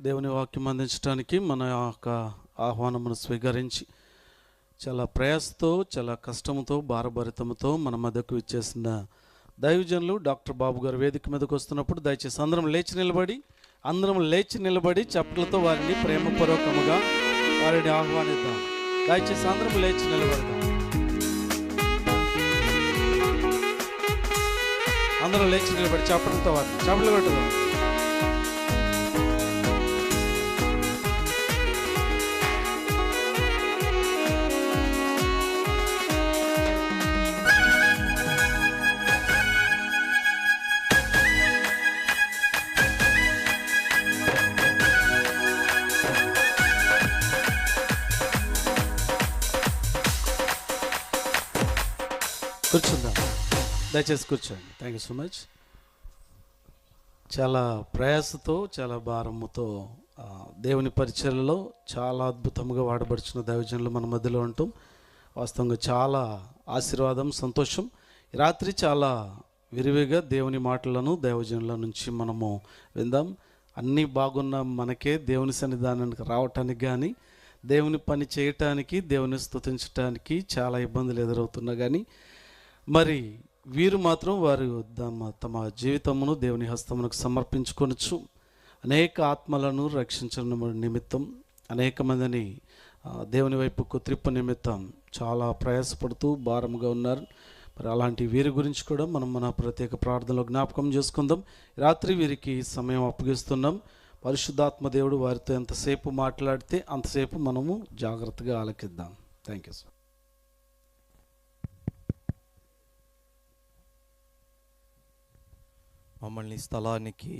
దేవుని వాక్యం అందించడానికి మన యొక్క ఆహ్వానమును స్వీకరించి చాలా ప్రయాసతో చాలా కష్టంతో భారభరితంతో మన మధ్యకు ఇచ్చేసిన దైవజనులు డాక్టర్ బాబు గారు వేదిక మీదకు వస్తున్నప్పుడు దయచేసి అందరం లేచి నిలబడి చప్పట్లతో వారిని ప్రేమపూర్వకముగా వారిని ఆహ్వానిద్దాం. దయచేసి అందరం లేచి నిలబడదాం. అందరం లేచి నిలబడి చప్పట్లతో వారిని చప్పట్లు పెట్టుదాం. కూర్చుందాం, దయచేసి కూర్చోండి. Thank you so much. చాలా ప్రయాసతో చాలా భారముతో దేవుని పరిచర్యలో చాలా అద్భుతంగా వాడబడుచున్న దైవజనులు మన మధ్యలో ఉండటం వాస్తవంగా చాలా ఆశీర్వాదం, సంతోషం. రాత్రి చాలా విరివిగా దేవుని మాటలను దైవజనుల నుంచి మనము విందాం. అన్నీ బాగున్న మనకే దేవుని సన్నిధానానికి రావటానికి కానీ దేవుని పని చేయటానికి దేవుని స్తుతించటానికి చాలా ఇబ్బందులు ఎదురవుతున్నా కానీ మరి వీరు మాత్రం వారు తమ జీవితమును దేవుని హస్తమునకు సమర్పించుకొనొచ్చు. అనేక ఆత్మలను రక్షించడం నిమిత్తం, అనేక మందిని దేవుని వైపుకు త్రిప్పు నిమిత్తం చాలా ప్రయాసపడుతూ భారముగా ఉన్నారు. మరి అలాంటి వీరి గురించి కూడా మనం మన ప్రత్యేక ప్రార్థనలో జ్ఞాపకం చేసుకుందాం. రాత్రి వీరికి సమయం అప్పగిస్తున్నాం. పరిశుద్ధాత్మ దేవుడు వారితో ఎంతసేపు మాట్లాడితే అంతసేపు మనము జాగ్రత్తగా ఆలకిద్దాం. Thank you sir. మమ్మల్ని స్థలానికి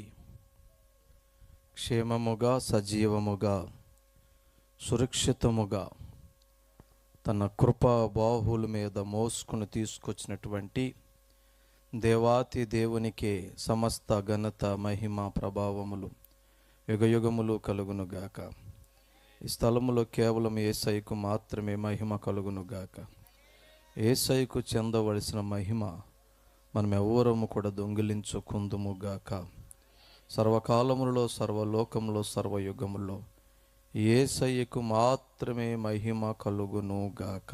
క్షేమముగా, సజీవముగా, సురక్షితముగా తన కృపా బాహువుల మీద మోసుకుని తీసుకొచ్చినటువంటి దేవాతి దేవునికే సమస్త ఘనత, మహిమ, ప్రభావములు యుగయుగములు కలుగునుగాక. ఈ స్థలములో కేవలం యేసయ్యకు మాత్రమే మహిమ కలుగునుగాక. యేసయ్యకు చెందవలసిన మహిమ మనం ఎవరము కూడా దొంగిలించుకుందుముగాక. సర్వకాలములలో, సర్వలోకములో, సర్వయుగములో యేసయ్యకు మాత్రమే మహిమ కలుగునుగాక.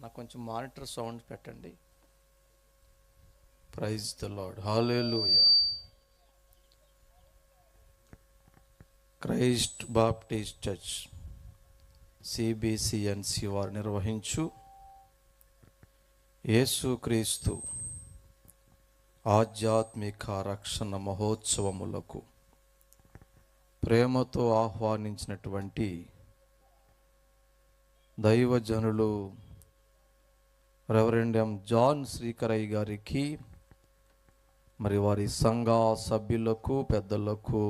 నాకు కొంచెం మానిటర్ సౌండ్ పెట్టండి. Praise the lord. Hallelujah. Christ Baptist church CBCNC వారు నిర్వహించు యేసుక్రీస్తు ఆధ్యాత్మిక రక్షణ మహోత్సవములకు ప్రేమతో ఆహ్వానించినటువంటి దైవజనులు రెవరెండ్ జాన్ శ్రీకరయ్య గారికి, మరి వారి సంఘ సభ్యులకు, పెద్దలకు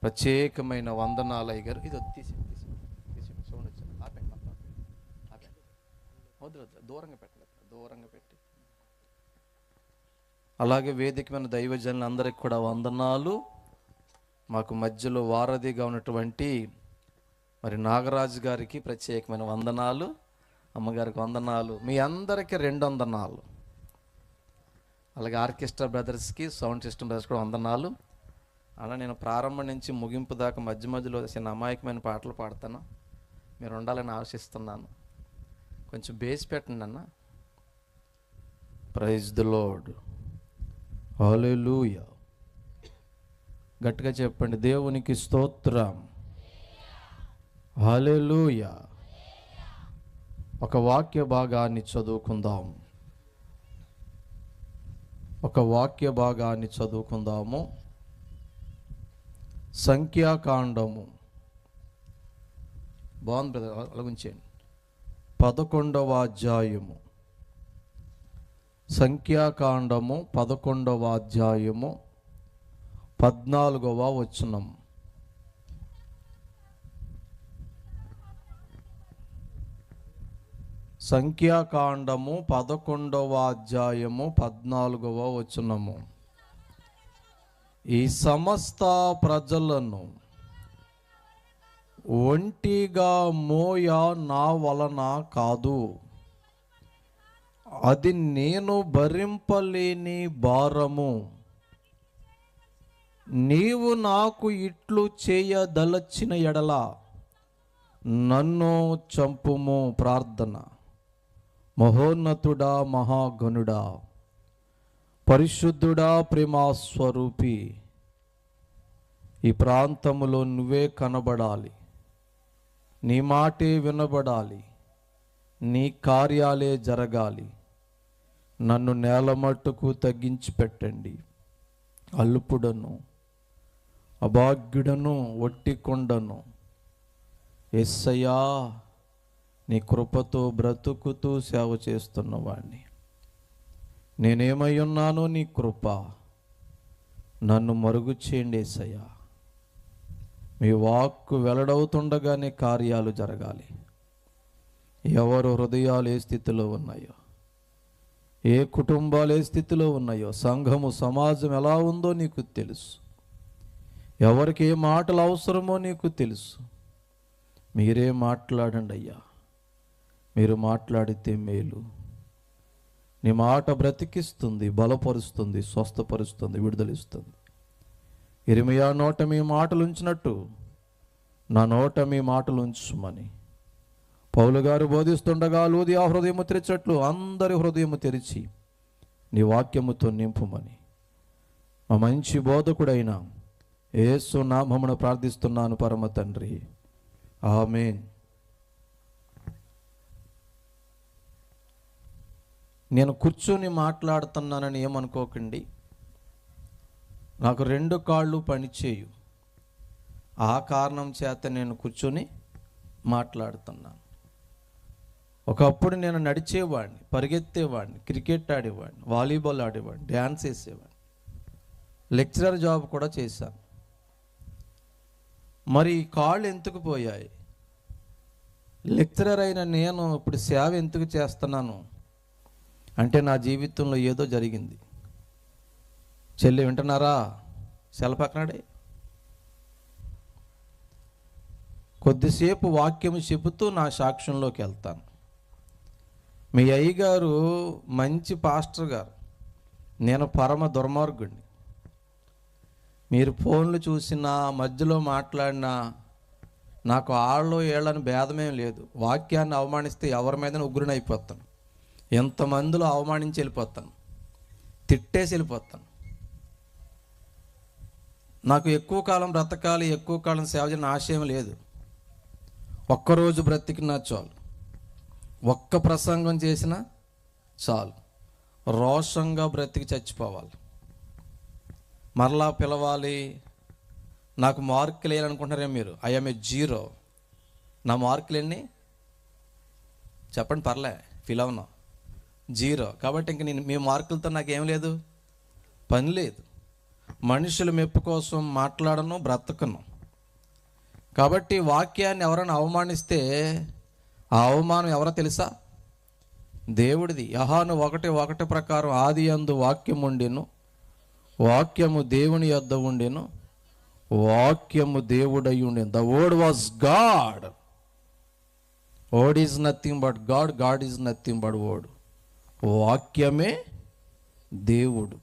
ప్రత్యేకమైన వందనాలు. అయ్య గారు ఇది సౌండ్ వచ్చింది, దూరంగా పెట్టి. అలాగే వేదికమైన దైవజనులందరికీ కూడా వందనాలు. మాకు మధ్యలో వారధిగా ఉన్నటువంటి మరి నాగరాజు గారికి ప్రత్యేకమైన వందనాలు, అమ్మగారికి వందనాలు, మీ అందరికీ 2 వందనాలు. అలాగే ఆర్కెస్ట్రా బ్రదర్స్కి, సౌండ్ సిస్టమ్ బ్రదర్స్ కూడా వందనాలు. అలా నేను ప్రారంభం నుంచి ముగింపు దాకా మధ్యలో చిన్న అమాయకమైన పాటలు పాడతాను, మీరు ఉండాలని ఆశిస్తున్నాను. కొంచెం బేస్ పెట్టండి అన్న. Praise the lord. హల్లెలూయా. గట్టిగా చెప్పండి, దేవునికి స్తోత్రం. హల్లెలూయా. ఒక వాక్య భాగాన్ని చదువుకుందాము. సంఖ్యాకాండము, బాగుంది బ్రదర్, అలాగుంచేయండి. 11వ అధ్యాయము. సంఖ్యాకాండము 11వ అధ్యాయము 14వ వచనం. సంఖ్యాకాండము 11వ అధ్యాయము 14వ వచనము. ఈ సమస్త ప్రజలను ఒంటిగా మోయ నా వలన కాదు, అది నేను భరింపలేని భారము. నీవు నాకు ఇట్లు చేయదలచిన ఎడల నన్ను చంపుము. ప్రార్థన. మహోన్నతుడా, మహాగణుడా, పరిశుద్ధుడా, ప్రేమాస్వరూపి, ఈ ప్రాంతములో నువ్వే కనబడాలి, నీ మాటే వినబడాలి, నీ కార్యాలే జరగాలి. నన్ను నేల మట్టుకు తగ్గించి పెట్టండి. అల్పుడను, అభాగ్యుడను, ఒట్టి కొండను. యేసయ్యా, నీ కృపతో బ్రతుకుతూ సేవ చేస్తున్నవాడిని. నేనేమై ఉన్నానో నీ కృప, నన్ను మరుగు చేయండి యేసయ్యా. మీ వాక్కు వెల్లడవుతుండగానే కార్యాలు జరగాలి. ఎవరు హృదయాలు ఏ స్థితిలో ఉన్నాయో, ఏ కుటుంబాలు ఏ స్థితిలో ఉన్నాయో, సంఘము సమాజం ఎలా ఉందో నీకు తెలుసు. ఎవరికి ఏ మాటలు అవసరమో నీకు తెలుసు. మీరే మాట్లాడండి అయ్యా. మీరు మాట్లాడితే మేలు. నీ మాట బ్రతికిస్తుంది, బలపరుస్తుంది, స్వస్థపరుస్తుంది, విడుదలిస్తుంది. ఇర్మీయా నోట మీ మాటలు ఉంచినట్టు నా నోట మీ మాటలు ఉంచుమని పౌలు గారు బోధిస్తుండగా లూదియా హృదయము తెరిచినట్లు అందరి హృదయము తెరిచి నీ వాక్యముతో నింపుమని మా మంచి బోధకుడైన యేసు నామమున ప్రార్థిస్తున్నాను పరమ తండ్రి. ఆమేన్. నేను కూర్చొని మాట్లాడుతున్నానని ఏమనుకోకండి. నాకు 2 కాళ్ళు పనిచేయు. ఆ కారణం చేత నేను కూర్చొని మాట్లాడుతున్నాను. ఒకప్పుడు నేను నడిచేవాడిని, పరిగెత్తేవాడిని, క్రికెట్ ఆడేవాడిని, వాలీబాల్ ఆడేవాడిని, డ్యాన్స్ వేసేవాడిని, లెక్చరర్ జాబ్ కూడా చేశాను. మరి కాళ్ళు ఎందుకు పోయాయి? లెక్చరర్ అయిన నేను ఇప్పుడు సేవ ఎందుకు చేస్తున్నాను అంటే నా జీవితంలో ఏదో జరిగింది. చెల్లి వింటున్నారా? సెలపక్కనాడే కొద్దిసేపు వాక్యం చెబుతూ నా సాక్ష్యంలోకి వెళ్తాను. మీ అయ్యగారు మంచి పాస్టర్ గారు, నేను పరమ దుర్మార్గుడిని. మీరు ఫోన్లు చూసినా, మధ్యలో మాట్లాడినా నాకు ఆళ్ళు ఏళ్ళని భేదమేం లేదు. వాక్యాన్ని అవమానిస్తే ఎవరి మీద ఉగ్రుని అయిపోతాను. ఎంతమందిలో అవమానించి వెళ్ళిపోతాను, తిట్టేసి వెళ్ళిపోతాను. నాకు ఎక్కువ కాలం బ్రతకాలి, ఎక్కువ కాలం సేవ చేయని ఆశయం లేదు. ఒక్కరోజు బ్రతికినా చాలు, ఒక్క ప్రసంగం చేసినా చాలు. రోషంగా బ్రతికి చచ్చిపోవాలి. మరలా పిలవాలి. నాకు మార్కులు వేయాలనుకుంటున్నారే మీరు? I'm a 0. నా మార్కులు ఎన్ని చెప్పండి, పర్లే, ఫీల్ అవునా? 0. కాబట్టి ఇంక నేను మీ మార్కులతో నాకేం లేదు, పని లేదు. మనుషుల మెప్పు కోసం మాట్లాడను, బ్రతకను. కాబట్టి వాక్యాన్ని ఎవరైనా అవమానిస్తే ఆ అవమానం ఎవరో తెలుసా? దేవుడిది. యోహాను 1:1 ప్రకారం ఆది యందు వాక్యం ఉండెను, వాక్యము దేవుని యొద్ద ఉండెను, వాక్యము దేవుడై ఉండెను. The word was God. Word is nothing but God, God is nothing but word. వాక్యమే దేవుడు.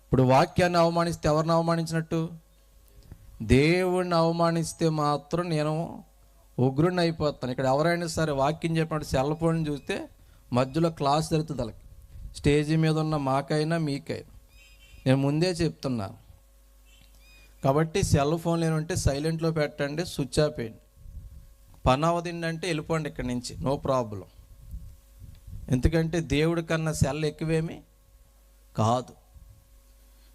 ఇప్పుడు వాక్యాన్ని అవమానిస్తే ఎవరిని అవమానించినట్టు? దేవుణ్ణి అవమానిస్తే మాత్రం నేను ఉగ్రుని అయిపోతాను. ఇక్కడ ఎవరైనా సరే వాక్యం చెప్పినట్టు సెల్ ఫోన్ చూస్తే మధ్యలో క్లాస్ జరుగుతుంది. వాళ్ళకి స్టేజీ మీద ఉన్న మాకైనా మీకైనా నేను ముందే చెప్తున్నాను. కాబట్టి సెల్ ఫోన్ లేనుంటే సైలెంట్లో పెట్టండి, స్విచ్ ఆఫ్ వేయండి. పని అవదిందంటే వెళ్ళిపోండి ఇక్కడి నుంచి, నో ప్రాబ్లం. ఎందుకంటే దేవుడి కన్నా సెల్ ఎక్కువేమీ కాదు.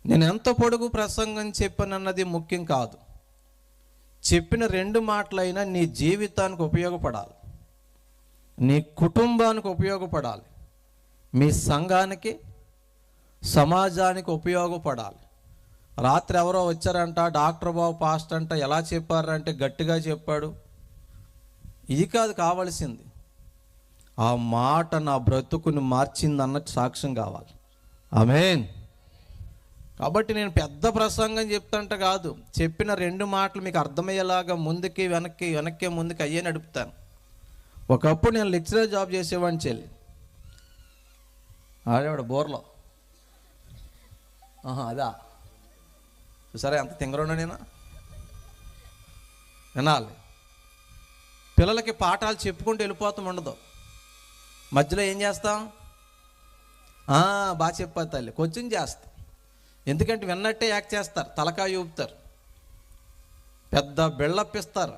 నేను ఎంత పొడుగు ప్రసంగం చెప్పానన్నది ముఖ్యం కాదు. చెప్పిన 2 మాటలైనా నీ జీవితానికి ఉపయోగపడాలి, నీ కుటుంబానికి ఉపయోగపడాలి, మీ సంఘానికి, సమాజానికి ఉపయోగపడాలి. రాత్రి ఎవరో వచ్చారంట, డాక్టర్ బాబు పాస్ట్ అంట, ఎలా చెప్పారంటే గట్టిగా చెప్పాడు. ఇది కాదు కావాల్సింది. ఆ మాట నా బ్రతుకుని మార్చిందన్న సాక్ష్యం కావాలి. ఆమేన్. కాబట్టి నేను పెద్ద ప్రసంగం చెప్తాంట కాదు, చెప్పిన 2 మాటలు మీకు అర్థమయ్యేలాగా ముందుకి వెనక్కి ముందుకి అయ్యే నడుపుతాను. ఒకప్పుడు నేను లెక్చరర్ జాబ్ చేసేవాడిని. చెల్లి ఆడేవాడు బోర్లో. అదా సరే అంత తింగరున్నా నేను వినాలి. పిల్లలకి పాఠాలు చెప్పుకుంటూ వెళ్ళిపోతాం ఉండదు. మధ్యలో ఏం చేస్తాం? బాగా చెప్పారు తల్లి, కొంచెం చేస్తాం. ఎందుకంటే విన్నట్టే యాక్ట్ చేస్తారు, తలకాయ ఊపుతారు, పెద్ద బిల్డప్ ఇస్తారు.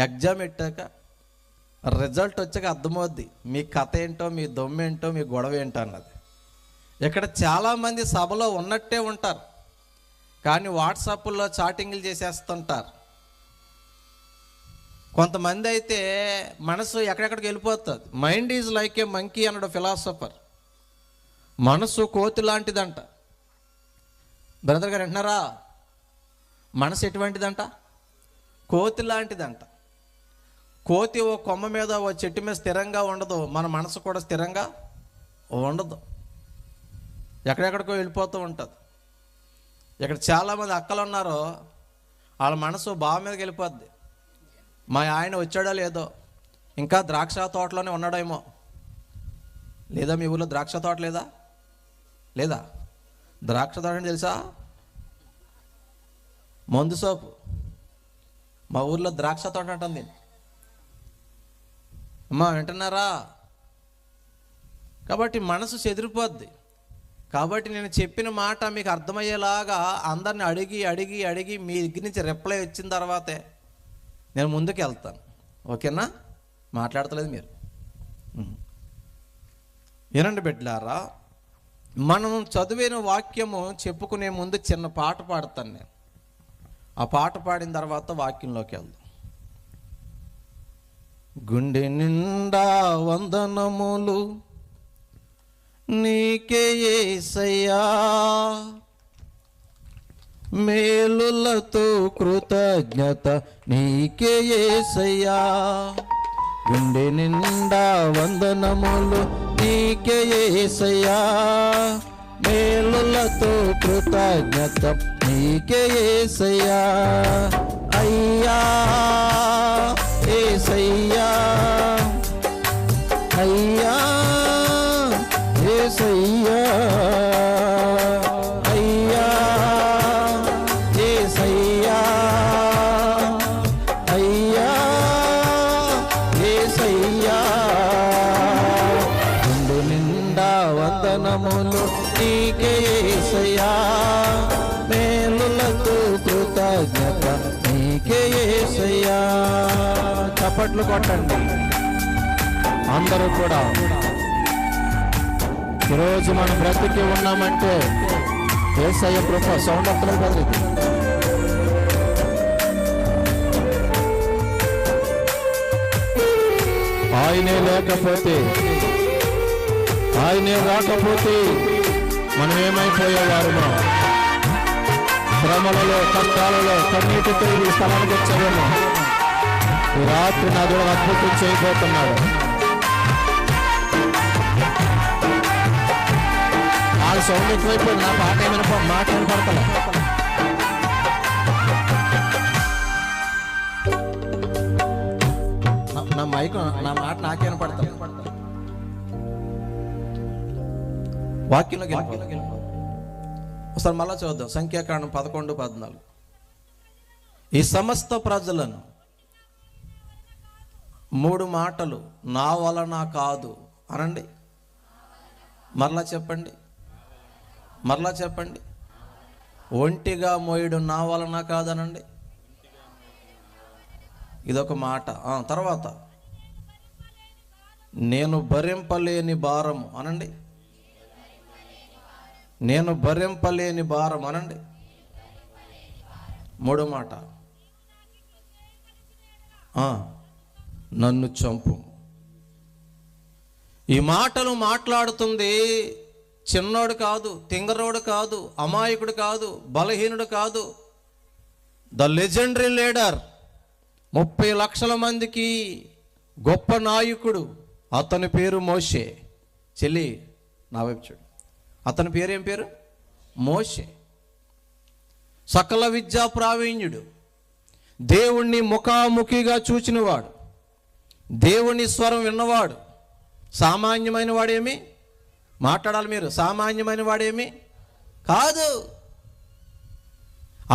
ఎగ్జామ్ పెట్టాక రిజల్ట్ వచ్చాక అర్థమవుద్ది మీ కథ ఏంటో, మీ దొమ్మేంటో, మీ గొడవ ఏంటో అన్నది. ఇక్కడ చాలామంది సభలో ఉన్నట్టే ఉంటారు, కానీ వాట్సాప్లో చాటింగ్లు చేసేస్తుంటారు. కొంతమంది అయితే మనసు ఎక్కడెక్కడికి వెళ్ళిపోతుంది. Mind is like A monkey అన్నాడు ఫిలాసఫర్. మనసు కోతి లాంటిదంట. బ్రదర్ గారు అంటున్నారా? మనసు ఎటువంటిదంట? కోతి లాంటిదంట. కోతి ఓ కొమ్మ మీద, ఓ చెట్టు మీద స్థిరంగా ఉండదు. మన మనసు కూడా స్థిరంగా ఉండదు, ఎక్కడెక్కడికో వెళ్ళిపోతూ ఉంటుంది. ఇక్కడ చాలామంది అక్కలు ఉన్నారు, వాళ్ళ మనసు బావ మీదకి వెళ్ళిపోద్ది. మా ఆయన వచ్చాడో లేదో, ఇంకా ద్రాక్ష తోటలోనే ఉన్నాడేమో. లేదా మీ ఊళ్ళో ద్రాక్ష తోట లేదా? లేదా? ద్రాక్ష తోట అంటే తెలుసా? మందు సోపు. మా ఊర్లో ద్రాక్ష తోట అంటుంది. అమ్మా వింటున్నారా? కాబట్టి మనసు చెదిరిపోద్ది. కాబట్టి నేను చెప్పిన మాట మీకు అర్థమయ్యేలాగా అందరిని అడిగి అడిగి అడిగి మీ దగ్గర నుంచి రిప్లై వచ్చిన తర్వాతే నేను ముందుకు వెళ్తాను. ఓకేనా? మాట్లాడతలేదు మీరు. వినండి బిడ్డలారా, మనం చదివిన వాక్యము చెప్పుకునే ముందు చిన్న పాట పాడతాను నేను. ఆ పాట పాడిన తర్వాత వాక్యంలోకి వెళ్దాం. గుండె నిండా వందనములు నీకే యేసయ్యా, మేలులతో కృతజ్ఞత నీకే యేసయ్యా. గుండె నిండా వందనములు నీకే యేసయ్యా, మేలులతో కృతజ్ఞత నీకే యేసయ్యా. అయ్యా యేసయ్యా, అయ్యా యేసయ్యా, అయ్యా యేసయ్యా, అయ్యా యేసయ్యా. గుండె నిండా వందనములు నీకే యేసయ్యా, మేలులతో కృతజ్ఞత నీకే యేసయ్యా. చప్పట్లు కొట్టండి అందరూ కూడా. ఈరోజు మనం బ్రతికి ఉన్నామంటే యేసయ్య కృప. సౌండ్ అప్పుడు బదిలికి ఆయనే లేకపోతే, ఆయనే రాకపోతే మనం ఏమైపోయేవారుమో. శ్రమలలో, కష్టాలలో, కన్నీటితో ఈ స్థలానికి వచ్చారేమో. ఈ రాత్రి నా దేవుడు అద్భుతం చేయబోతున్నాడు. వాళ్ళ సౌండ్ ఎక్కువైపోయింది, నా మాట వినపడతలే. నా మైక్, నా మాట నాకే వినపడతలే. వాక్యంలోకి ఒకసారి మళ్ళా చూద్దాం. సంఖ్యాకాండం 11:14. ఈ సమస్త ప్రజలను 3 మాటలు నా వలన కాదు అనండి. మరలా చెప్పండి, మరలా చెప్పండి. ఒంటిగా మోయుడు నా వలన కాదనండి. ఇదొక మాట. తర్వాత నేను భరింపలేని భారము అనండి. నేను భరింపలేని భారం అనండి. 3వ మాట, నన్ను చంపు. ఈ మాటలు మాట్లాడుతుంది చిన్నోడు కాదు, తింగరోడు కాదు, అమాయకుడు కాదు, బలహీనుడు కాదు. ద లెజెండరీ లీడర్, 30 లక్షల మందికి గొప్ప నాయకుడు. అతని పేరు మోషే. చెల్లి నా వైపు చూడు. అతని పేరు ఏం పేరు? మోషే. సకల విద్యా ప్రావీణ్యుడు, దేవుణ్ణి ముఖాముఖిగా చూచినవాడు, దేవుని స్వరం విన్నవాడు. సామాన్యమైన వాడేమి మాట్లాడాలి మీరు, సామాన్యమైన వాడేమి కాదు.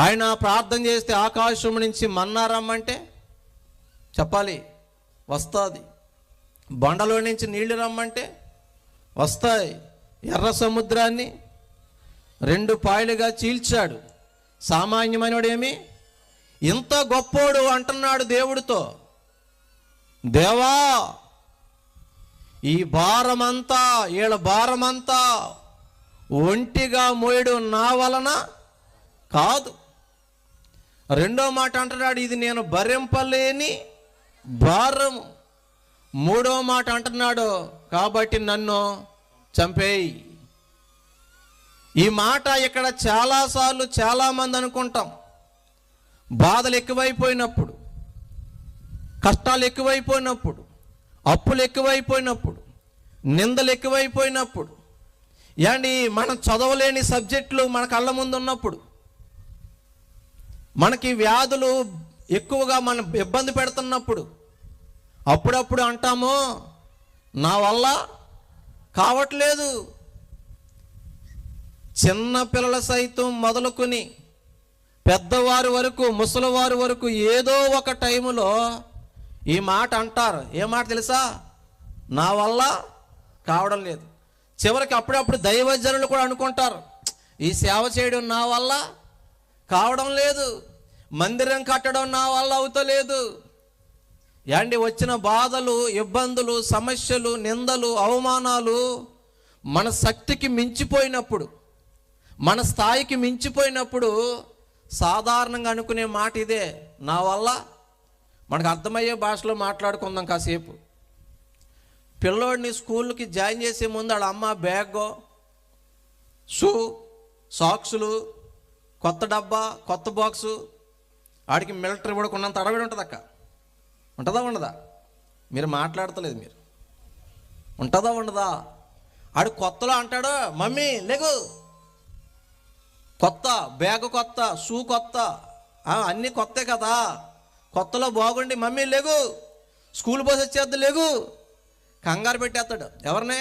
ఆయన ప్రార్థన చేస్తే ఆకాశం నుంచి మన్నా రమ్మంటే చెప్పాలి, వస్తుంది. బండలో నుంచి నీళ్లు రమ్మంటే వస్తాయి. ఎర్ర సముద్రాన్ని 2 పాయలుగా చీల్చాడు. సామాన్యమైనడేమి, ఇంత గొప్పోడు అంటున్నాడు దేవుడితో, దేవా ఈ భారమంతా, వీళ్ళ భారమంతా ఒంటిగా మోయడు నా వలన కాదు. రెండో మాట అంటున్నాడు, ఇది నేను భరింపలేని భారము. మూడో మాట అంటున్నాడు, కాబట్టి నన్ను చంపేయి. ఈ మాట ఇక్కడ చాలాసార్లు చాలామంది అనుకుంటాం. బాధలు ఎక్కువైపోయినప్పుడు, కష్టాలు ఎక్కువైపోయినప్పుడు, అప్పులు ఎక్కువైపోయినప్పుడు, నిందలు ఎక్కువైపోయినప్పుడు, ఏండి మనం చదవలేని సబ్జెక్టులు మన కళ్ళ ముందు ఉన్నప్పుడు, మనకి వ్యాధులు ఎక్కువగా మన ఇబ్బంది పెడుతున్నప్పుడు, అప్పుడప్పుడు అంటాము నా వల్ల కావట్లేదు. చిన్న పిల్లల సైతం మొదలుకొని పెద్దవారి వరకు, ముసలివారి వరకు ఏదో ఒక టైములో ఈ మాట అంటారు. ఏ మాట తెలుసా? నా వల్ల కావడం లేదు. చివరికి అప్పుడప్పుడు దైవజనులు కూడా అనుకుంటారు, ఈ సేవ చేయడం నా వల్ల కావడం లేదు, మందిరం కట్టడం నా వల్ల అవుతలేదు. యాండి వచ్చిన బాధలు, ఇబ్బందులు, సమస్యలు, నిందలు, అవమానాలు మన శక్తికి మించిపోయినప్పుడు, మన స్థాయికి మించిపోయినప్పుడు సాధారణంగా అనుకునే మాట ఇదే, నా వల్ల. మనకు అర్థమయ్యే భాషలో మాట్లాడుకుందాం కాసేపు. పిల్లోడిని స్కూల్కి జాయిన్ చేసే ముందు వాళ్ళ అమ్మ బ్యాగో, షూ, సాక్సులు, కొత్త డబ్బా, కొత్త బాక్సు, ఆడికి మిలిటరీ కూడా కొన్నంత అడవిడి ఉంటుంది అక్క. ఉంటుందా ఉండదా? మీరు మాట్లాడతలేదు. మీరు ఉంటుందా ఉండదా? ఆడు కొత్తలో అంటాడు, మమ్మీ లేగు, కొత్త బ్యాగ్, కొత్త షూ, కొత్త, అన్నీ కొత్తే కదా, కొత్తలో బాగుండి మమ్మీ లేగు, స్కూల్ బస్ వచ్చేద్దు లేగు, కంగారు పెట్టేస్తాడు. ఎవరినే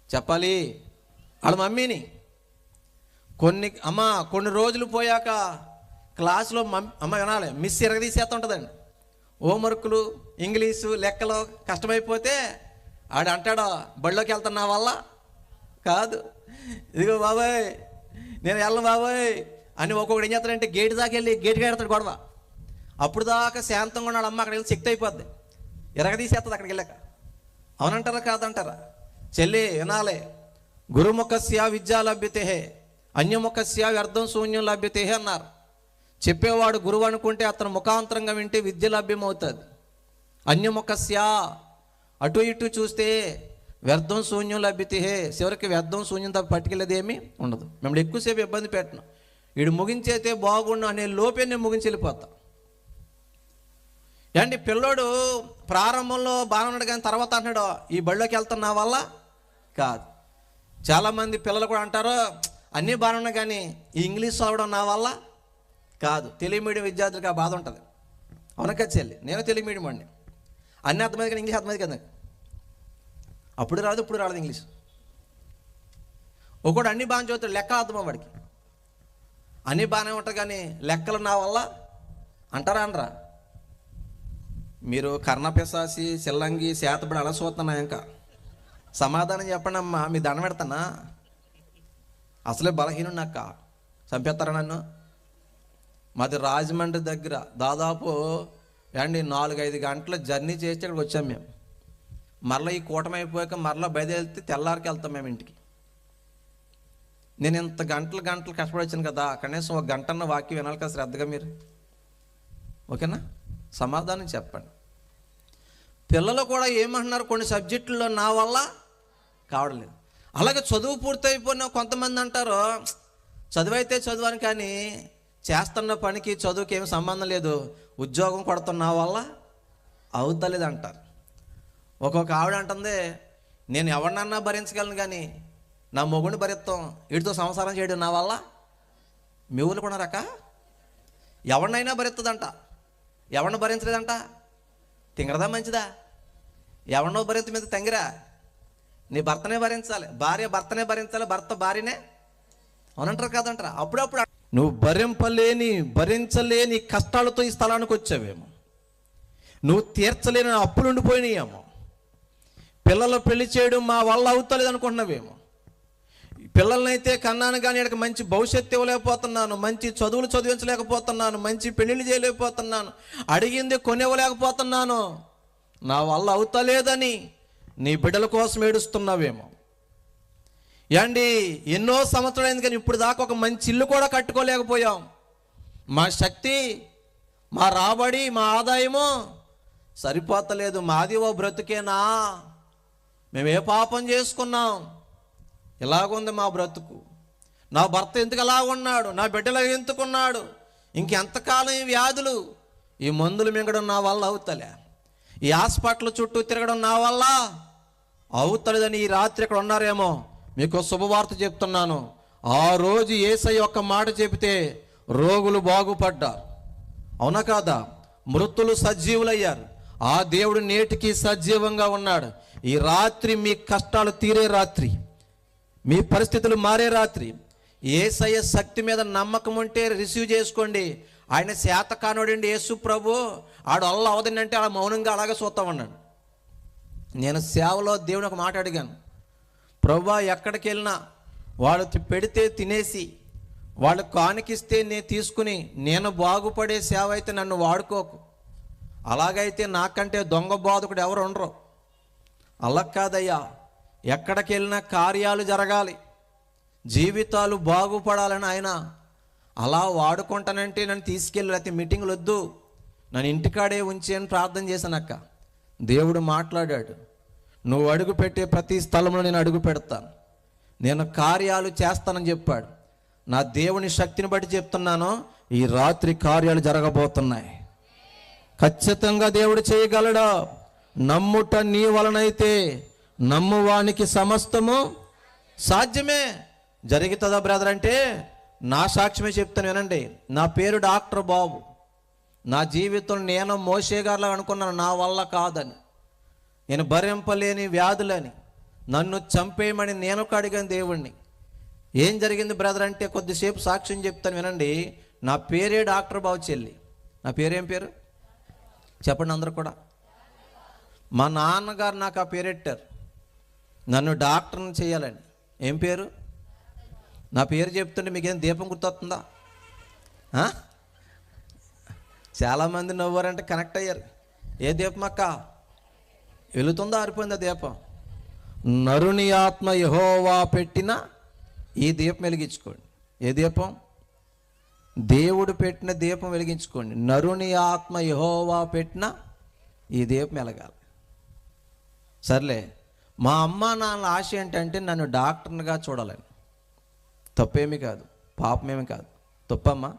చెప్పాలి? వాళ్ళ మమ్మీని. కొన్ని రోజులు పోయాక క్లాసులో అమ్మ వినాలి, మిస్ ఇరగదీసేస్తూ ఉంటుందండి. హోంవర్క్లు, ఇంగ్లీషు, లెక్కలు కష్టమైపోతే ఆడు అంటాడు, బడిలోకి వెళ్తున్నా వల్ల కాదు, ఇదిగో బాబాయ్ నేను వెళ్ళను బాబాయ్ అని ఒక్కొక్కడు ఏం చేస్తాడంటే గేటు దాకా వెళ్ళి గేటుగా ఎడతాడు గొడవ. అప్పుడు దాకా శాంతంగా ఉన్నాడు, అమ్మ అక్కడికి వెళ్ళి శక్తి అయిపోద్ది, ఇరగదీసేస్తుంది అక్కడికి వెళ్ళాక. అవునంటారా కాదంటారా? చెల్లి వినాలే, గురుముఖస్య విద్యా లభ్యతే, అన్యముఖస్య వ్యర్థం శూన్యం లభ్యతే అన్నారు. చెప్పేవాడు గురువు అనుకుంటే అతను ముఖాంతరంగా వింటే విద్య లభ్యమవుతుంది. అన్యముఖస్య, అటు ఇటు చూస్తే వ్యర్థం శూన్యం లభ్యతే, చివరికి వ్యర్థం శూన్యం తప్ప పట్టుకెళ్ళేది ఏమీ ఉండదు. మిమ్మల్ని ఎక్కువసేపు ఇబ్బంది పెట్టను, వీడు ముగించేతే బాగుండు అనే లోపే నేను ముగించి వెళ్ళిపోతా. ఏంటి పిల్లోడు ప్రారంభంలో బాగా ఉన్నాడు కానీ తర్వాత అంటున్నాడు, ఈ బడిలోకి వెళ్తున్నా వల్ల కాదు. చాలామంది పిల్లలు కూడా అంటారు, అన్నీ బాగా ఉన్నాయి కానీ ఈ ఇంగ్లీష్ చదవడం నా వల్ల కాదు. తెలుగు మీడియం విద్యార్థులకు ఆ బాధ ఉంటుంది. అవునక్క చెల్లి, నేను తెలుగు మీడియం అండి, అన్నీ అర్థమైంది కానీ ఇంగ్లీష్ అర్థమైంది కదా. అప్పుడు రాదు, ఇప్పుడు రాలేదు ఇంగ్లీష్. ఒకడు అన్నీ బాగా చదువుతాడు, లెక్క అర్థమా వాడికి, అన్నీ బాగానే ఉంటుంది కానీ లెక్కలు నా వల్ల అంటారా అనరా? మీరు కర్ణపిశాసి, చిల్లంగి, శాతపడి అలా చూస్తున్నా, ఇంకా సమాధానం చెప్పండి అమ్మా, మీ దండం పెడతానా? అసలే బలహీనుడు అక్క, చంపేస్తారా నన్ను? మాది రాజమండ్రి దగ్గర, దాదాపు 4-5 గంటల జర్నీ చేసి ఇక్కడికి వచ్చాం మేము. మరలా ఈ కూటమి అయిపోయాక మరలా బయలుదేరితే తెల్లారికి వెళ్తాం మేము ఇంటికి. నేను ఇంత గంటలు కష్టపడి వచ్చాను కదా, కనీసం 1 గంటన్న వాక్యం వినాలి కదా శ్రద్ధగా మీరు. ఓకేనా? సమాధానం చెప్పండి. పిల్లలు కూడా ఏమంటున్నారు, కొన్ని సబ్జెక్టుల్లో నా వల్ల కావడం లేదు. అలాగే చదువు పూర్తయిపోయిన కొంతమంది అంటారు, చదువు అయితే చదువుని కానీ చేస్తున్న పనికి చదువుకి ఏమి సంబంధం లేదు, ఉద్యోగం కొడుతున్న నా వల్ల అవుతలేదు అంటారు. ఒక్కొక్క ఆవిడ అంటుంది, నేను ఎవరినన్నా భరించగలను కానీ నా మొగుడిని భరిస్తాం, వీడితో సంసారం చేయడం నా వల్ల. మీ ఊళ్ళు కూడా రక ఎవరినైనా భరిస్తుందంట, ఎవరిని భరించలేదంట. తింగరదా మంచిదా? ఎవరినో భరించ మీద తెంగిరా, నీ భర్తనే భరించాలి, భార్య భర్తనే భరించాలి, భర్త భార్యనే. అవునంటారు కాదంటారా? అప్పుడప్పుడు నువ్వు భరించలేని కష్టాలతో ఈ స్థలానికి వచ్చావేమో. నువ్వు తీర్చలేని అప్పులు ఉండిపోయినాయేమో. పిల్లలు పెళ్లి చేయడం మా వల్ల అవుతలేదు అనుకుంటున్నావేమో. పిల్లలనైతే కన్నాను కానీ వీళ్ళకి మంచి భవిష్యత్తు ఇవ్వలేకపోతున్నాను, మంచి చదువులు చదివించలేకపోతున్నాను, మంచి పెళ్ళిళ్ళు చేయలేకపోతున్నాను, అడిగింది కొనివ్వలేకపోతున్నాను, నా వల్ల అవుతలేదని నీ బిడ్డల కోసం ఏడుస్తున్నావేమో. ఏండి ఎన్నో సంవత్సరాలైంది కానీ ఇప్పుడు దాకా ఒక మంచి ఇల్లు కూడా కట్టుకోలేకపోయాం. మా శక్తి, మా రాబడి, మా ఆదాయము సరిపోతలేదు. మాది ఓ బ్రతుకేనా? మేము ఏ పాపం చేసుకున్నాం? ఇలాగుంది మా బ్రతుకు. నా భర్త ఎందుకు అలా ఉన్నాడు? నా బిడ్డలు ఎందుకున్నాడు? ఇంకెంతకాలం ఈ వ్యాధులు, ఈ మందులు మింగడం నా వల్ల అవుతలే, ఈ హాస్పిటల్ చుట్టూ తిరగడం నా వల్ల అవుతలేదని ఈ రాత్రి ఇక్కడ ఉన్నారేమో. మీకు శుభవార్త చెప్తున్నాను. ఆ రోజు యేసయ్య ఒక్క మాట చెబితే రోగులు బాగుపడ్డారు. అవునా కాదా? మృతులు సజీవులయ్యారు. ఆ దేవుడు నేటికి సజీవంగా ఉన్నాడు. ఈ రాత్రి మీ కష్టాలు తీరే రాత్రి, మీ పరిస్థితులు మారే రాత్రి. యేసయ్య శక్తి మీద నమ్మకం ఉంటే రిసీవ్ చేసుకోండి. ఆయన శాతకానుడండి యేసు ప్రభు. ఆడు అల్ల అవదండి అంటే అలా మౌనంగా అలాగే చూస్తామన్నాడు. నేను సేవలో దేవుని ఒక మాట అడిగాను, ప్రభువా ఎక్కడికి వెళ్ళినా వాళ్ళు పెడితే తినేసి, వాళ్ళు కానికిస్తే నేను తీసుకుని నేను బాగుపడే సేవ అయితే నన్ను వాడుకోకు. అలాగైతే నాకంటే దొంగ బాధకుడు ఎవరు ఉండరు. అలా కాదయ్యా, ఎక్కడికి వెళ్ళినా కార్యాలు జరగాలి, జీవితాలు బాగుపడాలని ఆయన అలా వాడుకుంటానంటే నన్ను తీసుకెళ్ళి, లేకపోతే మీటింగ్లు వద్దు, నన్ను ఇంటికాడే ఉంచి అని ప్రార్థన చేశానక్క. దేవుడు మాట్లాడాడు, నువ్వు అడుగు పెట్టే ప్రతి స్థలంలో నేను అడుగు పెడతాను, నేను కార్యాలు చేస్తానని చెప్పాడు. నా దేవుని శక్తిని బట్టి చెప్తున్నాను, ఈ రాత్రి కార్యాలు జరగబోతున్నాయి. ఖచ్చితంగా దేవుడు చేయగలడా? నమ్ముట నీ వలనైతే నమ్మువానికి సమస్తము సాధ్యమే. జరుగుతుందా బ్రదర్ అంటే నా సాక్ష్యమే చెప్తాను వినండి. నా పేరు డాక్టర్ బాబు. నా జీవితం నేను మోషే గారిలా అనుకున్నాను, నా వల్ల కాదని, నేను భరింపలేని వ్యాధులని, నన్ను చంపేయమని నేను అడిగాను దేవుణ్ణి. ఏం జరిగింది బ్రదర్ అంటే కొద్దిసేపు సాక్ష్యం చెప్తాను వినండి. నా పేరే డాక్టర్ బాబు చెల్లి. నా పేరేం పేరు చెప్పండి అందరూ కూడా. మా నాన్నగారు నాకు ఆ పేరెట్టారు, నన్ను డాక్టర్ని చేయాలని. ఏం పేరు? నా పేరు చెప్తుంటే మీకేం దీపం గుర్తొస్తుందా? చాలామంది నవ్వారంటే కనెక్ట్ అయ్యారు. ఏ దీపం అక్క? వెళుతుందా ఆరిపోయిందా దీపం? నరుని ఆత్మ యెహోవా పెట్టిన ఈ దీపం వెలిగించుకోండి. ఏ దీపం? దేవుడు పెట్టిన దీపం వెలిగించుకోండి. నరుని ఆత్మ యెహోవా పెట్టిన ఈ దీపం వెలగాలి. సర్లే, మా అమ్మ నాన్న ఆశ ఏంటంటే నన్ను డాక్టర్నిగా చూడాలని. తప్పేమీ కాదు, పాపమేమీ కాదు. తప్పమ్మా?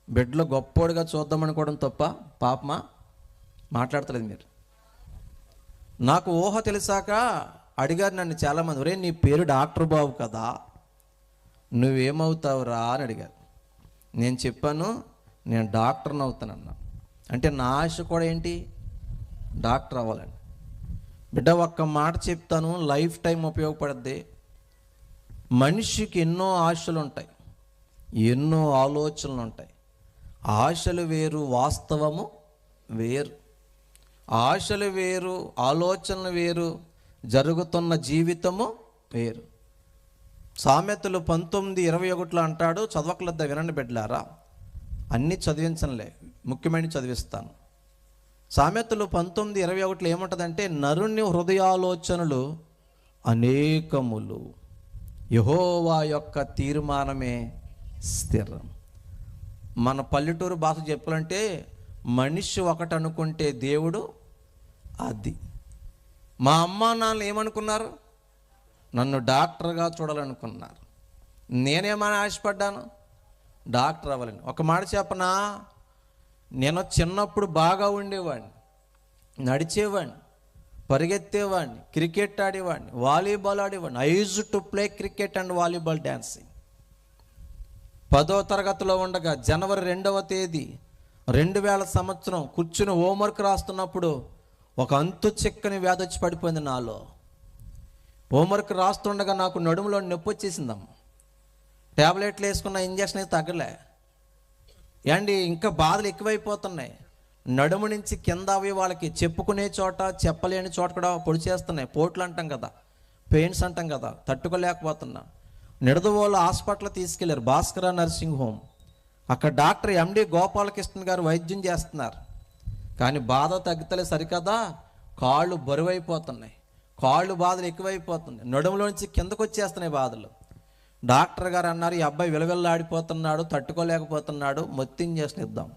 బిడ్డలో గొప్పోడుగా చూద్దామనుకోవడం తప్ప, పాపమా? మాట్లాడతలేదు మీరు. నాకు ఊహ తెలిసాక అడిగారు నన్ను చాలామంది, ఒరే నీ పేరు డాక్టర్ బాబు కదా, నువ్వేమవుతావురా అని అడిగారు. నేను చెప్పాను, నేను డాక్టర్ని అవుతానన్నా. అంటే నా ఆశ కూడా ఏంటి? డాక్టర్ అవ్వాలని. బిడ్డ ఒక్క మాట చెప్తాను, లైఫ్ టైం ఉపయోగపడుద్ది. మనిషికి ఎన్నో ఆశలు ఉంటాయి, ఎన్నో ఆలోచనలు ఉంటాయి. ఆశలు వేరు, వాస్తవము వేరు. ఆశలు వేరు, ఆలోచనలు వేరు, జరుగుతున్న జీవితము వేరు. సామెతలు 19:21 అంటాడు, చదవకలద్దా వినండి బిడ్డలారా, అన్నీ చదివించనులే, ముఖ్యమైన చదివిస్తాను. సామెతలు 19:21 ఏముంటుందంటే, నరుని హృదయాలోచనలు అనేకములు, యెహోవా యొక్క తీర్మానమే స్థిరం. మన పల్లెటూరు భాష చెప్పాలంటే మనిషి ఒకటి అనుకుంటే దేవుడు అది. మా అమ్మ నాన్న ఏమనుకున్నారు? నన్ను డాక్టర్గా చూడాలనుకున్నారు. నేనేమని ఆశపడ్డాను? డాక్టర్ అవ్వాలని. ఒక మాట చెప్పనా, నేను చిన్నప్పుడు బాగా ఉండేవాడిని, నడిచేవాడిని, పరిగెత్తేవాడిని, క్రికెట్ ఆడేవాడిని, వాలీబాల్ ఆడేవాడిని. I use to play cricket and volleyball dancing. 10వ తరగతిలో ఉండగా జనవరి 2వ తేదీ 2000 సంవత్సరం కూర్చుని హోంవర్క్ రాస్తున్నప్పుడు ఒక అంతు చిక్కని వ్యాధి వచ్చి పడిపోయింది నాలో. హోంవర్క్ రాస్తుండగా నాకు నడుములో నొప్పి వచ్చేసిందమ్మ. ట్యాబ్లెట్లు వేసుకున్న ఇంజక్షన్ అయితే తగ్గలే. ఏండి ఇంకా బాధలు ఎక్కువైపోతున్నాయి. నడుము నుంచి కింద అవి వాళ్ళకి చెప్పుకునే చోట చెప్పలేని చోట కూడా పొడి చేస్తున్నాయి. పోట్లు అంటాం కదా, పెయిన్స్ అంటాం కదా, తట్టుకోలేకపోతున్నా. నిడదవోలు హాస్పిటల్ తీసుకెళ్లారు, భాస్కర నర్సింగ్ హోమ్. అక్కడ డాక్టర్ ఎండి గోపాలకృష్ణ గారు వైద్యం చేస్తున్నారు. కానీ బాధ తగ్గుతలే సరికదా, కాళ్ళు బరువైపోతున్నాయి, కాళ్ళు బాధలు ఎక్కువైపోతున్నాయి, నడుములోంచి కిందకు వచ్చేస్తున్నాయి బాధలు. డాక్టర్ గారు అన్నారు, ఈ అబ్బాయి విలవిల్లాడిపోతున్నాడు, తట్టుకోలేకపోతున్నాడు, మత్తు ఇంజక్షన్ ఇద్దాం.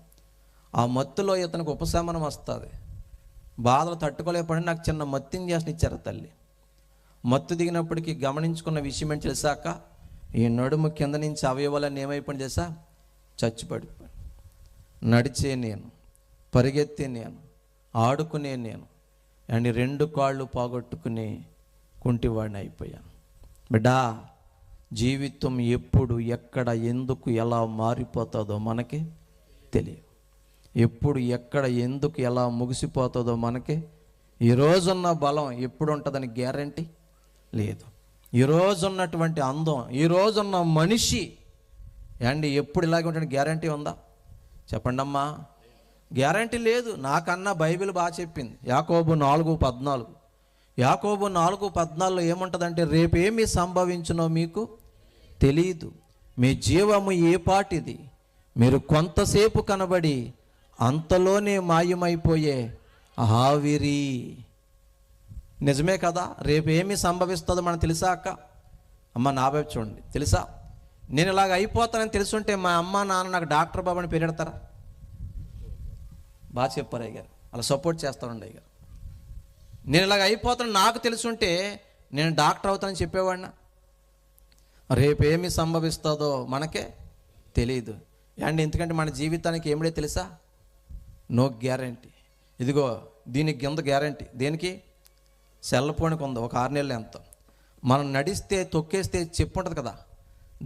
ఆ మత్తులో ఇతనికి ఉపశమనం వస్తుంది. బాధలు తట్టుకోలేకపోయి నాకు చిన్న మత్తు ఇంజక్షన్ ఇచ్చారు తల్లి. మత్తు దిగినప్పటికీ గమనించుకున్న విషయం ఏంటి తెలిసాక, ఈ నడుము కింద నుంచి అవయవాలన్నీ ఏమైపోయింది తెలుసా, చచ్చిపడిపోయి. నడిచే నేను, పరిగెత్తే నేను, ఆడుకునే నేను, అండ్ 2 కాళ్ళు పోగొట్టుకుని కుంటివాడిని అయిపోయాను. బిడ్డా, జీవితం ఎప్పుడు, ఎక్కడ, ఎందుకు, ఎలా మారిపోతుందో మనకి తెలియదు. ఎప్పుడు, ఎక్కడ, ఎందుకు, ఎలా ముగిసిపోతుందో మనకి. ఈరోజున్న బలం ఎప్పుడు ఉంటుందని గ్యారంటీ లేదు. ఈరోజున్నటువంటి అందం, ఈరోజున్న మనిషి అండి ఎప్పుడు ఇలాగే ఉంటాడు గ్యారంటీ ఉందా? చెప్పండి అమ్మా. గ్యారంటీ లేదు. నాకన్నా బైబిల్ బాగా చెప్పింది. యాకోబు 4:14. యాకోబు 4:14లో ఏముంటుందంటే, రేపేమి సంభవించునో మీకు తెలియదు, మీ జీవము ఏ పాటిది, మీరు కొంతసేపు కనబడి అంతలోనే మాయమైపోయే ఆవిరి. నిజమే కదా? రేపు ఏమి సంభవిస్తుందో మనం తెలుసా అక్క? అమ్మ నా వైపు చూడండి. తెలుసా? నేను ఇలాగ అయిపోతానని తెలుసుంటే మా అమ్మ నాన్న నాకు డాక్టర్ బాబు అని పేరెడతారా? బాగా చెప్పారు అయ్యారు, అలా సపోర్ట్ చేస్తానండి అయ్యారు. నేను ఇలాగ అయిపోతానని నాకు తెలుసుంటే నేను డాక్టర్ అవుతానని చెప్పేవాడినా? రేపేమి సంభవిస్తుందో మనకే తెలియదు. అండ్ ఎందుకంటే మన జీవితానికి ఏమిడే తెలుసా? No guarantee. ఇదిగో దీనికి కింద గ్యారంటీ. దేనికి? సెల్ ఫోన్కి ఉంది ఒక 6 నెలలు ఎంతో. మనం నడిస్తే తొక్కేస్తే చెప్పు ఉంటుంది కదా,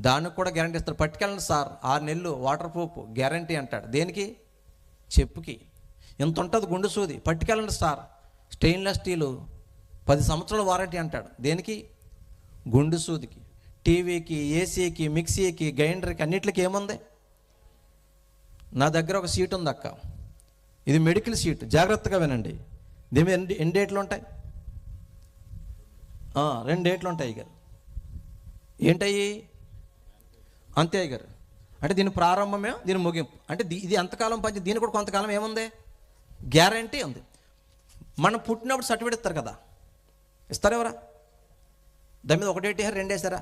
దానికి కూడా గ్యారంటీ ఇస్తారు. పట్టుకెళ్ళండి సార్ 6 నెలలు వాటర్ ప్రూఫ్ గ్యారంటీ అంటాడు. దేనికి? చెప్పుకి. ఇంత ఉంటుంది గుండు సూది, పట్టుకెళ్ళండి సార్ స్టెయిన్లెస్ స్టీలు 10 సంవత్సరాల వారంటీ అంటాడు. దేనికి? గుండు సూదికి. టీవీకి, ఏసీకి, మిక్సీకి, గ్రైండర్కి, అన్నిటికి ఏముంది? నా దగ్గర ఒక సీట్ ఉంది అక్క, ఇది మెడికల్ సీట్, జాగ్రత్తగా వినండి. దీని ఎన్ని డేట్లు ఉంటాయి? 2 డేట్లు ఉంటాయి గారు. ఏంటయ్యి? అంతే గారు. అంటే దీని ప్రారంభమే, దీని ముగింపు. అంటే ఇది ఎంతకాలం పని, దీని కూడా కొంతకాలం ఏముంది? గ్యారంటీ ఉంది. మనం పుట్టినప్పుడు సర్టిఫికేట్ ఇస్తారు కదా, ఇస్తారు ఎవరా? దాని మీద 1 డేట్ వేసారు, 2 వేసారా?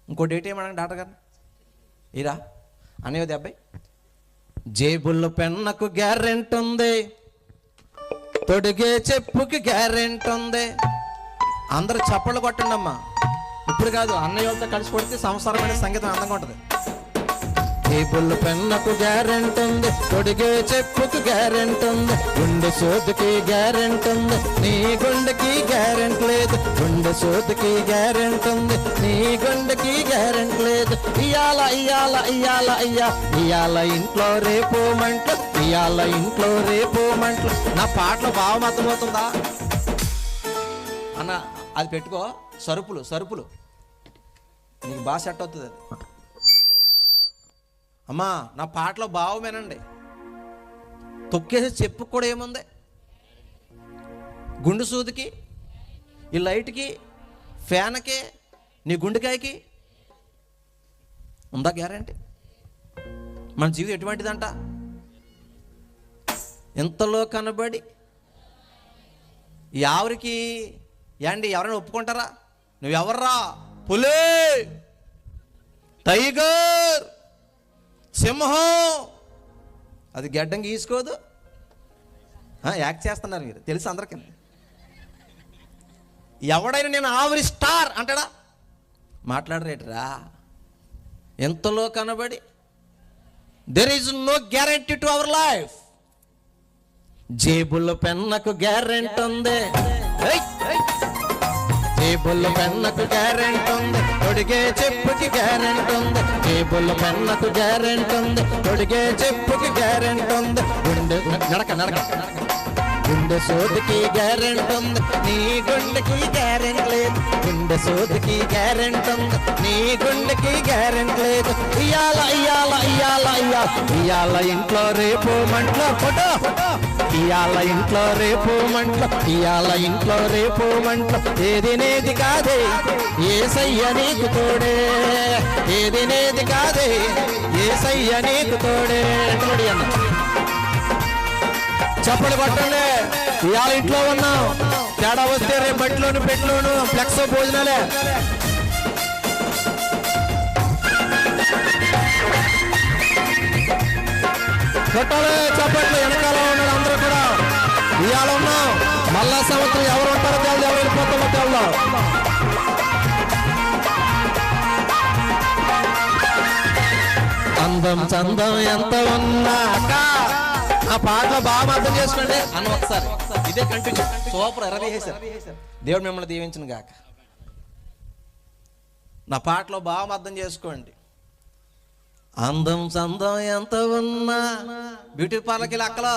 ఇంకో డేట్ ఏమన్నా డాక్టర్ గారు ఇరా అనేది అబ్బాయి. జేబుల్లో పెన్నకు గ్యారెంటీ ఉంది, తొడిగే చెప్పుకి గ్యారెంటీ ఉంది. అందరూ చప్పట్లు కొట్టండి అమ్మా. ఇప్పుడు కాదు, అన్నయ్యలతో కలిసి కొడితే సంసారమైన సంగీతం అందంగా ఉంటుంది. జేబుల్లో పెన్నకు గ్యారెంటీ ఉంది, తొడిగే చెప్పుకి గ్యారెంటీ ఉంది, గుండె సోదుకి గ్యారెంటీ ఉంది, నీ గుండెకి గ్యారెంటీ లేదు. గుండె సోదుకి గ్యారెంటీ ఉంది, నీ గుండెకి గ్యారెంటీ లేదు. ఇయాల ఇయాల ఇయాల అయ్యా, ఇయాల ఇంట్లో రేపు మంటలు, ఇయాల ఇంట్లో రేపు మంటలు. నా పాటలో భావం అర్థమవుతుందా అన్న? అది పెట్టుకో, సరుపులు సరుపులు నీకు బాగా సెట్ అవుతుంది అది. అమ్మా నా పాటలో భావమేనండి. తొక్కేసి చెప్పు కూడా ఏముంది? గుండు సూదికి, ఈ లైట్కి, ఫ్యాన్కి, నీ గుండెకాయకి ఉందా గ్యారంటీ? మన జీవితం ఎటువంటిదంట? ఎంతలో కనబడి ఎవరికి ఏండి? ఎవరైనా ఒప్పుకుంటారా? నువ్వెవర్రా? పులే, టైగర్, సింహం. అది గడ్డం గీసుకోదు. యాక్ట్ చేస్తున్నారు మీరు, తెలుసు అందరికీ. ఎవడైనా నేను ఆవిరి స్టార్ అంటాడా? మాట్లాడరేటరా? ఎంతలో కనబడి there is no guarantee to our life. జేబుల్లో పెన్నకు గ్యారెంటీ ఉంది, జేబుల్లో పెన్నకు గ్యారెంటీ ఉంది, తొడిగే చెప్పుకి గ్యారెంటీ ఉంది. జేబుల్లో పెన్నకు గ్యారెంటీ ఉంది, తొడిగే చెప్పుకి గ్యారెంటీ ఉంది. గుండె నడక నడక గుండె సోదికి గ్యారెంట్ ఉంది, నీ గుండెకి గ్యారెంట్ లేదు. గుండె సోదికి గ్యారెంట్ ఉంది, నీ గుండెకి గ్యారెంట్ లేదు. ఇయాల ఇయాల ఇయాల ఇయాల ఇంట్లో రేపు మంట్లో ఫోటో, ఇయాల ఇంట్లో రేపు మంట్లో, ఇయాల ఇంట్లో రేపు మంట్లో. ఏదినేది కాదే యేసయ్య నీకు తోడే, ఏదినేది కాదే యేసయ్య నీకు తోడే. అన్న చప్పలు కొట్టండి. ఇవాళ ఇంట్లో ఉన్నాం, తేడా వస్తే రేపు బట్టిలోను పెట్టిలోను ఫ్లెక్స్ భోజనాలే. కొట్టాలి చప్పట్లు. వెనకాల ఉన్నాడు అందరూ కూడా. ఇవాళ ఉన్నాం, మళ్ళా సంవత్సరం ఎవరు ఉంటారో తెలియదు, ఎవరు వెళ్ళిపోతారో తెలియదు. అందం చందం ఎంత ఉన్నాక ఆ పాటలో బాగా అర్థం చేసుకోండి అన్న ఒకసారి. ఇదే కంటిన్యూ, సూపర్ ఎర్ర చేశారు. దేవుడు మిమ్మల్ని దీవించిన గాక. నా పాటలో బాగా అర్థం చేసుకోండి. అందం చందం ఎంత ఉన్నా బ్యూటీ పార్లర్కి అక్కలో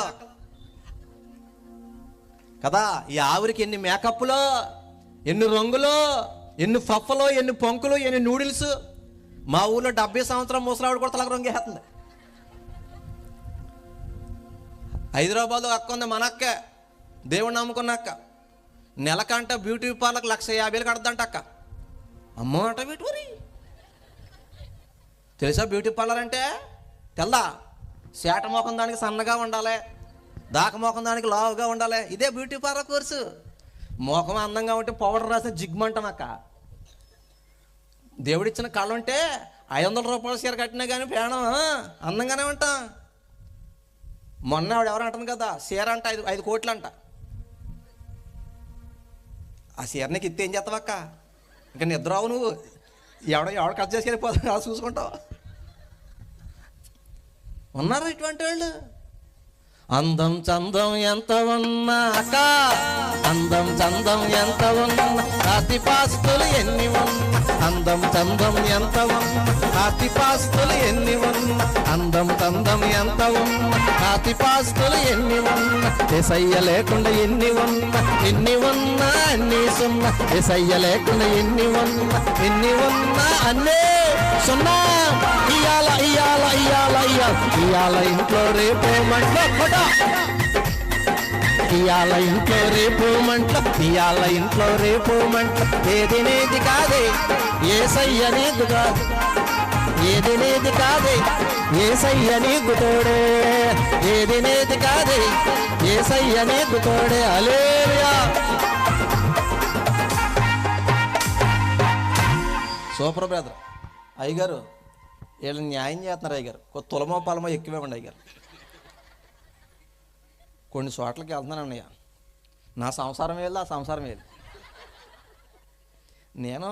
కదా. ఈ ఆవిరికి ఎన్ని మేకప్లో, ఎన్ని రంగులు, ఎన్ని పఫ్ఫలు, ఎన్ని పొంకులు, ఎన్ని నూడిల్స్. మా ఊళ్ళో 70 సంవత్సరం ముసలావిడ కూడా తలకు రంగు వేస్తుంది. హైదరాబాద్లో అక్క ఉంది, మన అక్క, దేవుడు నమ్ముకున్న అక్క. నెలకంట బ్యూటీ పార్లర్కి 150,000 కడద్దంట అక్క. అమ్మో అంట వీటి తెలుసా బ్యూటీ పార్లర్ అంటే? తెల్దా? సేట మోకం దానికి సన్నగా ఉండాలి, దాక మోకం దానికి లావుగా ఉండాలి. ఇదే బ్యూటీ పార్లర్ కోర్సు. మోకం అందంగా ఉంటే పౌడర్ రాసిన జిగ్మంటాం అక్క. దేవుడిచ్చిన కళ్ళు ఉంటే 500 రూపాయల చీర కట్టినా కానీ ప్రాణం అందంగానే ఉంటాం. మొన్న ఆవిడ ఎవరు అంటుంది కదా, చీర అంట 5 కోట్లు అంట. ఆ చీర నీకు ఇస్తే ఏం చేస్తావక్క? ఇంకా నిద్రరావు నువ్వు. ఎవడ కట్ చేసి వెళ్ళిపోతావు, అలా చూసుకుంటావు. ఉన్నారు ఇటువంటి వాళ్ళు. అందం చందం ఎంత ఉన్నాక, అందం చందం ఎంత ఉన్నా, ఆస్తిపాస్తులు ఎన్ని ఉన్నా, అందం చందం ఎంత ఉన్నా, ఆస్తిపాస్తులు ఎన్ని ఉన్నా, అందం చందం ఎంత ఉన్నా, ఆస్తిపాస్తులు ఎన్ని ఉన్నా, యేసయ్య లేకుండా ఎన్ని ఉన్నా, ఎన్ని ఉన్నా అన్ని సున్నా. యేసయ్య లేకుండా ఎన్ని ఉన్నా, ఎన్ని ఉన్నా అన్నే సున్నా. ఇయాల ఇయాల ఇయాల ఇయాల ఇంట్లో రేపు మంట్లో ఫోటో, ఇయాల ఇంట్లో రేపు మంట్లో, ఇయాల ఇంట్లో రేపు మంట్లో. ఏదినేది కాదే యేసయ్య నీకు కాదు, ఏదినేది కాదే యేసయ్య నీకు తోడే, ఏదినేది కాదే యేసయ్య నీకు తోడే. హల్లెలూయా. Super brother. అయ్యగారు వీళ్ళని న్యాయం చేస్తున్నారు. అయ్యగారు కొత్త తులమో పలమో ఎక్కువేమండి అయ్యగారు. కొన్ని చోట్లకి వెళ్తున్నాను అన్నయ్య, నా సంసారం వెళ్ళి ఆ సంసారం వెళ్ళి. నేను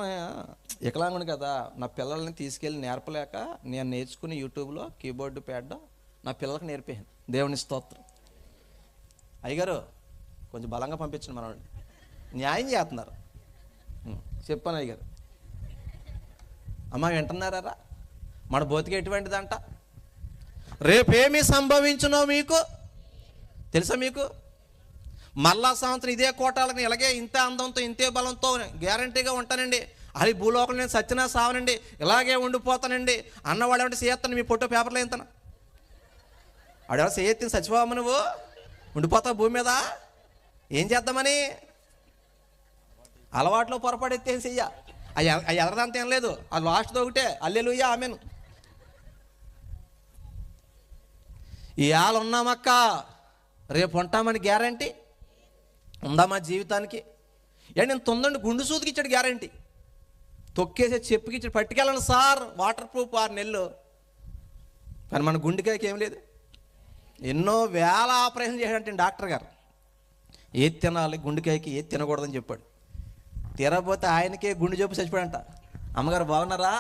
వికలాంగుని కదా, నా పిల్లల్ని తీసుకెళ్ళి నేర్పలేక నేను నేర్చుకుని యూట్యూబ్లో కీబోర్డు ప్యాడ్ నా పిల్లలకు నేర్పాను. దేవుని స్తోత్రం. అయ్యగారు కొంచెం బలంగా పంపించండి మనవాడిని. న్యాయం చేస్తున్నారు. చెప్పాను అయ్యగారు. అమ్మ వింటున్నారా? మన బతిక ఎటువంటిదంట? రేపేమి సంభవించునో మీకు తెలుసా? మీకు మళ్ళా సంవత్సరం ఇదే కోటాలని ఇలాగే ఇంతే అందంతో ఇంతే బలంతో గ్యారంటీగా ఉంటానండి, అది భూలోకం నేను సచ్చినా సావనండి, ఇలాగే ఉండిపోతానండి అన్నవాడు ఏమంటే చేయత్తాను. మీ ఫోటో పేపర్లో ఎంతనా ఆడెవరు చేయత్తిని చచ్చిపోవమ్మ, నువ్వు ఉండిపోతావు భూమి మీద. ఏం చేద్దామని అలవాట్లో పొరపాటు ఎత్తేం చెయ్య. అవి ఎదరదంతా ఏం లేదు, అది లాస్ట్తో ఒకటే హల్లెలూయా ఆమేన్. ఇవాళ ఉన్నామక్క, రేపు ఉంటామని గ్యారంటీ ఉందా మా జీవితానికి? నేను తొందరని గుండు సూదికి ఇచ్చాడు గ్యారంటీ, తొక్కేసే చెప్పుకి ఇచ్చాడు, పట్టుకెళ్ళండి సార్ వాటర్ ప్రూఫ్ 6 నెలలు. కానీ మన గుండెకాయకి ఏం లేదు. ఎన్నో వేల ఆపరేషన్ చేశాడంటే డాక్టర్ గారు. ఏది తినాలి గుండెకాయకి, ఏది తినకూడదని చెప్పాడు. తీరపోతే ఆయనకే గుండె జబ్బు చచ్చిపోయాడంట. అమ్మగారు బాగున్నారా?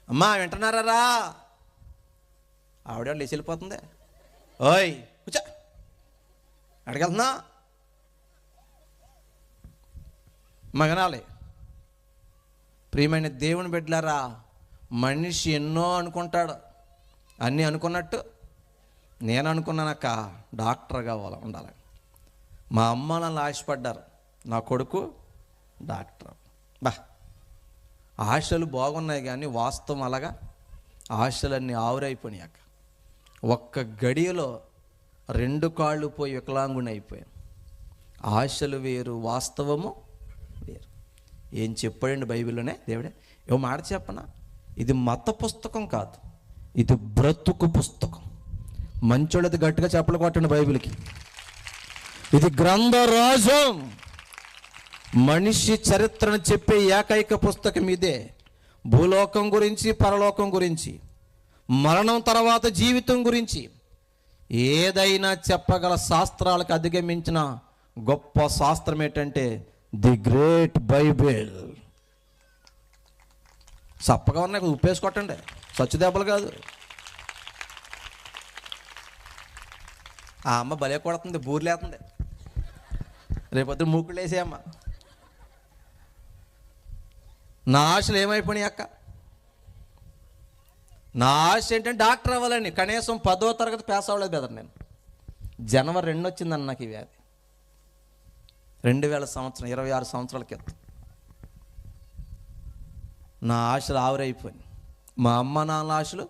అమ్మా వింటున్నారా? ఆవిడ లేచి వెళ్ళిపోతుంది. ఓయ్ కూర్చో, అడిగెళ్తున్నా అమ్మా వినాలి. ప్రియమైన దేవుని బిడ్డలారా, మనిషి ఎన్నో అనుకుంటాడు. అన్నీ అనుకున్నట్టు నేను అనుకున్నానక్క డాక్టర్ కావాలి ఉండాలి. మా అమ్మ నన్ను ఆశపడ్డారు, నా కొడుకు డాక్టర్. బా, ఆశలు బాగున్నాయి కానీ వాస్తవం అలాగా ఆశలన్నీ ఆవిరైపోయినాయి అక్క. ఒక్క గడియలో 2 కాళ్ళు పోయి వికలాంగుని అయిపోయాను. ఆశలు వేరు, వాస్తవము వేరు. ఏం చెప్పాడండి బైబిల్లోనే దేవుడే. ఏమో మాట చెప్పనా, ఇది మత పుస్తకం కాదు, ఇది బ్రతుకు పుస్తకం. మంచోళ్ళది గట్టిగా చెప్పలు కొట్టండి బైబిల్కి. ఇది గ్రంథరాజం. మనిషి చరిత్రను చెప్పే ఏకైక పుస్తకం ఇదే. భూలోకం గురించి, పరలోకం గురించి, మరణం తర్వాత జీవితం గురించి ఏదైనా చెప్పగల శాస్త్రాలకు అధిగమించిన గొప్ప శాస్త్రం ఏంటంటే ది గ్రేట్ బైబిల్. చప్పగా ఉన్నాయి, ఉప్పేసి కొట్టండి, సచ్చు దెబ్బలు కాదు. ఆ అమ్మ భలే కొడుతుంది, బూర్లేస్తుంది. రేపొద్దు మూకుళ్ళు వేసే అమ్మ. నా ఆశలు ఏమైపోయినాయి అక్క? నా ఆశ ఏంటంటే డాక్టర్ అవ్వాలని. కనీసం 10వ తరగతి పాస్ అవ్వలేదు బెదర్ నేను. జనవరి 2 వచ్చిందన్న నాకు ఈ వ్యాధి. 2000 సంవత్సరం, 26 సంవత్సరాల క్రితం నా ఆశలు ఆవిరైపోయినాయి. మా అమ్మ నాన్న ఆశలు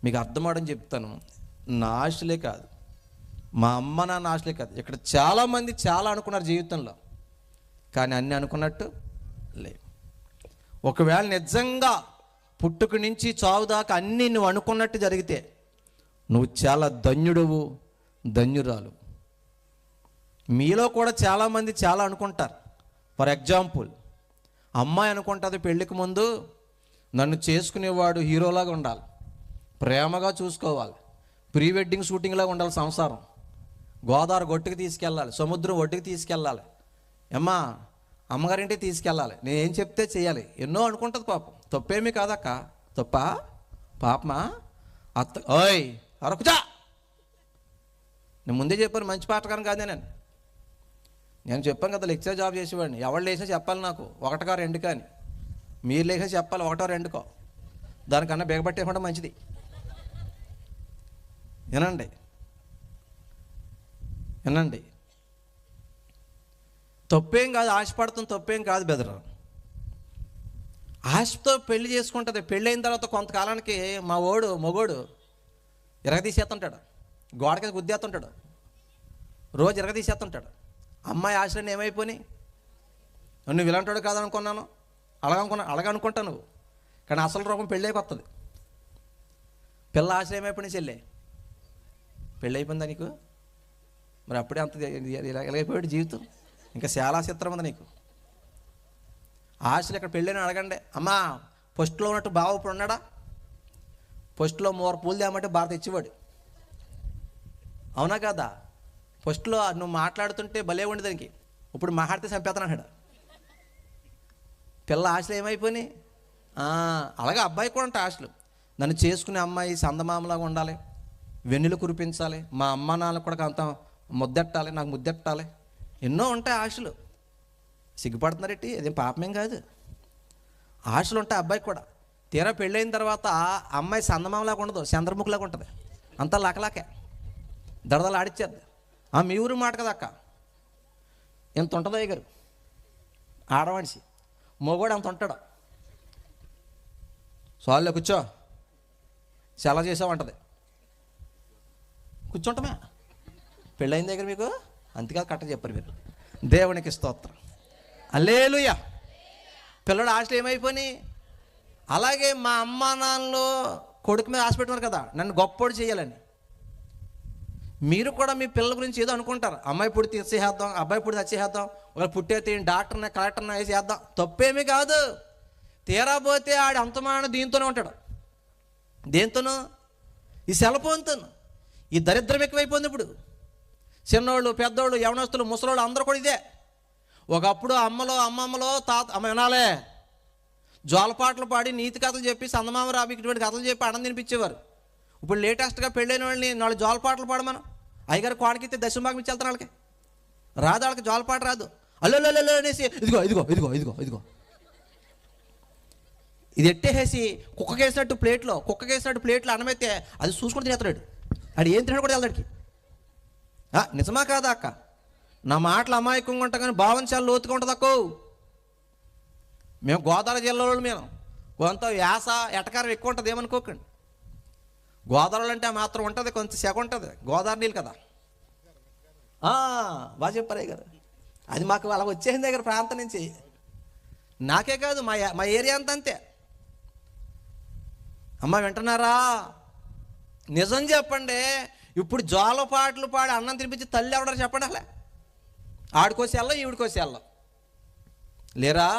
మీకు అర్థమవడం చెప్తాను. నా ఆశలే కాదు, మా అమ్మ నాన్న ఆశలే కాదు, ఇక్కడ చాలామంది చాలా అనుకున్నారు జీవితంలో, కానీ అన్నీ అనుకున్నట్టు లేవు. ఒకవేళ నిజంగా పుట్టుక నుంచి చావు దాకా అన్నీ నువ్వు అనుకున్నట్టు జరిగితే నువ్వు చాలా ధన్యుడువు, ధన్యురాలు. మీలో కూడా చాలామంది చాలా అనుకుంటారు. ఫర్ ఎగ్జాంపుల్, అమ్మాయి అనుకుంటుంది పెళ్ళికి ముందు నన్ను చేసుకునేవాడు హీరోలాగా ఉండాలి, ప్రేమగా చూసుకోవాలి, ప్రీ వెడ్డింగ్ షూటింగ్లాగా ఉండాలి, సంసారం గోదావరి గొట్టుకు తీసుకెళ్ళాలి, సముద్రం ఒడ్డుకి తీసుకెళ్ళాలి, అమ్మగారింటికి తీసుకెళ్ళాలి, నేను ఏం చెప్తే చేయాలి, ఎన్నో అనుకుంటుంది. పాపం తప్పేమీ కాదక్క. తప్ప పాపమా అత్త ఓయ్ అరకుచా. నేను ముందే చెప్పాను, మంచి పాటగాను కాదే. నేను చెప్పాను కదా, లెక్చర్ జాబ్ చేసేవాడిని. ఎవరు లేసా చెప్పాలి నాకు, 1 2 కానీ. మీరు లేసా చెప్పాలి 1 2. దానికన్నా బెగబట్టేయకుండా మంచిది. వినండి, తప్పేం కాదు, ఆశపడుతుంది తప్పేం కాదు బెదరు. ఆశతో పెళ్లి చేసుకుంటుంది. పెళ్ళి అయిన తర్వాత కొంతకాలానికి మా మొగోడు ఇరగదీసేస్తుంటాడు, గోడకి గుద్దేస్తుంటాడు, రోజు ఇరగదీసేస్తుంటాడు. అమ్మాయి ఆశలన్నీ ఏమైపోయినాయి? నువ్వు ఇలాంటాడు కాదనుకున్నాను, అలాగనుకుంటా నువ్వు, కానీ అసలు రూపం పెళ్ళైకి వస్తుంది. పిల్ల ఆశలు ఏమైపోయినాయి? చెల్లె పెళ్ళి అయిపోయిందా నీకు? మరి అప్పుడే అంత ఎలాగైపోయాడు జీవితం. ఇంకా చాలా చిత్రం ఉంది నీకు. ఆశలు ఇక్కడ పెళ్ళని అడగండి. అమ్మా, ఫస్ట్లో ఉన్నట్టు బావ ఇప్పుడు ఉన్నాడా? ఫస్ట్లో 3 పూలు తేమంటే బాగా తెచ్చివాడు, అవునా కదా? ఫస్ట్లో నువ్వు మాట్లాడుతుంటే భలే ఉండి దానికి, ఇప్పుడు మాట్లాడితే చంపేతన్నాడు. పిల్ల ఆశలు ఏమైపోయినాయి? అలాగే అబ్బాయి కూడా ఉంటాయి ఆశలు. నన్ను చేసుకునే అమ్మాయి చందమామలాగా ఉండాలి, వెన్నులు కురిపించాలి, మా అమ్మ నాన్నకు కూడా అంత ముద్దెట్టాలి, నాకు ముద్దెట్టాలి, ఎన్నో ఉంటాయి ఆశలు. సిగ్గుపడుతున్నారెట్టి, అదేం పాపమేం కాదు. ఆశలు ఉంటాయి అబ్బాయికి కూడా. తీరా పెళ్ళైన తర్వాత అమ్మాయి చందమామలాగా ఉండదు, చంద్రముఖిలాగా ఉంటుంది, అంతా లకలాకే దడదలు ఆడిచ్చేద్ది. మీ ఊరు మాట కదా అక్క, ఎంత ఉంటుందో గారు ఆడమనిషి, మొగోడు అంత ఉంటాడు. సాల్లో కూర్చో, చాలా చేసావంటది, కూర్చుంటామే. పెళ్ళైన దగ్గర మీకు అంతగా కట్ట చెప్పారు మీరు. దేవునికి స్తోత్రం, హల్లెలూయా. పిల్లడు ఆశలు ఏమైపోయినాయి? అలాగే మా అమ్మా నాన్నలు కొడుకు మీద ఆశ పెట్టున్నారు కదా, నన్ను గొప్పోడు చేయాలని. మీరు కూడా మీ పిల్లల గురించి ఏదో అనుకుంటారు, అమ్మాయి పుడితే తెచ్చేద్దాం, అబ్బాయి పుడితే తెచ్చేద్దాం, ఒకవేళ పుట్టే డాక్టర్ని కలెక్టర్ని వేసేద్దాం. తప్పేమీ కాదు. తీరాపోతే ఆడు అంతమాన దీంతోనే ఉంటాడు. దేంతోనూ? ఈ సెలపోన్తోను. ఈ దరిద్రం ఎక్కువైపోయింది ఇప్పుడు. చిన్నోళ్ళు, పెద్దోళ్ళు, యవనస్తులు, ముసలోళ్ళు అందరూ కూడా ఇదే. ఒకప్పుడు అమ్మమ్మలో అమ్మ వినాలే, జోలపాటలు పాడి నీతి కథలు చెప్పి చందమామ రాబి ఇటువంటి కథలు చెప్పి అన్నం తినిపించేవారు. ఇప్పుడు లేటెస్ట్గా పెళ్ళైన వాళ్ళని 4 జోలపాటలు పాడమను, అయ్యగారు కోడకితే దశభాగం ఇచ్చి వెళ్తాను. వాళ్ళకి రాదు, వాళ్ళకి జోలపాట రాదు. అల్లు అనేసి ఇదిగో ఇదిగో ఇదిగో ఇదిగో ఇదిగో. ఇది ఎట్టేసి కుక్కకేసినట్టు ప్లేట్లో అన్నమైతే అది చూసుకొని తినేస్తాడు. అది ఏం తిన్నాడు కూడా వెళ్దాడికి. నిజమా కాదా అక్క? నా మాటలు అమాయకంగా ఉంటాం కానీ భావన చాలా లోతుగా ఉంటుంది అక్కో. మేము గోదావరి జిల్లాలో మేము కొంత యాస ఎటకారం ఎక్కువ ఉంటుంది ఏమనుకోకండి. గోదావరి అంటే మాత్రం ఉంటుంది, కొంత సెగ ఉంటుంది. గోదావరి నీళ్ళు కదా. బాగా చెప్పారే కదా. అది మాకు అలా వచ్చేసిన దగ్గర ప్రాంతం నుంచి. నాకే కాదు, మా ఏరియా అంతా అంతే. అమ్మ వింటున్నారా? నిజం చెప్పండి, ఇప్పుడు జోల పాటలు పాడి అన్నం తినిపించి తల్లి ఎవడారు చెప్పండి. అలా ఆడికోసి వెళ్ళం, ఈవిడికోసి వెళ్ళం లేరా?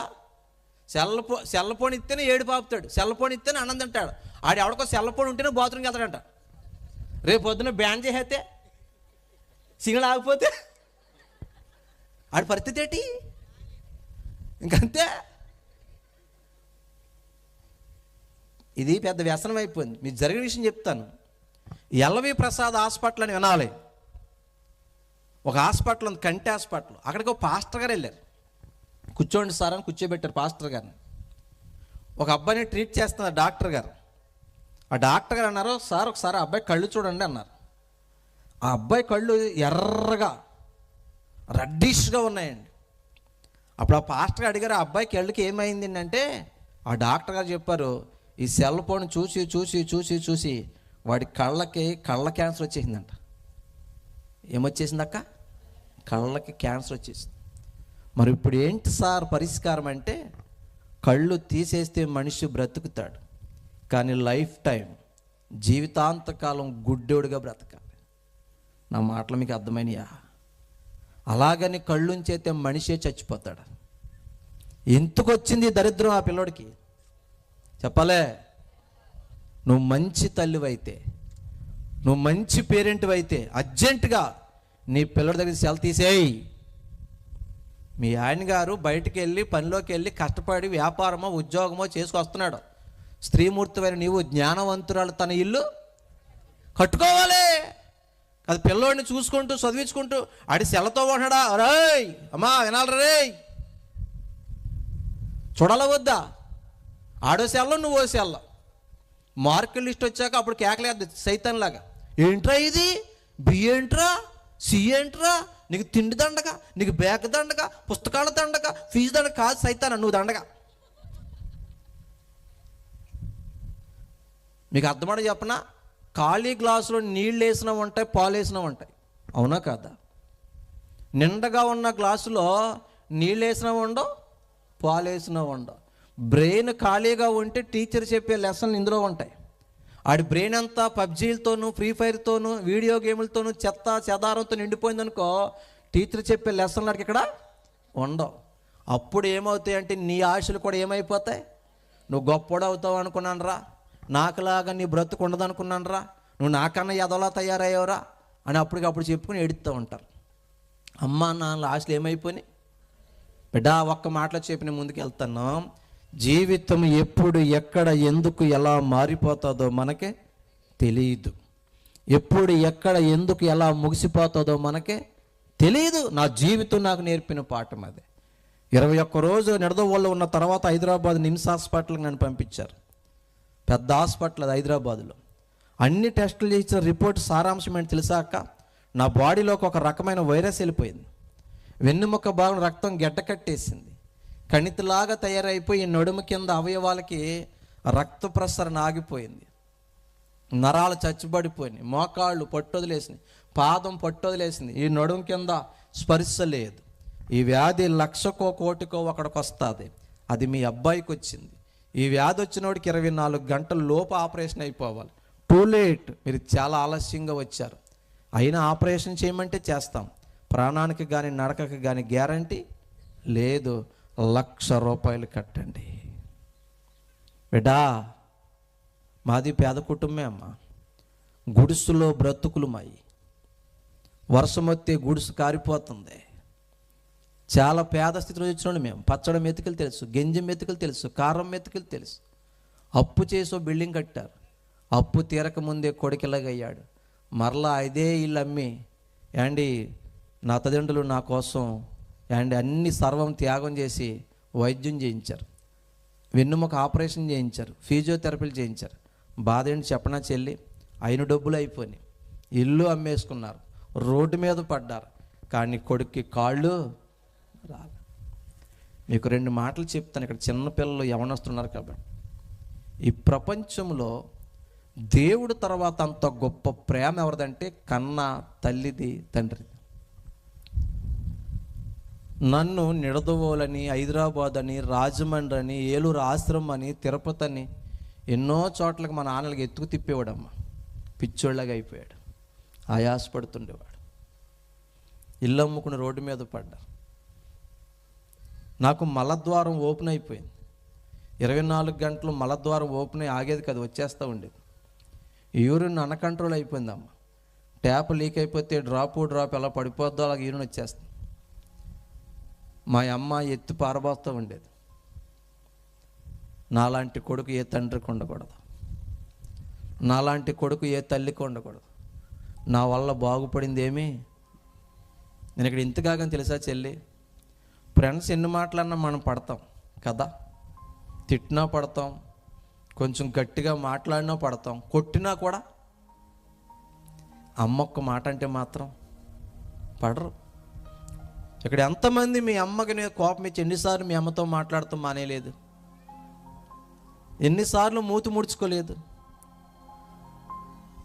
సెల్ ఫోన్ ఇస్తేనే ఏడు పాపుతాడు, సెల్ ఫోన్ ఇస్తేనే అన్నం తింటాడు. ఆడు ఎవడికో సెల్ ఫోన్ ఉంటేనే బాత్రూమ్కి వెళ్తాడంట. రేపు పొద్దున్న బ్యాన్ చేసేస్తే, సిగ్నల్ ఆగిపోతే ఆడి పరిస్థితి ఏంటి? ఇంకంతే. ఇది పెద్ద వ్యసనం అయిపోయింది. మీకు జరిగిన విషయం చెప్తాను. ఎల్వి ప్రసాద్ హాస్పిటల్ అని వినాలి. ఒక హాస్పిటల్ ఉంది, కంటి హాస్పిటల్. అక్కడికి ఒక పాస్టర్ గారు వెళ్ళారు. కూర్చోండి సార్ అని కూర్చోబెట్టారు పాస్టర్ గారిని. ఒక అబ్బాయిని ట్రీట్ చేస్తున్నారు డాక్టర్ గారు. ఆ డాక్టర్ గారు అన్నారు, సార్ ఒకసారి ఆ అబ్బాయి కళ్ళు చూడండి అన్నారు. ఆ అబ్బాయి కళ్ళు ఎర్రగా రెడ్డిష్గా ఉన్నాయండి. అప్పుడు ఆ పాస్టర్ గారు అడిగారు, ఆ అబ్బాయి కళ్ళకి ఏమైంది అంటే, ఆ డాక్టర్ గారు చెప్పారు, ఈ సెల్ ఫోన్ చూసి చూసి చూసి చూసి వాడి కళ్ళ క్యాన్సర్ వచ్చేసిందంట. ఏమొచ్చేసింది అక్క? కళ్ళకి క్యాన్సర్ వచ్చేసింది. మరి ఇప్పుడు ఏంటి సార్ పరిష్కారం అంటే, కళ్ళు తీసేస్తే మనిషి బ్రతుకుతాడు, కానీ లైఫ్ టైం జీవితాంతకాలం గుడ్డోడుగా బ్రతకాలి. నా మాటలు మీకు అర్థమైనయా? అలాగని కళ్ళుంచైతే మనిషే చచ్చిపోతాడు. ఎందుకు వచ్చింది దరిద్రం ఆ పిల్లోడికి చెప్పలే? నువ్వు మంచి తల్లివైతే, నువ్వు మంచి పేరెంట్ అయితే అర్జెంటుగా నీ పిల్లడి దగ్గర సెల్ తీసేయి. మీ ఆయన గారు బయటికి వెళ్ళి పనిలోకి వెళ్ళి కష్టపడి వ్యాపారమో ఉద్యోగమో చేసుకొస్తున్నాడు. స్త్రీమూర్తివైన నీవు జ్ఞానవంతురాలు తన ఇల్లు కట్టుకోవాలి. అది పిల్లోడిని చూసుకుంటూ చదివించుకుంటూ ఆడి సెలతో ఉన్నాడా? రేయ్ అమ్మా వినాలి రే, చూడాల వద్దా? ఆడో సెల్ల నువ్వో సెల్ల. మార్కుల లిస్ట్ వచ్చాక అప్పుడు కేకలేదు సైతాన్లాగా, ఏంట్రా ఇది, బి ఏంట్రా, సి ఏంట్రా, నీకు తిండి దండగా, నీకు బ్యాగ్ దండగా, పుస్తకాల దండగా, ఫీజు దండగా. కాదు సైతాన్, నువ్వు దండగా. మీకు అర్థమని చెప్పనా? ఖాళీ గ్లాసులో నీళ్ళు వేసినవి ఉంటాయి, పాలు వేసినవి ఉంటాయి. అవునా కాదా? నిండగా ఉన్న గ్లాసులో నీళ్ళు వేసినవి ఉండవు, పాలు వేసినవి ఉండవు. బ్రెయిన్ ఖాళీగా ఉంటే టీచర్ చెప్పే లెసన్లు ఇందులో ఉంటాయి. ఆడి బ్రెయిన్ అంతా పబ్జీలతోనూ, ఫ్రీ ఫైర్తోనూ, వీడియో గేములతోనూ, చెత్త చెదారంతో నిండిపోయిందనుకో, టీచర్ చెప్పే లెసన్లు అడిగి ఇక్కడ ఉండవు. అప్పుడు ఏమవుతాయి అంటే నీ ఆశలు కూడా ఏమైపోతాయి? నువ్వు గొప్పడు అవుతావు అనుకున్నాను రా, నాకులాగా నీ బ్రతుకు ఉండదు అనుకున్నాను రా, నువ్వు నాకన్నా ఎదలా తయారయ్యావురా అని అప్పటికప్పుడు చెప్పుకుని ఏడుస్తూ ఉంటారు. అమ్మ నాన్న ఆశలు ఏమైపోయినాయి? బిడ్డ ఒక్క మాటలో చెప్పి ముందుకు వెళ్తాను. జీవితం ఎప్పుడు, ఎక్కడ, ఎందుకు, ఎలా మారిపోతుందో మనకే తెలియదు. ఎప్పుడు, ఎక్కడ, ఎందుకు, ఎలా ముగిసిపోతుందో మనకే తెలియదు. నా జీవితం నాకు నేర్పిన పాఠం అదే. 21 రోజు నిడదవోళ్ళు ఉన్న తర్వాత హైదరాబాద్ నిమ్స్ హాస్పిటల్కి నన్ను పంపించారు. పెద్ద హాస్పిటల్ అది హైదరాబాద్లో. అన్ని టెస్టులు చేసిన రిపోర్ట్ సారాంశం ఏంటి తెలుసా అక్క? నా బాడీలోకి ఒక రకమైన వైరస్ వెళ్ళిపోయింది. వెన్నుముక్క భాగం రక్తం గడ్డ కట్టేసింది, కణితిలాగా తయారైపోయి నడుము కింద అవయవాలకి రక్త ప్రసరణ ఆగిపోయింది, నరాలు చచ్చుబడిపోయినాయి, మోకాళ్ళు పట్టొదిలేసినాయి, పాదం పట్టొదిలేసింది, ఈ నడుము కింద స్పర్శ లేదు. ఈ వ్యాధి 1,00,000కో కోటికో ఒకడికి వస్తుంది. అది మీ అబ్బాయికి వచ్చింది. ఈ వ్యాధి వచ్చినోడికి 24 గంటల లోపు ఆపరేషన్ అయిపోవాలి. టూ లేట్, మీరు చాలా ఆలస్యంగా వచ్చారు. అయినా ఆపరేషన్ చేయమంటే చేస్తాం. ప్రాణానికి కానీ నడకకి కానీ గ్యారంటీ లేదు. 1,00,000 రూపాయలు కట్టండి. బిడ్డా మాది పేద కుటుంబమే అమ్మ. గుడిసులో బ్రతుకులు మాయి. వర్షం వస్తే గుడిసు కారిపోతుంది. చాలా పేద స్థితిలో వచ్చినోడు మేము. పచ్చడి మెతుకులు తెలుసు, గంజి మెతుకులు తెలుసు, కారం మెతుకులు తెలుసు. అప్పు చేసో బిల్డింగ్ కట్టారు. అప్పు తీరక ముందే కొడుకిలాగయ్యాడు. మరలా ఇదే ఇల్లు అమ్మి యాండి నా తల్లిదండ్రులు నా కోసం యాండి అన్ని సర్వం త్యాగం చేసి వైద్యం చేయించారు. వెన్నుముక ఆపరేషన్ చేయించారు, ఫిజియోథెరపీలు చేయించారు. బాధ ఏంటి చెప్పనా చెల్లి? అయిన డబ్బులు అయిపోయినాయి, ఇల్లు అమ్మేసుకున్నారు, రోడ్డు మీద పడ్డారు, కానీ కొడుక్కి కాళ్ళు రాలి. మీకు 2 మాటలు చెప్తాను, ఇక్కడ చిన్నపిల్లలు యవనస్తున్నారు కాబట్టి. ఈ ప్రపంచంలో దేవుడు తర్వాత అంత గొప్ప ప్రేమ ఎవరిదంటే కన్న తల్లిది, తండ్రిది. నన్ను నిడదవోలని, హైదరాబాద్ అని, రాజమండ్రి అని, ఏలూరు ఆశ్రమం అని, తిరుపతి అని ఎన్నో చోట్లకి మా నాన్నలకి ఎత్తుకు తిప్పేవాడమ్మా. పిచ్చోళ్ళగా అయిపోయాడు, ఆయాసపడుతుండేవాడు. ఇల్లు అమ్ముకుని రోడ్డు మీద పడ్డా. నాకు మలద్వారం ఓపెన్ అయిపోయింది. 24 గంటలు మలద్వారం ఓపెన్ అయ్యి ఆగేది కదా, వచ్చేస్తూ ఉండేది. యూరిన్ అన్కంట్రోల్ అయిపోయిందమ్మా. ట్యాప్ లీక్ అయిపోతే డ్రాప్ ఎలా పడిపోద్దో అలాగే యూరిన్ వచ్చేస్తుంది. మా అమ్మ ఎత్తి పారబోస్తూ ఉండేది. నాలాంటి కొడుకు ఏ తండ్రికి ఉండకూడదు, నాలాంటి కొడుకు ఏ తల్లికి ఉండకూడదు. నా వల్ల బాగుపడింది ఏమీ. నేను ఇక్కడ ఇంతకాగని తెలుసా చెల్లి, ఫ్రెండ్స్ ఎన్ని మాటలన్నా మనం పడతాం కదా, తిట్టినా పడతాం, కొంచెం గట్టిగా మాట్లాడినా పడతాం, కొట్టినా కూడా. అమ్మ ఒక్క మాట అంటే మాత్రం పడరు. ఇక్కడ ఎంతమంది మీ అమ్మకి నేను కోపం ఇచ్చి ఎన్నిసార్లు మీ అమ్మతో మాట్లాడుతూ మానేలేదు, ఎన్నిసార్లు మూతి ముడుచుకోలేదు.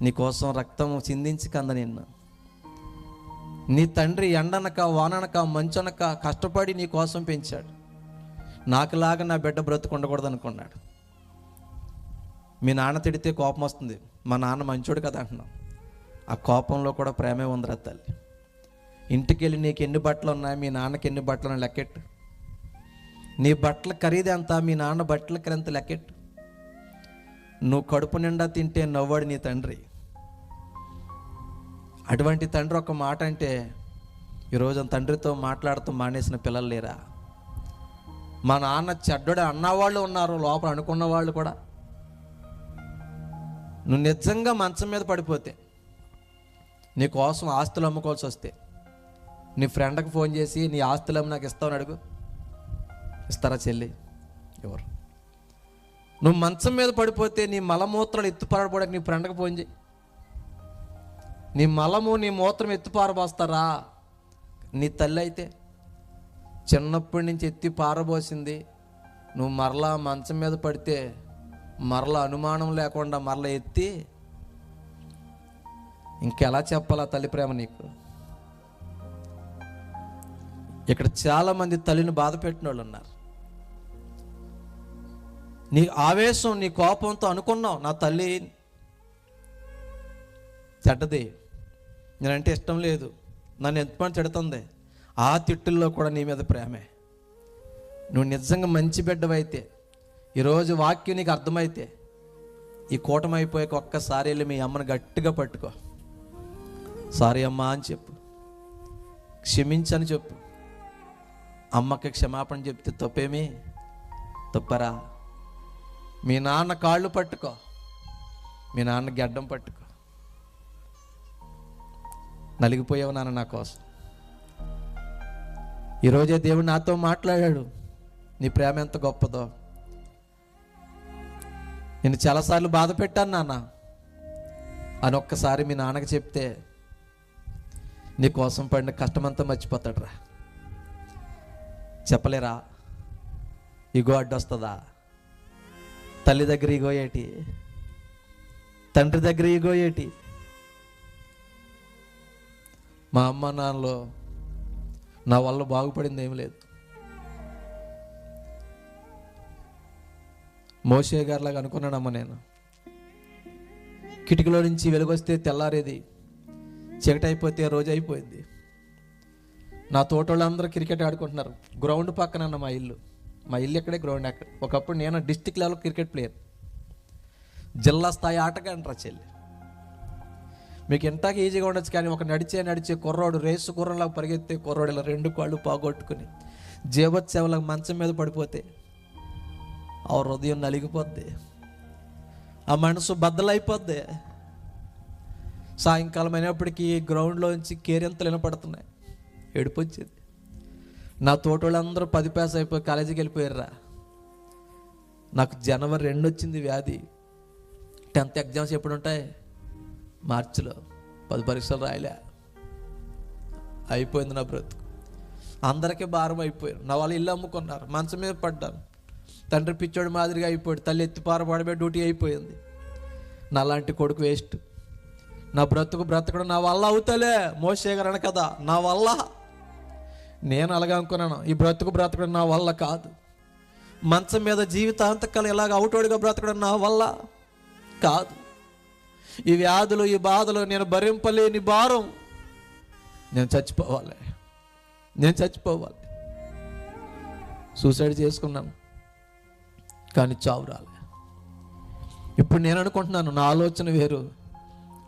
నీకోసం రక్తం చిందించి కంద నిన్ను. నీ తండ్రి ఎండనక వాననక మంచనక కష్టపడి నీ కోసం పెంచాడు. నాకులాగా నా బిడ్డ బ్రతుకు ఉండకూడదు అనుకున్నాడు. మీ నాన్న తిడితే కోపం వస్తుంది, మా నాన్న మంచోడు కదా అంటున్నాం. ఆ కోపంలో కూడా ప్రేమే ఉందిరా తల్లి. ఇంటికి వెళ్ళి నీకు ఎన్ని బట్టలు ఉన్నాయి, మీ నాన్నకి ఎన్ని బట్టలు ఉన్నాయి లెక్కెట్టు. నీ బట్టల ఖరీదు ఎంత, మీ నాన్న బట్టల ఖరీదు లెక్కెట్టు. నువ్వు కడుపు నిండా తింటే నవ్వాడు నీ తండ్రి. అటువంటి తండ్రి ఒక మాట అంటే ఈరోజు తండ్రితో మాట్లాడుతూ మానేసిన పిల్లలు లేరా? మా నాన్న చెడ్డోడే అన్నవాళ్ళు ఉన్నారు, లోపల అనుకున్న వాళ్ళు కూడా. నువ్వు నిజంగా మంచం మీద పడిపోతే, నీ కోసం ఆస్తులు అమ్ముకోవాల్సి వస్తే, నీ ఫ్రెండ్కి ఫోన్ చేసి నీ ఆస్తులు అమ్మి నాకు ఇస్తావని అడుగు, ఇస్తారా చెల్లి? ఎవరు? నువ్వు మంచం మీద పడిపోతే నీ మలమూత్రాలు ఎత్తుపారబోడానికి నీ ఫ్రెండ్కి ఫోన్ చేయి. నీ మలము నీ మూత్రం ఎత్తుపారబోస్తారా? నీ తల్లి అయితే చిన్నప్పటి నుంచి ఎత్తి పారబోసింది. నువ్వు మరలా మంచం మీద పడితే మరలా అనుమానం లేకుండా మరలా ఎత్తి ఇంకెలా చెప్పాలా తల్లి ప్రేమ నీకు? ఇక్కడ చాలామంది తల్లిని బాధ పెట్టిన వాళ్ళు ఉన్నారు. నీ ఆవేశం, నీ కోపంతో అనుకున్నావు నా తల్లి చెడ్డది, నేనంటే ఇష్టం లేదు, నన్ను ఎంతమంది తిడుతుంది. ఆ తిట్టుల్లో కూడా నీ మీద ప్రేమే. నువ్వు నిజంగా మంచి బిడ్డవైతే, ఈరోజు వాక్యం నీకు అర్థమైతే, ఈ కూటమి అయిపోయాక ఒక్కసారి వెళ్ళి మీ అమ్మని గట్టిగా పట్టుకో. సారీ అమ్మా అని చెప్పు, క్షమించని చెప్పు. అమ్మకి క్షమాపణ చెప్తే తప్పేమి? తప్పరా? మీ నాన్న కాళ్ళు పట్టుకో, మీ నాన్న గడ్డం పట్టుకో. నలిగిపోయావు నాన్న నా కోసం. ఈరోజే దేవుడు నాతో మాట్లాడాడు, నీ ప్రేమ ఎంత గొప్పదో. నేను చాలాసార్లు బాధ పెట్టాను నాన్న అని ఒక్కసారి మీ నాన్నకి చెప్తే నీ కోసం పడిన కష్టమంతా మర్చిపోతాడు రా. చెప్పలేరా? ఇగో అడ్డొస్తుందా? తల్లి దగ్గర ఇగో ఏటి, తండ్రి దగ్గర ఇగో ఏటి? మా అమ్మ నాన్నలో నా వల్ల బాగుపడింది ఏమి లేదు. మోషే గారిలాగా అనుకున్నానమ్మ నేను. కిటికీలో నుంచి వెలుగొస్తే తెల్లారేది, చీకటి అయిపోతే రోజు అయిపోయింది. నా తోటోళ్ళందరూ క్రికెట్ ఆడుకుంటున్నారు. గ్రౌండ్ పక్కన మా ఇల్లు. మా ఇల్లు ఎక్కడే, గ్రౌండ్ అక్కడ. ఒకప్పుడు నేను డిస్టిక్ లెవెల్ క్రికెట్ ప్లేయర్, జిల్లా స్థాయి ఆటగాండ్రా చెల్లి. మీకు ఎంతగా ఈజీగా ఉండొచ్చు, కానీ ఒక నడిచే కుర్రోడు, రేసు కుర్రలాగా పరిగెత్తే కుర్రోడు ఇలా 2 కాళ్ళు పాగొట్టుకుని జీవోత్సవాలకు మంచం మీద పడిపోతే ఆ హృదయం నలిగిపోద్ది, ఆ మనసు బద్దలైపోద్ది. సాయంకాలం అయినప్పటికీ గ్రౌండ్లోంచి కేరింతలు వినపడుతున్నాయి, ఏడుపు వచ్చేది. నా తోటోళ్ళందరూ 10 పాస్ అయిపోయి కాలేజీకి వెళ్ళిపోయారా. నాకు జనవరి 2 వచ్చింది వ్యాధి. 10th ఎగ్జామ్స్ ఎప్పుడు ఉంటాయి? మార్చిలో. 10 పరీక్షలు రాయలే. అయిపోయింది నా బ్రతుకు. అందరికీ భారం అయిపోయారు. నా వాళ్ళు ఇల్లు అమ్ముకున్నారు, మంచం మీద పడ్డాను. తండ్రి పిచ్చోడు మాదిరిగా అయిపోయాడు, తల్లి ఎత్తి పారపడమే డ్యూటీ అయిపోయింది. నాలాంటి కొడుకు వేస్ట్. నా బ్రతకడం నా వల్ల అవుతలే. మోషే గారు కదా, నా వల్ల. నేను అలాగే అనుకున్నాను, ఈ బ్రతకడం నా వల్ల కాదు. మంచం మీద జీవితాంతకాలం ఇలాగ అవుటోడిగా బ్రతకడం నా వల్ల కాదు. ఈ వ్యాధులు, ఈ బాధలు నేను భరింపలేని భారం. నేను చచ్చిపోవాలి. సూసైడ్ చేసుకున్నాను, కానీ చావు రాలే. ఇప్పుడు నేను అనుకుంటున్నాను, నా ఆలోచన వేరు,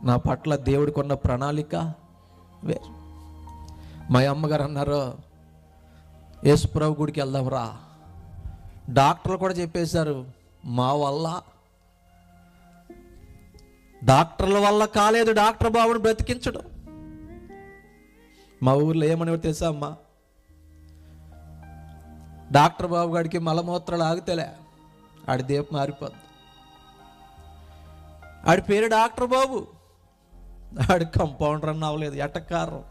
నా పట్ల దేవుడికి ఉన్న ప్రణాళిక వేరు. మా అమ్మగారు అన్నారు, యేసుప్రభు గుడికి వెళ్దాం రా. డాక్టర్లు కూడా చెప్పేశారు, మా వల్ల, డాక్టర్ల వల్ల కాలేదు డాక్టర్ బాబుని బ్రతికించడం. మా ఊర్లో ఏమని తెలుసా అమ్మా, డాక్టర్ బాబు గారికి మలమూత్రాలు ఆగితేలే ఆడి దీపం మారిపోద్ది. ఆడి పేరు డాక్టర్ బాబు, ఆడి కంపౌండర్ అని అవ్వలేదు, ఎట్టకారం.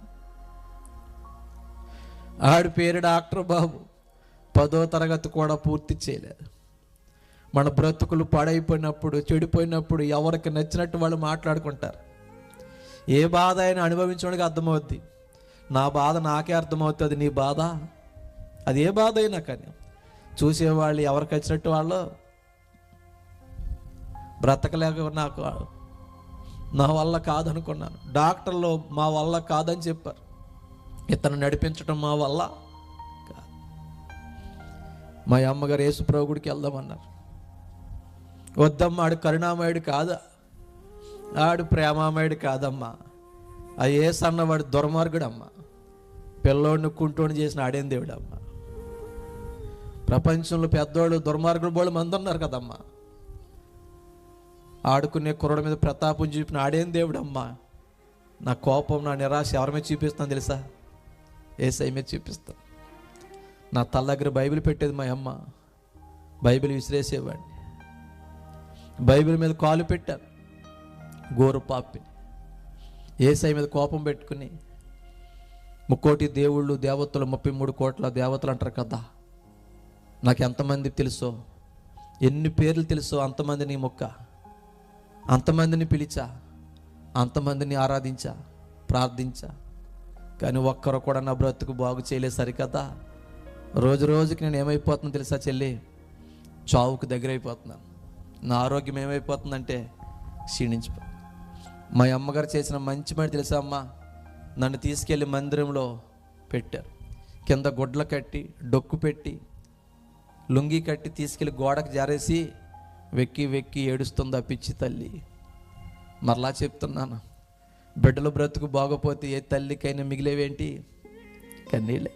ఆడి పేరు డాక్టర్ బాబు, 10వ తరగతి కూడా పూర్తి చేయలేదు. మన బ్రతుకులు పాడైపోయినప్పుడు, చెడిపోయినప్పుడు ఎవరికి నచ్చినట్టు వాళ్ళు మాట్లాడుకుంటారు. ఏ బాధ అయినా అనుభవించడానికి అర్థమవుద్ది. నా బాధ నాకే అర్థమవుతుంది, నీ బాధ అది ఏ బాధ అయినా. కానీ చూసేవాళ్ళు ఎవరికి వచ్చినట్టు వాళ్ళు బ్రతకలేక నాకు నా వల్ల కాదనుకున్నాను. డాక్టర్లు మా వల్ల కాదని చెప్పారు. ఇతను నడిపించడం మా వల్ల కాదు. మా అమ్మగారు యేసుప్రభు గుడికి వెళ్దామన్నారు. వద్దమ్మా, ఆడు కరుణామయుడు కాదా, ఆడు ప్రేమామయుడు కాదమ్మా, ఆ యేసు అన్నవాడు దుర్మార్గుడమ్మా, పిల్లోడిని కుంటోని చేసిన ఆడేం దేవుడమ్మా. ప్రపంచంలో పెద్దోళ్ళు దుర్మార్గుడు బోళ్ళు మంది ఉన్నారు కదమ్మా. ఆడుకునే కుర్రల మీద ప్రతాపం చూపిన ఆడేం దేవుడమ్మా. నా కోపం, నా నిరాశ ఎవరి మీద చూపిస్తాను తెలుసా? యేసయ్య మీద చూపిస్తాను. నా తల దగ్గర బైబిల్ పెట్టేది మా అమ్మ, బైబిల్ విసిరేసేవాడిని. బైబిల్ మీద కాలు పెట్టాను, గోరు పాపిని. యేసయ్య మీద కోపం పెట్టుకుని, 3 కోటి దేవుళ్ళు, దేవతలు, 33 కోట్ల దేవతలు అంటారు కదా, నాకు ఎంతమంది తెలుసో, ఎన్ని పేర్లు తెలుసో అంతమందిని మొక్క, అంతమందిని పిలిచా, అంతమందిని ఆరాధించా, ప్రార్థించా. కానీ ఒక్కరు కూడా నా బ్రతుకు బాగు చేయలేదు. సరికదా, రోజు రోజుకి నేను ఏమైపోతున్నా తెలుసా చెల్లి? చావుకు దగ్గర అయిపోతున్నాను. నా ఆరోగ్యం ఏమైపోతుందంటే క్షీణించిపో. మా అమ్మగారు చేసిన మంచి మాట తెలుసా అమ్మ? నన్ను తీసుకెళ్ళి మందిరంలో పెట్టారు. కింద గుడ్లు కట్టి, డొక్కు పెట్టి, లుంగి కట్టి తీసుకెళ్ళి గోడకు జారేసి వెక్కి వెక్కి ఏడుస్తుంది ఆ పిచ్చి తల్లి. మరలా చెప్తున్నాను, బిడ్డల బ్రతుకు బాగపోతే ఏ తల్లికైనా మిగిలేవేంటి? కన్నీళ్ళే.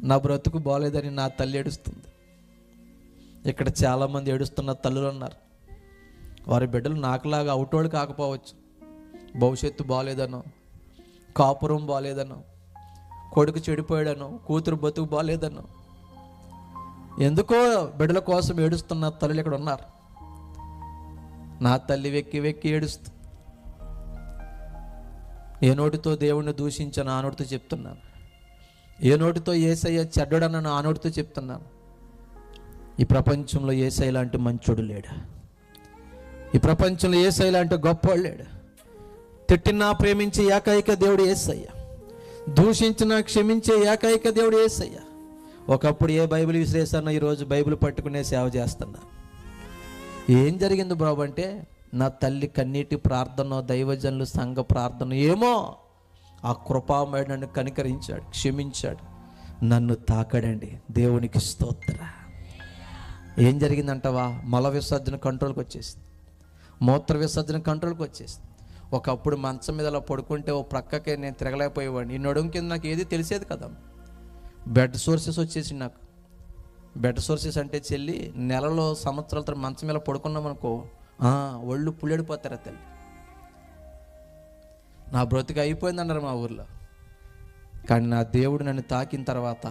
నా బ్రతుకు బాగలేదని నా తల్లి ఏడుస్తుంది. ఇక్కడ చాలామంది ఏడుస్తున్న తల్లులు ఉన్నారు. వారి బిడ్డలు నాకులాగా అవుటోడు కాకపోవచ్చు, భవిష్యత్తు బాగలేదనో, కాపురం బాగలేదనో, కొడుకు చెడిపోయాడనో, కూతురు బతుకు బాగలేదనో, ఎందుకో బిడ్డల కోసం ఏడుస్తున్న తల్లులు ఇక్కడ ఉన్నారు. నా తల్లి వెక్కి వెక్కి ఏడుస్తుంది. ఏ నోటితో దేవుణ్ణి దూషించాను ఆ నోటితో చెప్తున్నాను, ఏ నోటితో యేసయ్య చెడ్డడన్నాను ఆ నోటితో చెప్తున్నాను. ఈ ప్రపంచంలో యేసయ్య లాంటి మంచోడు లేడు. ఈ ప్రపంచంలో యేసయ్య లాంటి గొప్పవాడు లేడు. తిట్టినా ప్రేమించే ఏకైక దేవుడు యేసయ్య, దూషించినా క్షమించే ఏకైక దేవుడు యేసయ్య. ఒకప్పుడు ఏ బైబిల్ విసిరేసానో ఈరోజు బైబిల్ పట్టుకునే సేవ చేస్తున్నా. ఏం జరిగింది బాబు అంటే, నా తల్లి కన్నీటి ప్రార్థన, దైవజనులు సంఘ ప్రార్థన, ఏమో ఆ కృపామయుడు నన్ను కనికరించాడు, క్షమించాడు, నన్ను తాకాడండి. దేవునికి స్తోత్ర. ఏం జరిగిందంటవా? మల విసర్జన కంట్రోల్కి వచ్చేసింది, మూత్ర విసర్జన కంట్రోల్కి వచ్చేసింది. ఒకప్పుడు మంచం మీద అలా పడుకుంటే ఓ ప్రక్కకే నేను తిరగలేకపోయేవాడిని. ఈ నడుము కింద నాకు ఏది తెలిసేది కదా. బెడ్ సోర్సెస్ వచ్చేసి నాకు. బెడ్ సోర్సెస్ అంటే చెల్లి, నెలలో సంవత్సరాల తర్వాత మంచం మీద పడుకున్నాం అనుకో, ఒళ్ళు పుల్లెడిపోతారా తల్లి. నా బ్రతుకు అయిపోయిందన్నారు మా ఊర్లో. కానీ నా దేవుడు నన్ను తాకిన తర్వాత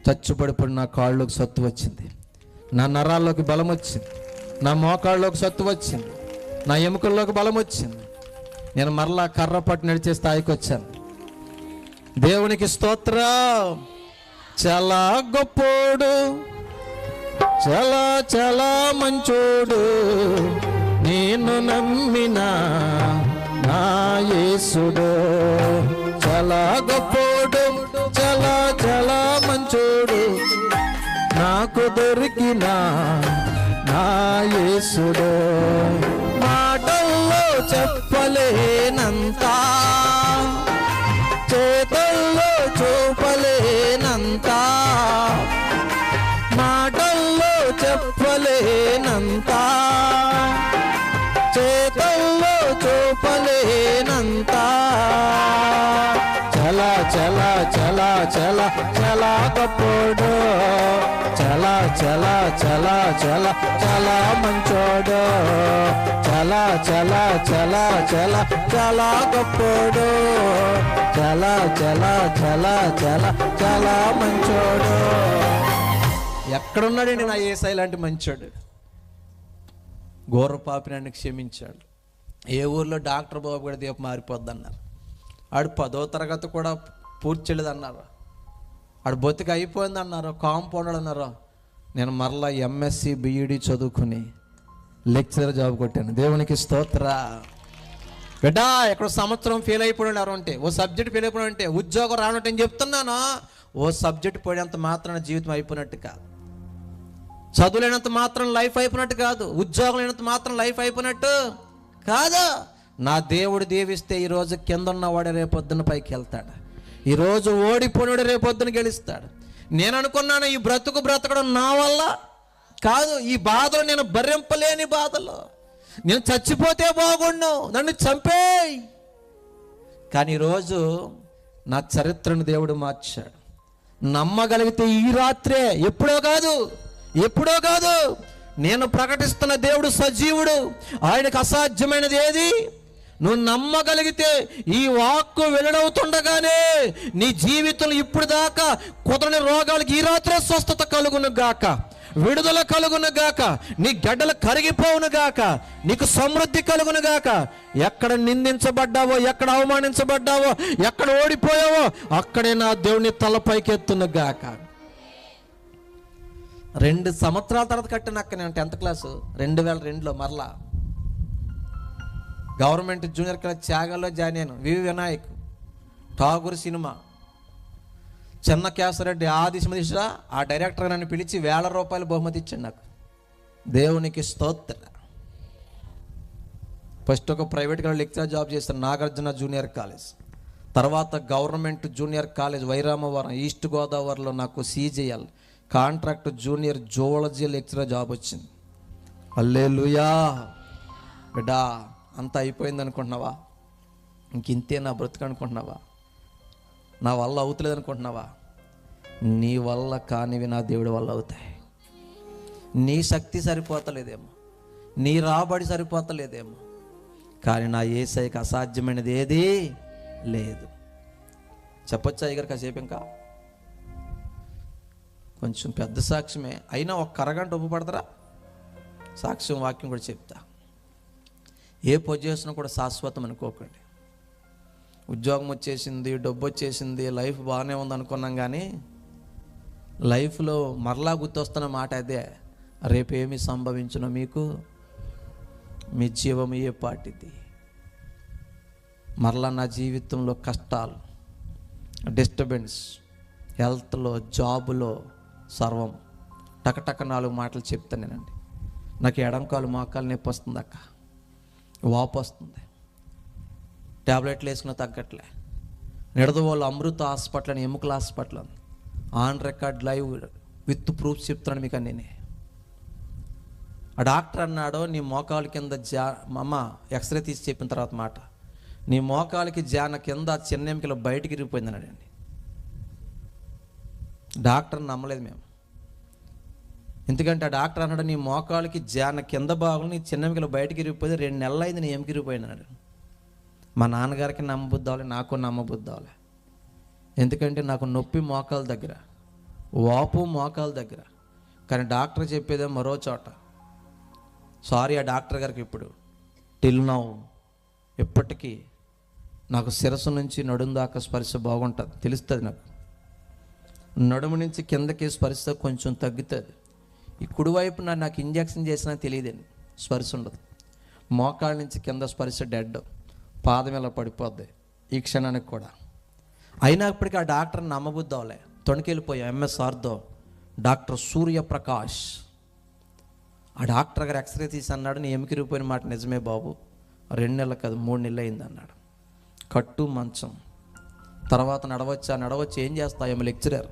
చచ్చుబడిపడి నా కాళ్ళకు సత్తు వచ్చింది. నా నరాల్లోకి బలం వచ్చింది, నా మోకాళ్ళలోకి సత్తు వచ్చింది, నా ఎముకల్లోకి బలం వచ్చింది. నేను మరలా కర్ర పట్టు నడిచే స్థాయికి వచ్చాను. దేవునికి స్తోత్రం. చాలా గొప్పోడు, చాలా చాలా మంచోడు, నేను నమ్మిన నా యేసుడు. చాలా గొప్పోడు, చాలా చాలా మంచోడు, నాకు దొరికిన నా యేసుడు. మాటల్లో చెప్పలేనంత, చేతల్లో చూపలేనంత, మాటల్లో చెప్పలేనంత, చేతల్లో చూపలేనంత. చలా చలా చలా చలా చలా గొప్పోడు, చలా చలా చలా చలా చలా మంచోడు, చలా చలా చలా చలా చలా గొప్పోడు, చలా చలా చలా చలా చలా మంచోడు. ఎక్కడున్నాడండి నా యేసయ్య లాంటి మంచోడు? ఘోర పాపినాన్ని క్షమించాడు. ఏ ఊర్లో డాక్టర్ బాబు కూడా దీపం మారిపోద్ది అన్నారు. ఆడు 10వ తరగతి కూడా పూర్తి చేయలేదు అన్నారు. ఆడు బతికి అయిపోయింది అన్నారు. కాంపౌండర్ అన్నారు. నేను మరలా ఎంఎస్సి బిఈడి చదువుకుని లెక్చరర్ జాబ్ కొట్టాను. దేవునికి స్తోత్ర. బిడ్డా, ఎక్కడ సంవత్సరం ఫెయిల్ అయిపోయాడు ఎవరు అంటే, ఓ సబ్జెక్ట్ ఫెయిల్ అయిపోయాడు అంటే, ఉద్యోగం రానట్టు నేను చెప్తున్నాను. ఓ సబ్జెక్ట్ పోయినంత మాత్రాన జీవితం అయిపోయినట్టు కాదు, చదువులేనంత మాత్రం లైఫ్ అయిపోయినట్టు కాదు, ఉద్యోగం లేనంత మాత్రం లైఫ్ అయిపోయినట్టు కాదు. నా దేవుడు దీవిస్తే ఈరోజు కింద ఉన్నవాడే రేపొద్దున పైకి వెళ్తాడు. ఈరోజు ఓడిపోయినాడు రేపొద్దున గెలుస్తాడు. నేను అనుకున్నాను ఈ బ్రతకడం నా వల్ల కాదు. ఈ బాధలు నేను భరింపలేని బాధలు, నేను చచ్చిపోతే బాగుండు, నన్ను చంపేయ్. కానీ ఈరోజు నా చరిత్రను దేవుడు మార్చాడు. నమ్మగలిగితే ఈ రాత్రే, ఎప్పుడో కాదు, నేను ప్రకటిస్తున్న దేవుడు సజీవుడు, ఆయనకు అసాధ్యమైనది ఏది? నువ్వు నమ్మగలిగితే ఈ వాక్కు వెల్లడవుతుండగానే నీ జీవితంలో ఇప్పుడు దాకా కుదరని రోగాలకు ఈ రాత్రే స్వస్థత కలుగును గాక, విడుదల కలుగును గాక, నీ గడ్డలు కరిగిపోవును గాక, నీకు సమృద్ధి కలుగును గాక. ఎక్కడ నిందించబడ్డావో, ఎక్కడ అవమానించబడ్డావో, ఎక్కడ ఓడిపోయావో అక్కడే నా దేవుని తలపైకి ఎత్తును గాక. 2 సంవత్సరాల తర్వాత కట్టిన అక్క నేను 10th క్లాసు 2002లో మరలా గవర్నమెంట్ జూనియర్ కాలేజ్ త్యాగాల్లో జాయిన్ అయ్యాను. వివి వినాయక్, ఠాగూర్ సినిమా, చెన్న కేశరెడ్డి ఆది సింహదీశ ఆ డైరెక్టర్ నన్ను పిలిచి ₹1000 బహుమతి ఇచ్చాడు నాకు. దేవునికి స్తోత్ర. ఫస్ట్ ఒక ప్రైవేట్ కాలేజ్ లెక్చరర్ జాబ్ చేస్తాను, నాగార్జున జూనియర్ కాలేజ్. తర్వాత government junior college Y. Ramavaram east గోదావరిలో నాకు CJL contract junior zoology lecturer job వచ్చింది. హల్లెలూయా. బిడ్డా, అంతా అయిపోయింది అనుకుంటున్నావా? ఇంతే నా బ్రతుకు అనుకుంటున్నావా? నా వల్ల అవుతలేదు అనుకుంటున్నావా? నీ వల్ల కానివి నా దేవుడి వల్ల అవుతాయి. నీ శక్తి సరిపోతలేదేమో, నీ రాబడి సరిపోతలేదేమో, కానీ నా యేసయ్యకి అసాధ్యమైనది ఏదీ లేదు. చెప్పొచ్చా అయ్యగారు కాసేపు? ఇంకా కొంచెం పెద్ద సాక్ష్యమే అయినా ఒక అరగంట ఉపపడతారా? సాక్ష్యం వాక్యం కూడా చెప్తా. ఏ పొజిషన్ కూడా శాశ్వతం అనుకోకండి. ఉద్యోగం వచ్చేసింది, డబ్బు వచ్చేసింది, లైఫ్ బాగానే ఉంది అనుకున్నాం, కానీ లైఫ్లో మరలా గుర్తొస్తున్న మాట అదే, రేపేమి సంభవించునో మీకు, మీ జీవం ఏ పాటిది. మరలా నా జీవితంలో కష్టాలు, డిస్టర్బెన్స్, హెల్త్లో, జాబులో, సర్వం టకటక 4 మాటలు చెప్తానేనండి. నాకు ఎడంకాలు మోకాలు నొప్పి వస్తుంది అక్క, వాపు వస్తుంది, ట్యాబ్లెట్లు వేసుకున్న తగ్గట్లే. నిడదవోళ్ళు అమృత హాస్పిటల్ అని, ఎముకల హాస్పిటల్ అని, on record live with proof చెప్తున్నాను మీకు అన్నీ. ఆ డాక్టర్ అన్నాడు, నీ మోకాలు కింద అమ్మ ఎక్స్రే తీసి చెప్పిన తర్వాత మాట, నీ మోకాలకి జాన కింద చిన్న ఎముకలు బయటికి ఇరిగిపోయింది అన్నాడండి. డాక్టర్ నమ్మలేదు మేము. ఎందుకంటే ఆ డాక్టర్ అన్నాడు, నీ మోకాలకి జాన కింద భాగం నీ చిన్న ఎముకలు బయటికి ఇరిగిపోయింది, 2 నెలలు అయింది నీ ఎముక ఇరిగిపోయింది అన్నాడు. మా నాన్నగారికి నమ్మబుద్దాలి, నాకు నమ్మబుద్దాలి. ఎందుకంటే నాకు నొప్పి మోకాల దగ్గర, వాపు మోకాల దగ్గర, కానీ డాక్టర్ చెప్పేదే మరో చోట. సారీ ఆ డాక్టర్ గారికి ఇప్పుడు టిల్ నౌ ఎప్పటికీ నాకు శిరస్సు నుంచి నడుము దాకా స్పర్శ బాగుంటుంది, తెలుస్తుంది నాకు. నడుము నుంచి కిందకి స్పర్శ కొంచెం తగ్గుతుంది. ఈ కుడివైపు నాకు ఇంజక్షన్ చేసినా తెలియదండి, స్పర్శ ఉండదు. మోకాళ్ళ నుంచి కింద స్పర్శ డెడ్, పాదం ఇలా పడిపోద్ది ఈ క్షణానికి కూడా. అయినప్పటికీ ఆ డాక్టర్ని నమ్మబుద్ధి అవలే, తొణికెళ్ళిపోయాం. ఎంఎస్ఆర్తో డాక్టర్ సూర్యప్రకాష్, ఆ డాక్టర్ గారు ఎక్స్రే తీసి అన్నాడు, నీ ఎముక ఇరిగిపోయిన మాట నిజమే బాబు, 2 నెలలు కాదు 3 నెలలు అయింది అన్నాడు. కట్టు మంచం, తర్వాత నడవచ్చు ఏం చేస్తా, ఏమో లెక్చరర్,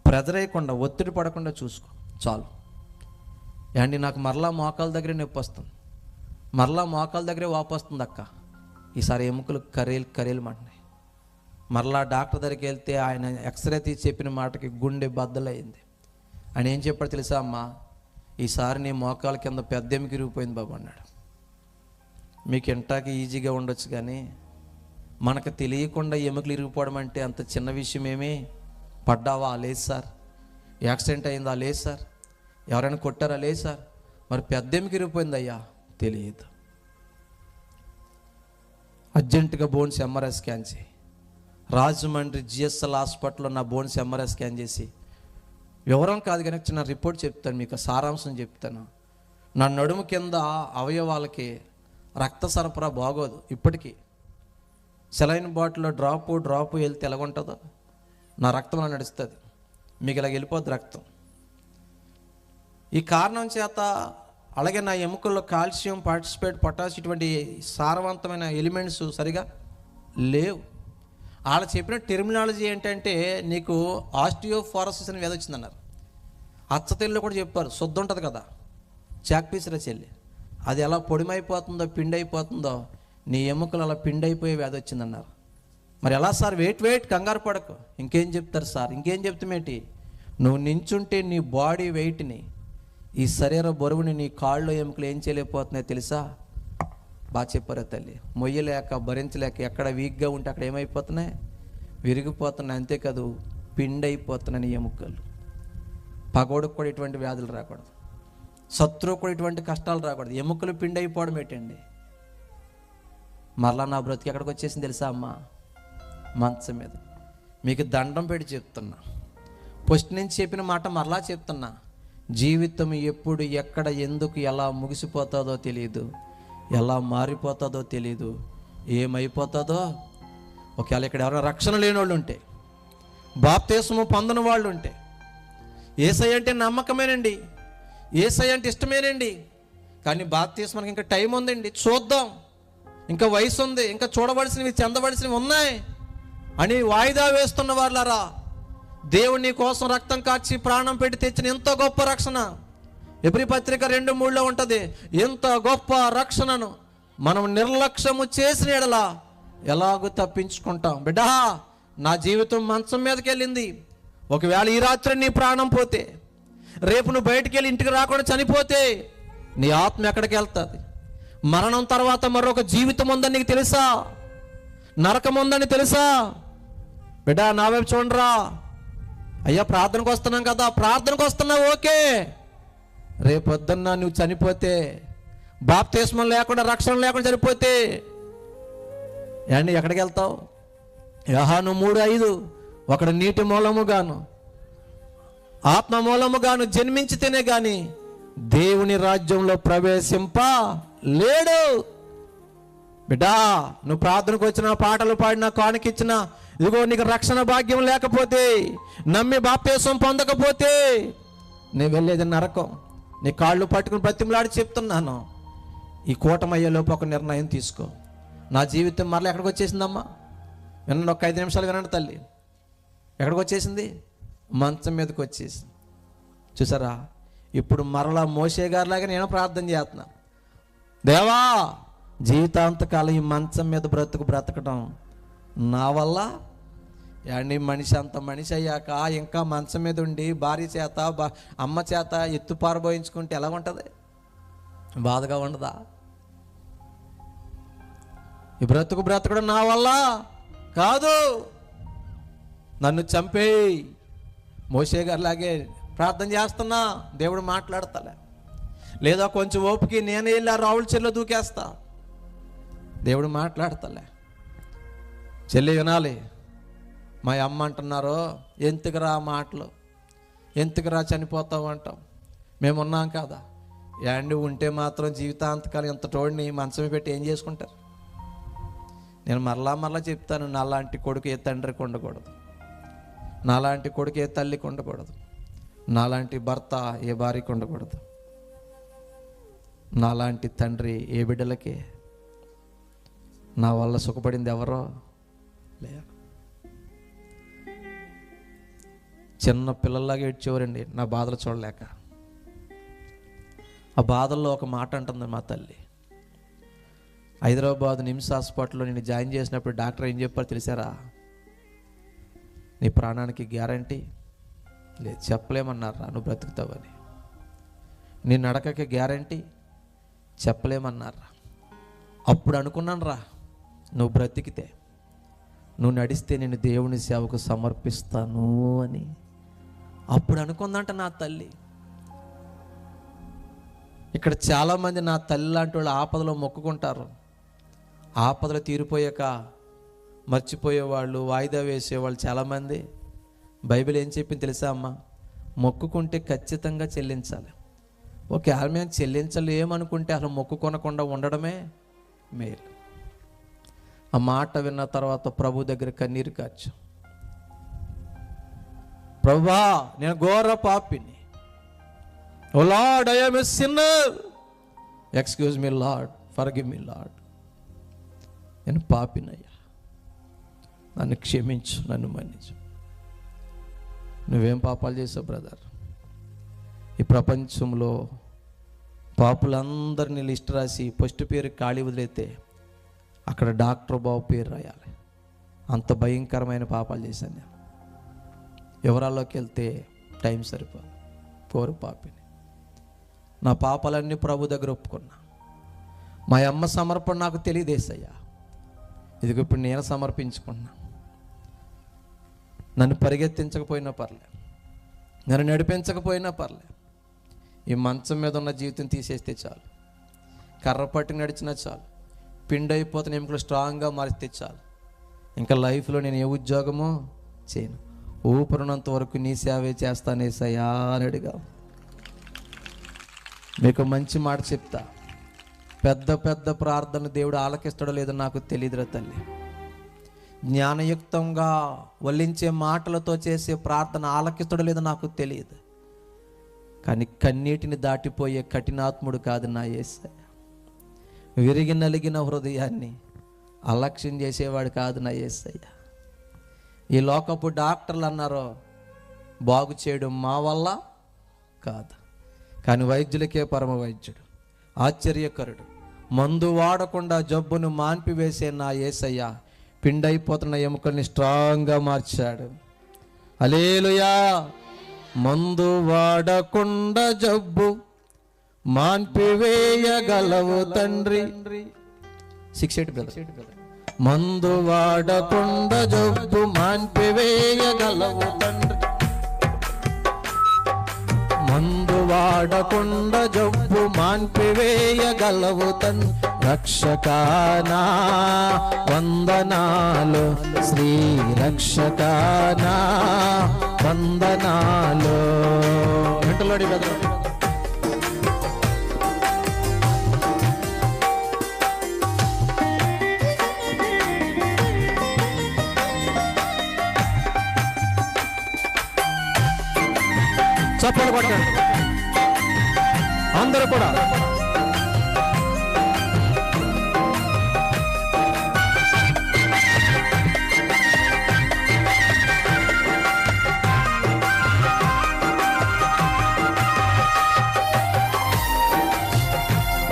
ప్రెజర్ అయ్యకుండా ఒత్తిడి పడకుండా చూసుకో చాలు. అండి నాకు మరలా మోకాల దగ్గరే నొప్పి వస్తుంది, మరలా మోకాల దగ్గరే వాపు వస్తుంది అక్క. ఈసారి ఎముకలు కరేలు మంటున్నాయి. మరలా డాక్టర్ దగ్గరికి వెళ్తే ఆయన ఎక్స్రే తీసి చెప్పిన మాటకి గుండె బద్దలైంది. ఆయన ఏం చెప్పాడు తెలుసా అమ్మా, ఈసారి నీ మోకాల కింద పెద్ద ఎముక ఇరిగిపోయింది బాబు అన్నాడు. మీకు ఇంటాకి ఈజీగా ఉండొచ్చు కానీ మనకు తెలియకుండా ఎముకలు ఇరిగిపోవడం అంటే అంత చిన్న విషయం ఏమి. పడ్డావా? లేదు సార్. యాక్సిడెంట్ అయిందా? లేదు సార్. ఎవరైనా కొట్టారా? లేదు సార్. మరి పెద్ద ఎముక ఇరిగిపోయింది అయ్యా, తెలియదు. అర్జెంటుగా బోన్స్ ఎంఆర్ఐ స్కాన్ చేయి. రాజమండ్రి జిఎస్ఎల్ హాస్పిటల్లో నా బోన్స్ ఎంఆర్ఐ స్కాన్ చేసి, వివరం కాదు కానీ చిన్న రిపోర్ట్ చెప్తాను మీకు, సారాంశం చెప్తాను. నా నడుము కింద అవయవాలకి రక్త సరఫరా బాగోదు ఇప్పటికీ. సెలైన్ బాటిల్లో డ్రాపు వెళ్తే ఎలాగుంటుందో నా రక్తం అలా నడుస్తుంది, మీకు ఇలాగ వెళ్ళిపోద్ది రక్తం. ఈ కారణం చేత అలాగే నా ఎముకల్లో కాల్షియం, పొటాషియం ఇటువంటి సారవంతమైన ఎలిమెంట్స్ సరిగా లేవు. వాళ్ళు చెప్పిన టెర్మినాలజీ ఏంటంటే నీకు ఆస్టియోఫోరోసిస్ అని వ్యాధి వచ్చిందన్నారు. అచ్చతెల్లో కూడా చెప్పారు, శుద్ధ ఉంటుంది కదా చాక్పీసుల చెల్లి, అది ఎలా పొడిమైపోతుందో పిండి అయిపోతుందో నీ ఎముకలు అలా పిండి అయిపోయే వ్యాధి వచ్చిందన్నారు. మరి ఎలా సార్? వెయిట్ కంగారు పడకు. ఇంకేం చెప్తారు సార్? ఇంకేం చెప్తామేంటి? నువ్వు నించుంటే నీ బాడీ వెయిట్ని, ఈ శరీర బరువుని నీ కాళ్ళు ఎముకలు ఏం చేయలేకపోతున్నాయో తెలుసా? బాగా చెప్పారు తల్లి. మొయ్యలేక భరించలేక ఎక్కడ వీక్గా ఉంటే అక్కడ ఏమైపోతున్నాయి? విరిగిపోతున్నాయి. అంతేకాదు పిండి అయిపోతున్నాయి నీ ఎముకలు. పగోడుకు కూడా ఇటువంటి వ్యాధులు రాకూడదు, శత్రువు కూడా ఇటువంటి కష్టాలు రాకూడదు. ఎముకలు పిండి అయిపోవడం ఏంటండి? మరలా నా బ్రతికి ఎక్కడికి వచ్చేసింది తెలుసా అమ్మ? మంచం మీద. మీకు దండం పెట్టి చెప్తున్నా, ఫస్ట్ నుంచి చెప్పిన మాట మరలా చెప్తున్నా. జీవితం ఎప్పుడు, ఎక్కడ, ఎందుకు, ఎలా ముగిసిపోతుందో తెలియదు, ఎలా మారిపోతుందో తెలియదు, ఏమైపోతుందో. ఒకవేళ ఇక్కడ ఎవరైనా రక్షణ లేని వాళ్ళు ఉంటే, బాప్తిస్మం పొందని వాళ్ళు ఉంటే, యేసయ్య అంటే నమ్మకమేనండి, యేసయ్య అంటే ఇష్టమేనండి, కానీ బాప్తిస్మానికి ఇంకా టైం ఉందండి, చూద్దాం, ఇంకా వయసు ఉంది, ఇంకా చూడవలసినవి చెందవలసినవి ఉన్నాయి అని వాయిదా వేస్తున్న వాళ్ళారా, దేవుని కోసం రక్తం కార్చి ప్రాణం పెట్టి తెచ్చిన ఎంతో గొప్ప రక్షణ ఎబ్రీ పత్రిక 2:3 ఉంటుంది. ఎంత గొప్ప రక్షణను మనం నిర్లక్ష్యము చేసిన ఎడల ఎలాగో తప్పించుకుంటాం. బిడ్డా, నా జీవితం మంచం మీదకి వెళ్ళింది. ఒకవేళ ఈ రాత్రి నీ ప్రాణం పోతే, రేపు నువ్వు బయటికి వెళ్ళి ఇంటికి రాకుండా చనిపోతే నీ ఆత్మ ఎక్కడికి వెళ్తుంది? మరణం తర్వాత మరొక జీవితం ఉందని నీకు తెలుసా? నరకం ఉందని తెలుసా? బిడ్డా, నా వైపు చూడరా. అయ్యా ప్రార్థనకు వస్తున్నాం కదా, ప్రార్థనకు వస్తున్నావు ఓకే, రేపొద్దున్న నువ్వు చనిపోతే, బాప్తిస్మం లేకుండా, రక్షణ లేకుండా చనిపోతే ఏండి ఎక్కడికి వెళ్తావు? యోహాను 3:5 ఒకడు నీటి మూలముగాను ఆత్మ మూలముగాను జన్మించితేనే గాని దేవుని రాజ్యంలో ప్రవేశింప లేడు. బిడ్డా, నువ్వు ప్రార్థనకు వచ్చిన, పాటలు పాడినా, కానుకిచ్చినా, ఇదిగో నీకు రక్షణ భాగ్యం లేకపోతే, నమ్మి బాప్తిస్మం పొందకపోతే నేను వెళ్ళేది నరకం. నీ కాళ్ళు పట్టుకుని బ్రతిమలాడి చెప్తున్నాను, ఈ కూటమయ్యేలోపు ఒక నిర్ణయం తీసుకో. నా జీవితం మరలా ఎక్కడికి వచ్చేసిందమ్మా? వినండి, ఒక 5 నిమిషాలు వినండి తల్లి. ఎక్కడికి వచ్చేసింది? మంచం మీదకి వచ్చేసింది. చూసారా? ఇప్పుడు మరలా మోషే గారిలాగా నేను ప్రార్థన చేస్తున్నా, దేవా జీవితాంతకాలం ఈ మంచం మీద బ్రతకడం నా వల్ల అండి. మనిషి అంత మనిషి అయ్యాక ఇంకా మంచం మీద ఉండి భార్య చేత, అమ్మ చేత ఎత్తు పారబోయించుకుంటే ఎలా ఉంటుంది? బాధగా ఉండదా? ఈ బ్రతకడం నా వల్ల కాదు, నన్ను చంపేయి. మోషే గారిలాగే ప్రార్థన చేస్తున్నా, దేవుడు మాట్లాడతలే. లేదా కొంచెం ఓపిక నేను వెళ్ళి ఆ రావుల చెల్లో దూకేస్తా, దేవుడు మాట్లాడతలే. చెల్లి వినాలి, మా అమ్మ అంటున్నారు, ఎందుకురా మాటలు, ఎందుకురా చనిపోతావు అంటాం. మేము ఉన్నాం కదా. యాండి ఉంటే మాత్రం జీవితాంతకాలం ఇంత తోడిని మంచం పెట్టి ఏం చేసుకుంటారు? నేను మరలా చెప్తాను, నాలాంటి కొడుకు ఏ తండ్రికి ఉండకూడదు, నాలాంటి కొడుకు ఏ తల్లికి ఉండకూడదు, నాలాంటి భర్త ఏ భార్యకి ఉండకూడదు, నాలాంటి తండ్రి ఏ బిడ్డలకి. నా వల్ల సుఖపడింది ఎవరో లేరు. చిన్న పిల్లల్లాగా ఏడ్చేవారండి నా బాధలు చూడలేక. ఆ బాధల్లో ఒక మాట అంటుంది మా తల్లి. హైదరాబాద్ నిమ్స్ హాస్పిటల్లో నేను జాయిన్ చేసినప్పుడు డాక్టర్ ఏం చెప్పారు తెలిసారా? నీ ప్రాణానికి గ్యారంటీ లేదు, చెప్పలేమన్నారా నువ్వు బ్రతుకుతావని. నీ నడకకి గ్యారంటీ చెప్పలేమన్నారా. అప్పుడు అనుకున్నాను రా, నువ్వు బ్రతికితే, నువ్వు నడిస్తే నేను దేవుని సేవకు సమర్పిస్తాను అని అప్పుడు అనుకుందంట నా తల్లి. ఇక్కడ చాలామంది నా తల్లి లాంటి వాళ్ళు ఆపదలో మొక్కుకుంటారు. ఆపదలు తీరిపోయాక మర్చిపోయేవాళ్ళు, వాయిదా వేసేవాళ్ళు చాలామంది. బైబిల్ ఏం చెప్పింది తెలుసా అమ్మ? మొక్కుకుంటే ఖచ్చితంగా చెల్లించాలి. ఓకే, ఆమె చెల్లించలేమనుకుంటే అసలు మొక్కుకొనకుండా ఉండడమే మేలు. ఆ మాట విన్న తర్వాత ప్రభు దగ్గర కన్నీరు కార్చు. ప్రభువా, నేను ఘోర పాపిని. O lord, I am a sinner. Excuse me lord, forgive me lord. నేను పాపినయ్యా, నన్ను క్షమించు, నన్ను మన్నించు. నువ్వేం పాపాలు చేసావు బ్రదర్? ఈ ప్రపంచంలో పాపులందరినీ లిస్ట్ రాసి ఫస్ట్ పేరు ఖాళీ వదిలేతే అక్కడ డాక్టర్ బాబు పేరు రాయాలి. అంత భయంకరమైన పాపాలు చేశాను నేను. వివరాల్లోకి వెళ్తే టైం సరిపోదు. కోరు పాపిని. నా పాపాలన్నీ ప్రభు దగ్గర ఒప్పుకున్నా. మా అమ్మ సమర్పణ నాకు తెలియదేసయ్యా. ఇదిగో ఇప్పుడు నేను సమర్పించుకున్నా. నన్ను పరిగెత్తించకపోయినా పర్లే, నన్ను నడిపించకపోయినా పర్లే, ఈ మంచం మీద ఉన్న జీవితం తీసేస్తే చాలు, కర్ర పట్టి నడిచినా చాలు, పిండి అయిపోతున్న ఎముకలు స్ట్రాంగ్గా మారిస్తే చాలు. ఇంకా లైఫ్లో నేను ఏ ఉద్యోగమో చేయను, ఊపిరినంత వరకు నీ సేవే చేస్తానేసయ్యా అని అడిగా. మీకు మంచి మాట చెప్తా, పెద్ద పెద్ద ప్రార్థన దేవుడు ఆలకిస్తాడో లేదో నాకు తెలియదురా తల్లి. జ్ఞానయుక్తంగా వల్లించే మాటలతో చేసే ప్రార్థన ఆలకిస్తాడో లేదో నాకు తెలియదు. కానీ కన్నీటిని దాటిపోయే కఠినాత్ముడు కాదు నా యేసయ్య. విరిగి నలిగిన హృదయాన్ని అలక్ష్యం చేసేవాడు కాదు నా యేసయ్య. ఈ లోకపు డాక్టర్లు అన్నారో బాగు చేయడం మా వల్ల కాదు, కానీ వైద్యులకే పరమ వైద్యుడు, ఆశ్చర్యకరుడు. మందు వాడకుండా జబ్బును మాన్పివేసే నా యేసయ్య పిండైపోతున్న ఎముకల్ని స్ట్రాంగ్గా మార్చాడు. హల్లెలూయా. మందు వాడకుండా జబ్బు మాన్పివేయగలవు తండ్రి. 68 బ్రదర్. మందు వాడకుండా జబ్బు మాన్పివేయగలవు తండ్రి. మందు వాడకుండా జబ్బు మాన్పివేయగలవు తండ్రి. రక్షకానా వందనాలు, శ్రీ రక్షకానా వందనాలు. వెంటలోడి బ్రదర్. చప్పలు కొట్టండి అందరూ కూడా.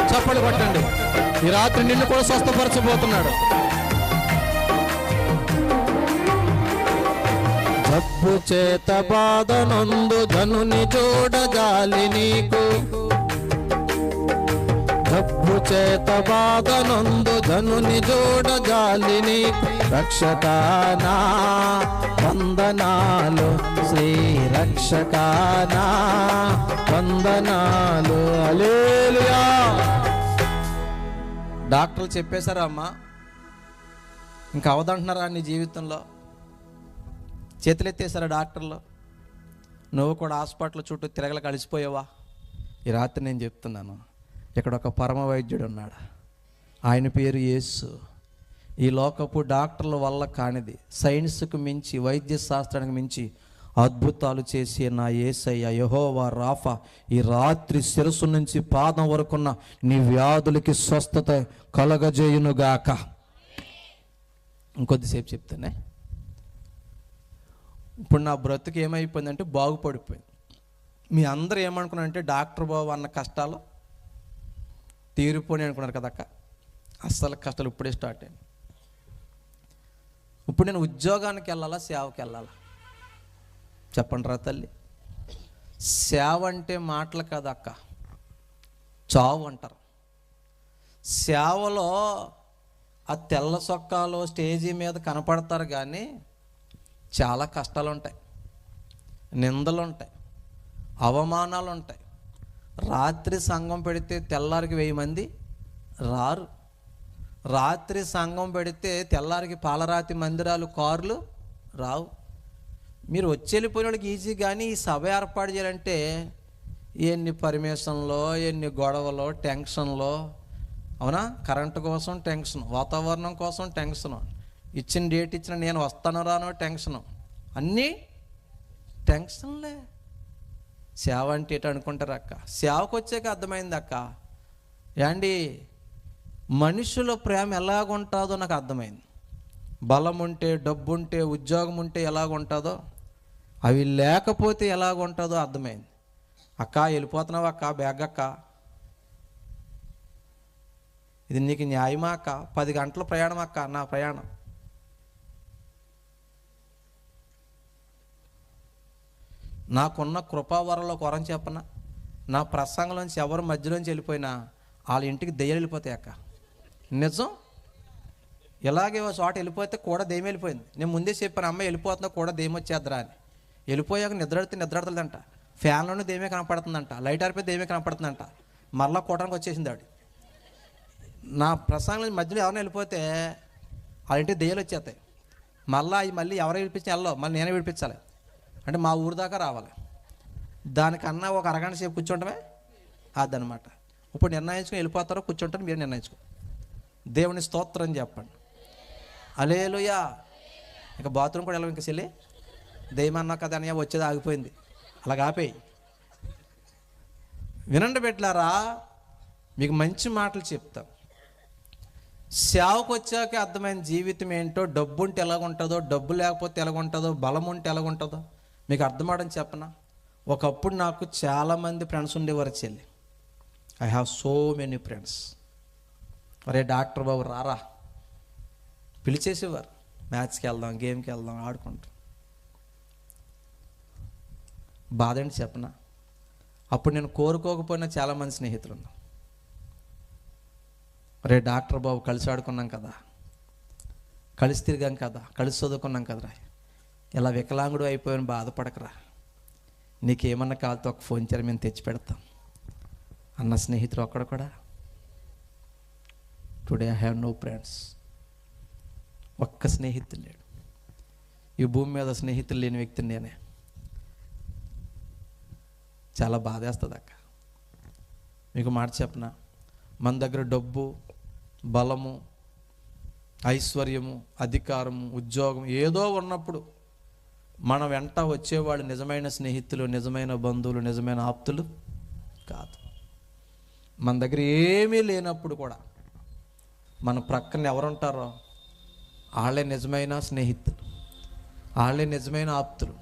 చప్పలు కొట్టండి. ఈ రాత్రి నిన్ను కూడా స్వస్థపరచబోతున్నాడు. జబ్బు చేత బాధనందు ధనుని చూడజాలి నీకు, జబ్బు చేత బాధనొందు ధనుని జోడ జాలిని రక్షకానా వందనాలు, శ్రీ రక్షకానా వందనాలు. హల్లెలూయా. డాక్టర్లు చెప్పేశారా అమ్మా, ఇంకా అవదంటున్నారా నీ జీవితంలో? చేతులెత్తేశారా డాక్టర్లు? నువ్వు కూడా హాస్పిటల్ చుట్టూ తిరగలకు అలసిపోయావా? ఈ రాత్రి నేను చెప్తున్నాను, ఇక్కడ ఒక పరమ వైద్యుడు ఉన్నాడు, ఆయన పేరు యేసు. ఈ లోకపు డాక్టర్ల వల్ల కానిది, సైన్స్కు మించి, వైద్య శాస్త్రానికి మించి అద్భుతాలు చేసే నా యేసయ్య యెహోవా రాఫా ఈ రాత్రి శిరస్సు నుంచి పాదం వరకున్న నీ వ్యాధులకి స్వస్థత కలగజేయునుగాక. ఇంకొద్దిసేపు చెప్తానే. ఇప్పుడు నా బ్రతుకు ఏమైపోయిందంటే బాగుపడిపోయింది. మీ అందరూ ఏమనుకున్నారంటే డాక్టర్ బాబు అన్న కష్టాలు తీరిపోయి అనుకున్నారు కదక్క. అస్సలు కష్టాలు ఇప్పుడే స్టార్ట్ అయ్యాయి. ఇప్పుడు నేను ఉద్యోగానికి వెళ్ళాలా, సేవకి వెళ్ళాలా? చెప్పండి రా తల్లి. సేవ అంటే మాటలు కదక్క, చావు అంటారు. సేవలో ఆ తెల్ల సొక్కాలు స్టేజీ మీద కనపడతారు, కానీ చాలా కష్టాలు ఉంటాయి, నిందలు ఉంటాయి, అవమానాలు ఉంటాయి. రాత్రి సంఘం పెడితే తెల్లారికి 1000 మంది రారు. రాత్రి సంఘం పెడితే తెల్లారికి పాలరాతి మందిరాలు, కార్లు రావు. మీరు వచ్చి వెళ్ళిపోయిన వాళ్ళకి ఈజీ, కానీ ఈ సభ ఏర్పాటు చేయాలంటే ఎన్ని పర్మిషన్లో, ఎన్ని గొడవలో, టెన్షన్లో. అవునా? కరెంటు కోసం టెన్షన్, వాతావరణం కోసం టెన్షను, ఇచ్చిన డేట్ ఇచ్చిన నేను వస్తానో రానో టెన్షను, అన్నీ టెన్షన్లే. సేవ అంటే ఏంటి అనుకుంటారు అక్క? సేవకు వచ్చాక అర్థమైంది అక్క, ఏండి మనుషుల ప్రేమ ఎలాగుంటుందో నాకు అర్థమైంది. బలం ఉంటే, డబ్బు ఉంటే, ఉద్యోగం ఉంటే ఎలాగుంటుందో, అవి లేకపోతే ఎలాగుంటుందో అర్థమైంది. అక్క వెళ్ళిపోతున్నావు అక్క, బ్యాగ్ అక్క, ఇది నీకు న్యాయమా అక్క? 10 గంటల ప్రయాణం అక్క నా ప్రయాణం. నాకున్న కృపావరంలో కొరం చెప్పనా, నా ప్రసంగంలోంచి ఎవరు మధ్యలోంచి వెళ్ళిపోయినా వాళ్ళ ఇంటికి దెయ్యాలు వెళ్ళిపోతాయి అక్క. నిజం. ఇలాగే ఓ చోట వెళ్ళిపోతే కూడా దెయ్యం వెళ్ళిపోయింది. నేను ముందే చెప్పాను, అమ్మాయి వెళ్ళిపోతుందో కూడా దెయ్యం వచ్చేద్దరా అని. వెళ్ళిపోయాక నిద్రడుతుందంట, ఫ్యాన్లోనే దెయ్యమే కనపడుతుందంట, లైట్ ఆరిపోయి దెయ్యమే కనపడుతుందంట. మళ్ళీ కూటానికి వచ్చేసింది ఆవిడ. నా ప్రసంగం మధ్యలో ఎవరైనా వెళ్ళిపోతే వాళ్ళ ఇంటికి దెయ్యాలు వచ్చేస్తాయి. మళ్ళీ ఎవరు విడిపించి వెళ్ళవు, మళ్ళీ నేనే విడిపించాలి. అంటే మా ఊరు దాకా రావాలి. దానికన్నా ఒక అరగంట సేపు కూర్చుంటమే అదనమాట. ఇప్పుడు నిర్ణయించుకుని వెళ్ళిపోతారో కూర్చుంటారో మీరు నిర్ణయించుకో. దేవుని స్తోత్రం చెప్పండి. హల్లెలూయా. ఇక బాత్రూమ్ కూడా వెళ్ళవు. ఇంకా చెల్లి దెయ్యమన్నా కదా అని వచ్చేది ఆగిపోయింది, అలాగ ఆపేయి. వినండి బిడ్డలారా, మీకు మంచి మాటలు చెప్తాం. సేవకు వచ్చాకే అర్థమైన జీవితం ఏంటో, డబ్బు ఉంటే ఎలాగుంటుందో, డబ్బు లేకపోతే ఎలాగుంటుందో, బలం ఉంటే ఎలాగుంటుందో మీకు అర్థమవడం చెప్పనా. ఒకప్పుడు నాకు చాలామంది ఫ్రెండ్స్ ఉండేవారు చెల్లి. I have so many friends. అరే డాక్టర్ బాబు రారా పిలిచేసేవారు. మ్యాచ్కి వెళ్దాం, గేమ్కి వెళ్దాం, ఆడుకుంటాం. బాధ ఏంటి చెప్పనా, అప్పుడు నేను కోరుకోకపోయినా చాలామంది స్నేహితులు ఉన్నాం. అరే డాక్టర్ బాబు కలిసి ఆడుకున్నాం కదా, కలిసి తిరిగాం కదా, కలిసి చదువుకున్నాం కదరా, ఇలా వికలాంగుడు అయిపోయాను బాధపడకరా, నీకేమన్నా కావాలితో ఒక ఫోన్ చేయరు, మేము తెచ్చి పెడతాం అన్న స్నేహితుడు ఒక్కడ కూడా. Today I have no friends. ఒక్క స్నేహితుడు లేడు. ఈ భూమి మీద స్నేహితులు లేని వ్యక్తిని నేనే. చాలా బాధేస్తుంది అక్క. మీకు మాట చెప్పనా, మన దగ్గర డబ్బు, బలము, ఐశ్వర్యము, అధికారము, ఉద్యోగం ఏదో ఉన్నప్పుడు మన వెంట వచ్చేవాళ్ళు నిజమైన స్నేహితులు, నిజమైన బంధువులు, నిజమైన ఆప్తులు కాదు. మన దగ్గర ఏమీ లేనప్పుడు కూడా మన ప్రక్కన ఎవరుంటారో వాళ్ళే నిజమైన స్నేహితులు, వాళ్ళే నిజమైన ఆప్తులు,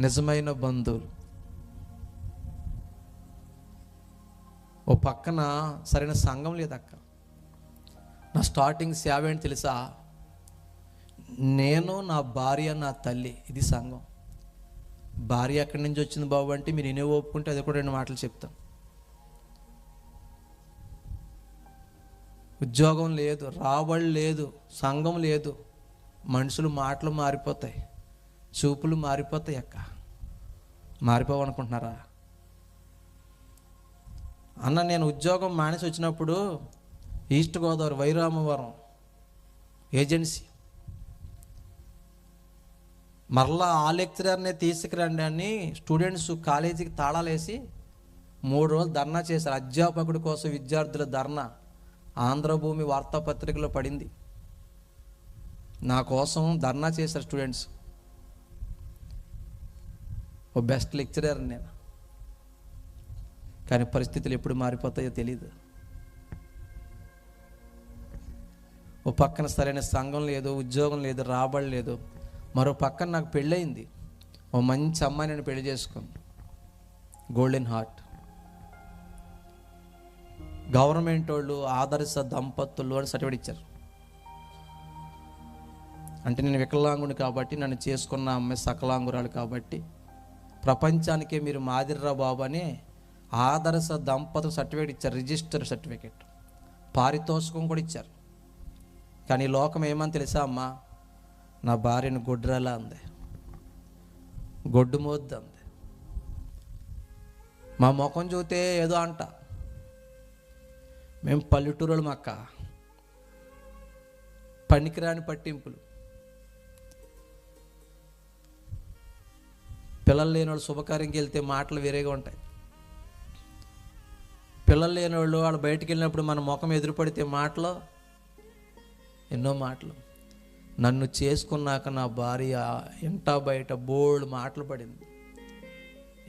నిజమైన బంధువులు. ఓ పక్కన సరైన సంఘం లేదక్క. నా స్టార్టింగ్ సేవ ఏంటి తెలుసా, నేను, నా భార్య, నా తల్లి, ఇది సంఘం. భార్య ఎక్కడి నుంచి వచ్చింది బాబు అంటే మీరు ఎన్ని ఒప్పుకుంటే అది కూడా 2 మాటలు చెప్తాను. ఉద్యోగం లేదు, రాబడి లేదు, సంఘం లేదు, మనుషులు మాటలు మారిపోతాయి, చూపులు మారిపోతాయి. మారిపోవనుకుంటున్నారా? అన్న, నేను ఉద్యోగం మానేసి వచ్చినప్పుడు ఈస్ట్ గోదావరి వైరామవరం ఏజెన్సీ మరలా ఆ లెక్చరర్నే తీసుకురండి అని స్టూడెంట్స్ కాలేజీకి తాళాలేసి 3 రోజులు ధర్నా చేశారు. అధ్యాపకుడి కోసం విద్యార్థుల ధర్నా ఆంధ్రభూమి వార్తాపత్రికలో పడింది. నా కోసం ధర్నా చేశారు స్టూడెంట్స్. ఓ బెస్ట్ లెక్చరర్ నేను. కానీ పరిస్థితులు ఎప్పుడు మారిపోతాయో తెలియదు. ఓ పక్కన సరైన సంఘం లేదు, ఉద్యోగం లేదు, రాబడి లేదు. మరో పక్కన నాకు పెళ్ళయింది. ఓ మంచి అమ్మాయి నేను పెళ్లి చేసుకుంది, గోల్డెన్ హార్ట్. గవర్నమెంట్ వాళ్ళు ఆదర్శ దంపతులు అని సర్టిఫికేట్ ఇచ్చారు. అంటే నేను వికలాంగుని కాబట్టి, నన్ను చేసుకున్న అమ్మాయి సకలాంగురాలు కాబట్టి ప్రపంచానికే మీరు మాదిరిరా బాబు అని ఆదర్శ దంపతులు సర్టిఫికేట్ ఇచ్చారు, రిజిస్టర్ సర్టిఫికేట్. పారితోషికం కూడా ఇచ్చారు. కానీ లోకం ఏమని తెలుసా అమ్మా? నా భార్యను గొడ్రాలా అంది, గొడ్డు మోద్దు అంది. మా ముఖం చూస్తే ఏదో అంట. మేము పల్లెటూరులు అక్క, పనికిరాని పట్టింపులు. పిల్లలు లేని వాళ్ళు శుభకార్యంకి వెళ్తే మాటలు వేరేగా ఉంటాయి. పిల్లలు లేని వాళ్ళు బయటికి వెళ్ళినప్పుడు మన ముఖం ఎదురుపడితే మాటలు ఎన్నో మాటలు. నన్ను చేసుకున్నాక నా భార్య ఇంటా బయట బోల్డ్ మాటలు పడింది,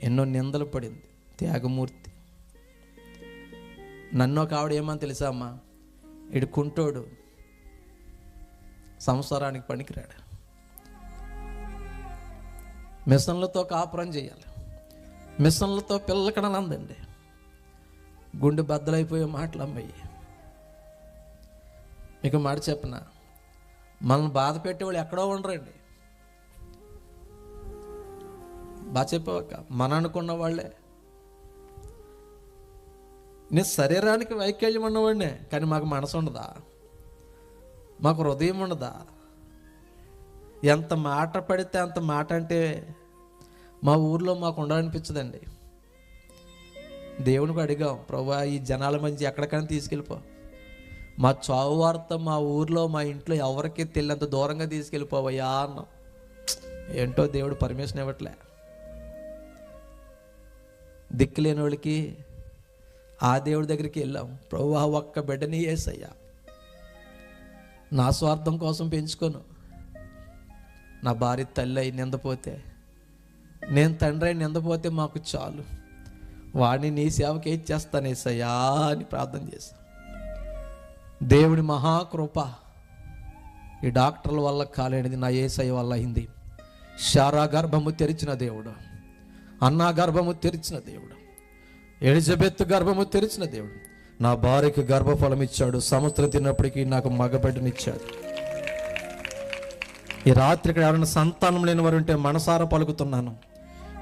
ఎన్నో నిందలు పడింది. త్యాగమూర్తి. నన్ను ఒక ఆవిడ ఏమని తెలుసా అమ్మా? ఇడు కుంటోడు, సంసారానికి పనికిరాడు, మిషన్లతో కాపురం చేయాలి, మిషన్లతో పిల్లకడనందండి. గుండె బద్దలైపోయే మాటలు అమ్మాయి. మీకు మాట చెప్పనా, మనల్ని బాధ పెట్టేవాళ్ళు ఎక్కడో ఉండరండి. బాగా చెప్పావక్క, మన అనుకున్న వాళ్ళే. నేను శరీరానికి వైకల్యం ఉన్నవాడినే, కానీ మాకు మనసు ఉండదా? మాకు హృదయం ఉండదా? ఎంత మాట పడితే అంత మాట అంటే మా ఊర్లో మాకు ఉండాలనిపించదండి. దేవునికి అడిగాం, ప్రభువా ఈ జనాల మధ్య ఎక్కడికైనా తీసుకెళ్ళిపో, మా చావు వార్త మా ఊర్లో మా ఇంట్లో ఎవరికి తెలియనంత దూరంగా తీసుకెళ్ళిపోవయ్యా అన్నాం. ఏంటో దేవుడు పర్మిషన్ ఇవ్వట్లే. దిక్కులేని వాళ్ళకి ఆ దేవుడి దగ్గరికి వెళ్ళాం, ప్రభువా ఒక్క బిడ్డని యేసయ్యా, నా స్వార్థం కోసం పెంచుకోను. నా భార్య తల్లి అయి నిందపోతే, నేను తండ్రి అయి నిందపోతే మాకు చాలు, వాడిని నీ సేవకి ఇచ్చేస్తాను యేసయ్యా అని ప్రార్థన చేశాను. దేవుడి మహాకృప. ఈ డాక్టర్ల వల్ల కాలేనిది నా యేసయ్య వల్ల అయింది. శారా గర్భము తెరిచిన దేవుడు, అన్నా గర్భము తెరిచిన దేవుడు, ఎలిజబెత్ గర్భము తెరిచిన దేవుడు నా భార్యకి గర్భఫలం ఇచ్చాడు. సంవత్సరం తిన్నప్పటికీ నాకు మగబిడ్డనిచ్చాడు. ఈ రాత్రి ఇక్కడ ఎవరైనా సంతానం లేని వారు ఉంటే మనసారా పలుకుతున్నాను.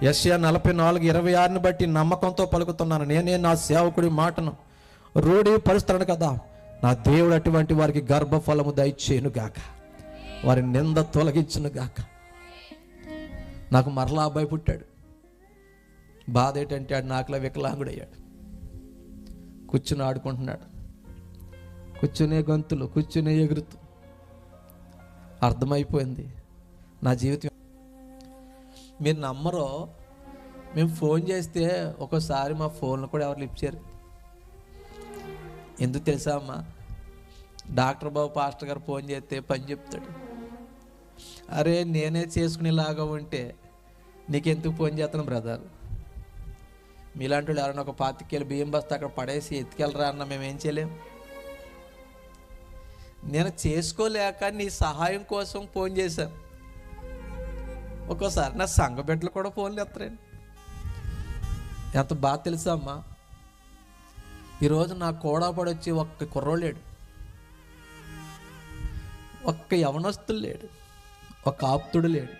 యెషయా 44:26 బట్టి నమ్మకంతో పలుకుతున్నాను. నేనే నా సేవకుడి మాటను రూఢీపరుస్తాను కదా. నా దేవుడు అటువంటి వారికి గర్భఫలము దయచేయును గాక, వారి నింద తొలగించును గాక. నాకు మరలా అబ్బాయి పుట్టాడు. బాధ ఏంటంటే ఆడు నాకులా వికలాంగుడయ్యాడు. కూర్చుని ఆడుకుంటున్నాడు, కూర్చునే గొంతులు, కూర్చునే ఎగురుతూ. అర్థమైపోయింది నా జీవితం. మీరు నమ్మరో, మేము ఫోన్ చేస్తే ఒక్కోసారి మా ఫోన్లు కూడా ఎవరు లిఫ్ట్ చేయరు. ఎందుకు తెలుసా అమ్మా? డాక్టర్ బాబు పాస్టర్ గారు ఫోన్ చేస్తే పని చెప్తాడు. అరే నేనే చేసుకునేలాగా ఉంటే నీకెందుకు ఫోన్ చేస్తాను బ్రదర్? మీలాంటి వాళ్ళు ఎవరైనా ఒక 25 కిలో బియ్యం బస్తా అక్కడ పడేసి ఎత్తుకెళ్ళరా అన్న మేమేం చేయలేం. నేను చేసుకోలేక నీ సహాయం కోసం ఫోన్ చేశాను. ఒక్కోసారి నా సంఘ బిడ్డలు కూడా ఫోన్లు ఎత్తరండి. ఎంత బాగా తెలుసా అమ్మా? ఈరోజు నా కోడా పడొచ్చి ఒక్క కుర్రోడు లేడు, ఒక్క యవనస్తుడు లేడు, ఒక ఆప్తుడు లేడు.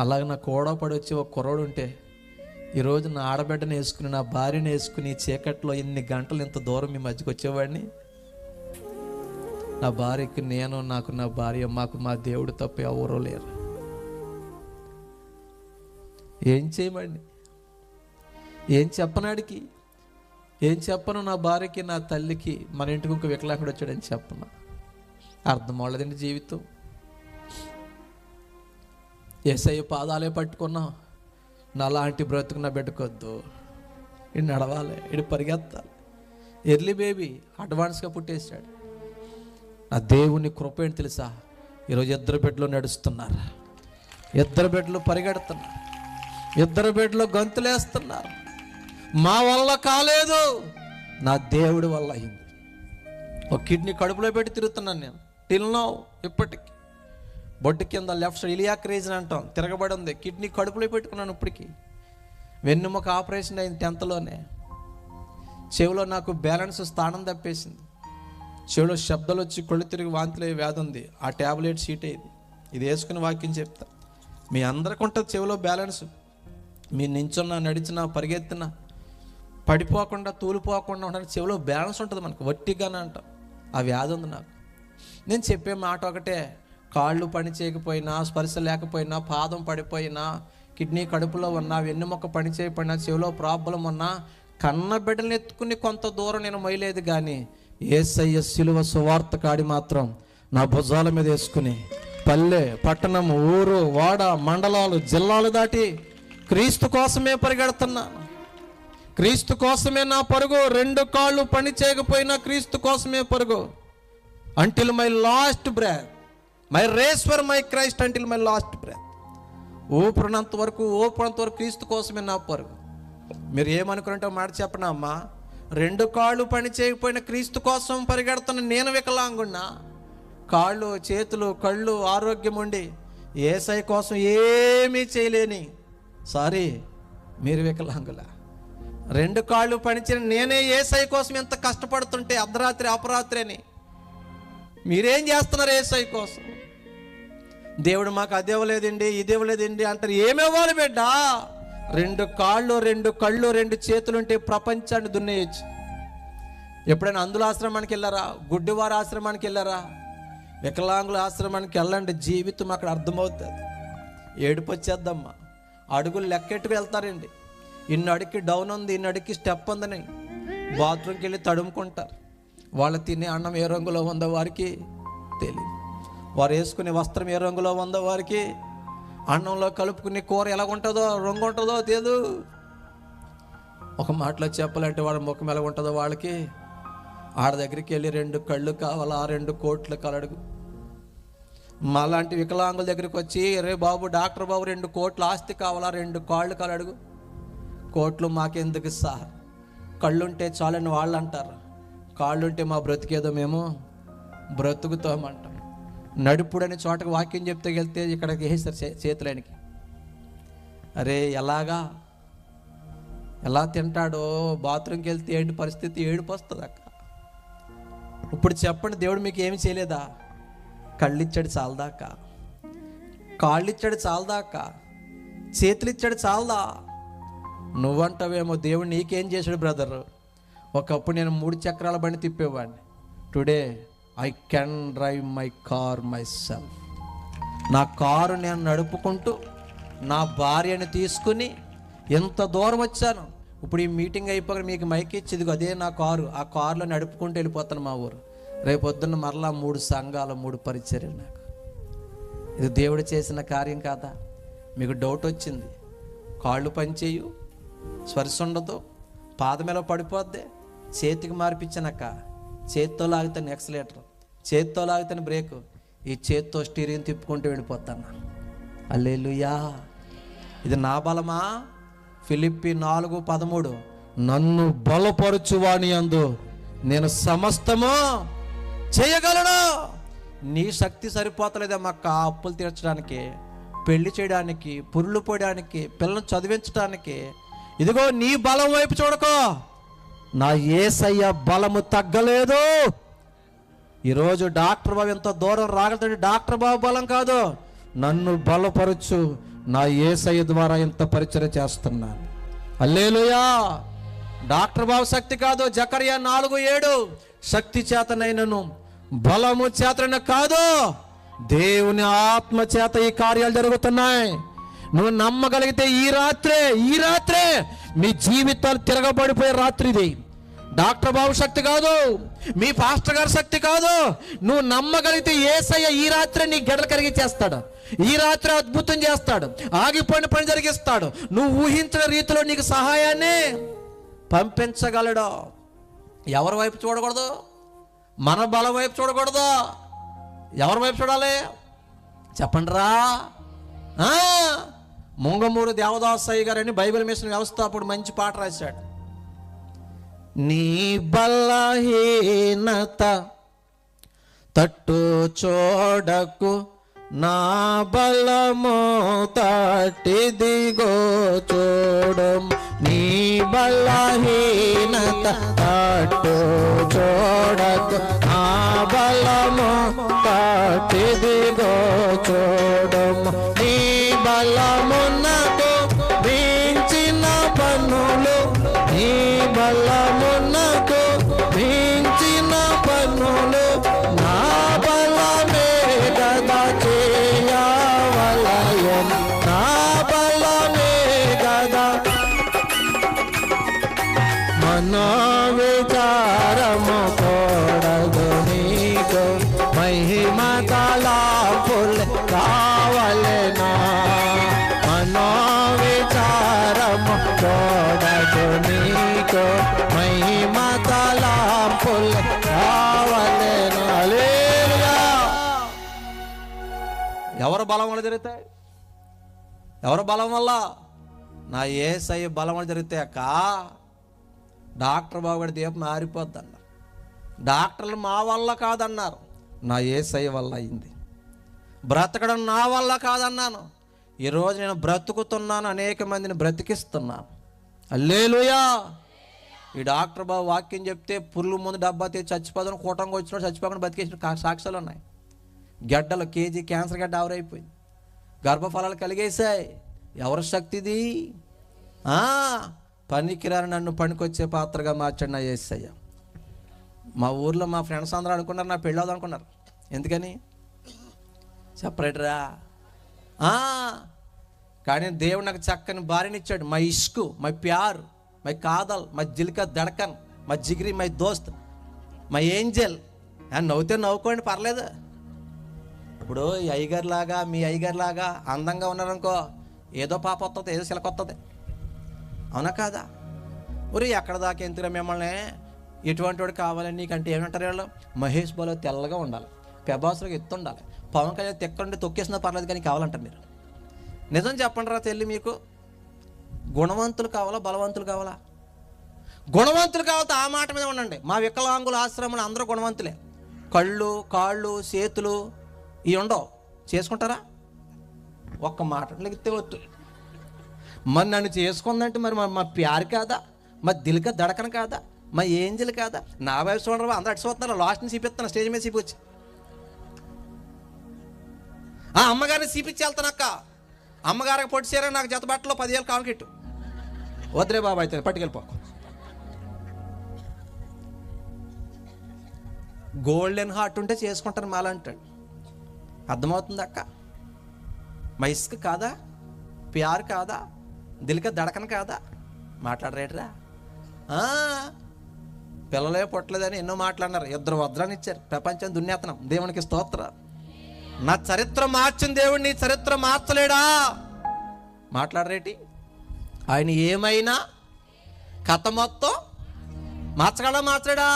అలాగే నా కోడా పడొచ్చి ఒక కుర్రోడు ఉంటే ఈరోజు నా ఆడబిడ్డను వేసుకుని, నా భార్యను వేసుకుని చీకట్లో ఎన్ని గంటలు ఇంత దూరం మీ మధ్యకి వచ్చేవాడిని. నా భార్యకి నేను, నాకు నా భార్య, మాకు మా దేవుడు తప్ప ఎవరూ లేరు. ఏం చేయమండి? ఏం చెప్పనాడికి? ఏం చెప్పను నా భార్యకి, నా తల్లికి? మన ఇంటికి ఇంకో వికలాంగుడు వచ్చాడని చెప్పను? అర్థం అవ్వలేదండి జీవితం. యేసయ్య పాదాలే పట్టుకున్నాం. నాలాంటి బ్రతుకు నా బిడ్డకొద్దు. ఇది నడవాలి, ఇది పరిగెత్తాలి. ఎర్లీ బేబీ అడ్వాన్స్గా పుట్టేశాడు. నా దేవుని కృప ఏంటి తెలుసా? ఈరోజు ఇద్దరు బిడ్డలు నడుస్తున్నారు, ఇద్దరు బిడ్డలు పరిగెడుతున్నారు, ఇద్దరు బిడ్డలు గంతులేస్తున్నారు. మా వల్ల కాలేదు, నా దేవుడి వల్ల అయింది. ఒక కిడ్నీ కడుపులో పెట్టి తిరుగుతున్నాను నేను టిల్ నౌ. ఇప్పటికి బొడ్డు కింద లెఫ్ట్ సైడ్ ఇలియాక్ రీజన్ అంటాం, తిరగబడి ఉంది. కిడ్నీ కడుపులో పెట్టుకున్నాను. ఇప్పటికి వెన్నెముక ఆపరేషన్ అయింది 10th. చెవిలో నాకు బ్యాలెన్స్ స్థానం తప్పేసింది. చెవిలో శబ్దాలు వచ్చి కళ్ళు తిరిగి వాంతులే వ్యాధి ఉంది. ఆ ట్యాబ్లెట్ సీట్ అయింది. ఇది వేసుకుని వాక్యం చెప్తా. మీ అందరికి ఉంటుంది చెవిలో బ్యాలెన్స్. మీరు నించున్నా, నడిచినా, పరిగెత్తినా పడిపోకుండా, తూలిపోకుండా ఉండడానికి చెవిలో బ్యాలెన్స్ ఉంటుంది మనకు. వట్టిగానే అంటాం. ఆ వ్యాధి ఉంది నాకు. నేను చెప్పే మాట ఒకటే, కాళ్ళు పని చేయకపోయినా, స్పర్శ లేకపోయినా, పాదం పడిపోయినా, కిడ్నీ కడుపులో ఉన్నా, వెన్నెముక పని చేయకపోయినా, చెవిలో ప్రాబ్లం ఉన్నా, కన్న బిడ్డలు ఎత్తుకుని కొంత దూరం నేను మొయ్యలేదు. కానీ యేసయ్య సిలువ సువార్త కాడి మాత్రం నా భుజాల మీద వేసుకుని పల్లె, పట్టణం, ఊరు, వాడ, మండలాలు, జిల్లాలు దాటి క్రీస్తు కోసమే పరిగెడుతున్నాను. క్రీస్తు కోసమే నా పరుగు. 2 కాళ్ళు పని చేయకపోయినా క్రీస్తు కోసమే పరుగు. Until my last breath, my race for my Christ until my last breath. ఊపిరినంత వరకు క్రీస్తు కోసమే నా పరుగు. మీరు ఏమనుకుంటే మాట చెప్పనా అమ్మా? 2 కాళ్ళు పని చేయకపోయినా క్రీస్తు కోసం పరిగెడుతున్న నేను వికలాంగున్నా. కాళ్ళు, చేతులు, కళ్ళు ఆరోగ్యం ఉండి యేసయ్య కోసం ఏమీ చేయలేని సారీ మీరు వికలాంగులా. 2 కాళ్ళు పనిచేయని నేనే యేసయ్య కోసం ఎంత కష్టపడుతుంటే అర్ధరాత్రి అపరాత్రి అని మీరేం చేస్తున్నారు యేసయ్య కోసం? దేవుడు మాకు అది ఇవ్వలేదండి, ఇది ఇవ్వలేదండి అంటారు. ఏమివ్వాలి బిడ్డ? 2 కాళ్ళు, 2 కళ్ళు, 2 చేతులు ఉంటే ప్రపంచాన్ని దున్నేయచ్చు. ఎప్పుడైనా అందుల ఆశ్రమానికి వెళ్ళారా? గుడ్డివారి ఆశ్రమానికి వెళ్ళారా? వికలాంగుల ఆశ్రమానికి వెళ్ళండి. జీవితం అక్కడ అర్థమవుతుంది. ఏడుపు వచ్చేద్దమ్మా. అడుగులు లెక్కెట్టుకు వెళ్తారండి. ఇన్ని అడిగి డౌన్ ఉంది, ఇన్ని అడిగి స్టెప్ ఉందని బాత్రూమ్కి వెళ్ళి తడుముకుంటారు. వాళ్ళు తినే అన్నం ఏ రంగులో ఉందో వారికి తెలియదు. వారు వేసుకునే వస్త్రం ఏ రంగులో ఉందో వారికి, అన్నంలో కలుపుకునే కూర ఎలా ఉంటుందో, రంగు ఉంటుందో తెలియదు. ఒక మాటలో చెప్పాలంటే వాళ్ళ ముఖం ఎలా ఉంటుందో వాళ్ళకి. ఆడ దగ్గరికి వెళ్ళి 2 కళ్ళు కావాలా, 2 కోట్లు కలడుగు. మాలాంటి వికలాంగుల దగ్గరికి వచ్చి, రే బాబు, డాక్టర్ బాబు 2 కోట్ల ఆస్తి కావాలా, 2 కాళ్ళు కలడుగు. కోట్లు మాకెందుకు సార్, కళ్ళుంటే చాలని వాళ్ళు అంటారు. కాళ్ళుంటే మా బ్రతికేదో మేము బ్రతుకుతామంటాం. నడుపుడని చోటకు వాక్యం చెప్తే వెళ్తే ఇక్కడికి వేస్తారు చేతులనికి. అరే ఎలా తింటాడో, బాత్రూమ్కి వెళ్తే ఏంటి పరిస్థితి? ఏడుపు వస్తుంది అక్క. ఇప్పుడు చెప్పండి, దేవుడు మీకు ఏమి చేయలేదా? కళ్ళు ఇచ్చాడు చాలదాకా, కాళ్ళు ఇచ్చాడు చాలదాకా, చేతులు ఇచ్చాడు చాలదా? నువ్వంటావేమో దేవుడు నీకేం చేశాడు బ్రదర్. ఒకప్పుడు నేను 3 చక్రాల బండి తిప్పేవాడిని. Today I can drive my car myself. నా కారు నేను నడుపుకుంటూ నా భార్యని తీసుకుని ఎంత దూరం వచ్చాను. ఇప్పుడు ఈ మీటింగ్ అయిపోయి మీకు మైక్ ఇచ్చేది అదే నా కారు. ఆ కారులో నడుపుకుంటూ వెళ్ళిపోతాను మా ఊరు. రేపొద్దున్న మరలా 3 సంఘాలు, 3 పరిచర్యలు. నాకు ఇది దేవుడు చేసిన కార్యం కాదా? మీకు డౌట్ వచ్చింది, కాళ్ళు పనిచేయు, స్పర్శ ఉండదు, పాదమేలో పడిపోద్ది, చేతికి మార్పించానక్క. చేత్తో లాగుతాను ఎక్సలేటర్, చేత్తో లాగుతాను బ్రేకు, ఈ చేత్తో స్టీరింగ్ తిప్పుకుంటూ వెళ్ళిపోతాను. హల్లెలూయా. ఇది నా బలమా? ఫిలిప్పీ 4:13 నన్ను బలపరచువాని యందు నేను సమస్తము చేయగలను. నీ శక్తి సరిపోతలేదమ్మక్క అప్పులు తీర్చడానికి, పెళ్లి చేయడానికి, పురుళ్ళు పోయడానికి, పిల్లలను చదివించడానికి. ఇదిగో నీ బలం వైపు చూడకో, నా యేసయ్య బలము తగ్గలేదు. ఈరోజు డాక్టర్ బాబు ఎంత దూరం రాగలుగుతాడు? డాక్టర్ బాబు బలం కాదు, నన్ను బలపరచు నా యేసయ్య ద్వారా ఎంత పరిచయం చేస్తున్నాను. హల్లెలూయా. డాక్టర్ బాబు శక్తి కాదు. జకర్యా 4:7 శక్తి చేతనైనను బలము చేతన కాదు, దేవుని ఆత్మ చేత ఈ కార్యాలు జరుగుతున్నాయి. నువ్వు నమ్మగలిగితే ఈ రాత్రే మీ జీవితాలు తిరగబడిపోయే రాత్రి ఇది. డాక్టర్ బాబు శక్తి కాదు, మీ పాస్టర్ గారి శక్తి కాదు. నువ్వు నమ్మగలిగితే యేసయ్య ఈ రాత్రి నీ గడలు కరిగి చేస్తాడు. ఈ రాత్రి అద్భుతం చేస్తాడు. ఆగిపోయిన పని జరిగిస్తాడు. నువ్వు ఊహించిన రీతిలో నీకు సహాయాన్ని పంపించగలడు. ఎవరి వైపు చూడకూడదు? మన బలం వైపు చూడకూడదు. ఎవరి వైపు చూడాలి చెప్పండి రా. ముంగమూరు దేవదాసయ్య గారని బైబిల్ మిషన్ వ్యవస్థాపకుడు మంచి పాట రాశాడు. నీ బలహీనత తట్టు చూడకు, నా బలము తట్టిదిగో చూడు. నీ బలహీనత తట్టు చూడకు, నా బలము తట్టిదిగో చూడు. నీ బలమునకు మించిన పనులు, నీ బలమునకు మించిన పనులు నా బలమే గదా చేయవలయం, నా బలమే గదా. మనోవిచారము కూడదు నీకు, మహిమ తలాపులు కావలెనా. మనోవిచారము కూడదు నీకు, మహిమ తలాపులు కావలెనా. హల్లెలూయా. ఎవరు బలం వల్ల జరుగుతాయి? ఎవరు బలం వల్ల? నా యేసయ్య బలం వల్ల జరుగుతాయి అక్క. డాక్టర్ బాబు గారి దీపం మారిపోద్ది అన్నారు. డాక్టర్లు మా వల్ల కాదన్నారు, నా యేసయ్య వల్ల అయింది. బ్రతకడం నా వల్ల కాదన్నాను, ఈరోజు నేను బ్రతుకుతున్నాను, అనేక మందిని బ్రతికిస్తున్నాను. హల్లెలూయా. ఈ డాక్టర్ బాబు వాక్యం చెప్తే పుర్లు ముందు డబ్బా తీసి చచ్చిపోదని కూటంగా వచ్చినప్పుడు చచ్చిపోకుండా బతికేసిన సాక్ష్యాలు ఉన్నాయి. గడ్డలు కేజీ క్యాన్సర్ గడ్డ ఆవరైపోయింది, గర్భఫలాలు కలిగేశాయి. ఎవరి శక్తిది? పనికిరాని నన్ను పనికొచ్చే పాత్రగా మార్చాడు నా యేసయ్య. మా ఊర్లో మా ఫ్రెండ్స్ అందరూ అనుకున్నారు నా పెళ్ళి అవుదాం అనుకున్నారు. ఎందుకని సెపరేటరా? కానీ దేవుడు నాకు చక్కని భార్యనిచ్చాడు. మై ఇష్కు, మై ప్యార్, మై కాదల్, మై జిల్క దడకన్, మై జిగిరి, మై దోస్త్, మై ఏంజల్. నవ్వుతే నవ్వుకోండి పర్లేదు. ఇప్పుడు ఈ అయ్యగారిలాగా మీ అయ్యగారిలాగా అందంగా ఉన్నారనుకో, ఏదో పాప వస్తుంది, ఏదో శిలక వస్తుంది. అవునా కాదా? ఒరే ఎక్కడ దాకా ఎందుకురా మిమ్మల్ని, ఎటువంటి వాడు కావాలని నీకంటే ఏమంటారు వాళ్ళు? మహేష్ బాలో తెల్లగా ఉండాలి, ప్రభాస్లోకి ఎత్తు ఉండాలి, పవన్ కళ్యాణ్ తెక్కండి తొక్కేసినా పర్లేదు కానీ కావాలంటారు మీరు. నిజం చెప్పండి రా తెల్లి, మీకు గుణవంతులు కావాలా బలవంతులు కావాలా? గుణవంతులు కావాలంటే ఆ మాట మీద ఉండండి. మా వికలాంగుల ఆశ్రమంలో అందరూ గుణవంతులే. కళ్ళు కాళ్ళు చేతులు ఇవి ఉండవు, చేసుకుంటారా? ఒక్క మాట లేకపోతే వద్దు. మరి నన్ను చేసుకుందంటే మరి మా ప్యార్ కాదా, మా దిల్క దడకన కాదా, మా ఏంజల్ కాదా? నా వయసు చూడరా, అందరూ అటు చూస్తున్నారు. లాస్ట్ని చూపిస్తాను, స్టేజ్ మీద చూపించి అమ్మగారిని చూపించి వెళ్తానక్క. అమ్మగారికి పొట్టి చీర నాకు జత బట్టలో 10,000 కానుకెట్టు. వద్దురే బాబు అయితే పట్టుకెళ్ళిపో. గోల్డెన్ హార్ట్ ఉంటే చేసుకుంటాను మాల అంటాడు. అర్థమవుతుంది అక్క? మా ఇసుక కాదా, ప్యార్ కాదా, దిల్క దడకన కాదా? మాట్లాడరేట్రా? పిల్లలే పుట్టలేదని ఎన్నో మాట్లాడినారు. 2 వజ్రాన్ని ఇచ్చారు, ప్రపంచం దున్నేతనం. దేవునికి స్తోత్ర. నా చరిత్ర మార్చిన దేవుడు నీ చరిత్ర మార్చలేడా? మాట్లాడరేటి? ఆయన ఏమైనా కథ మొత్తం మార్చలేడా?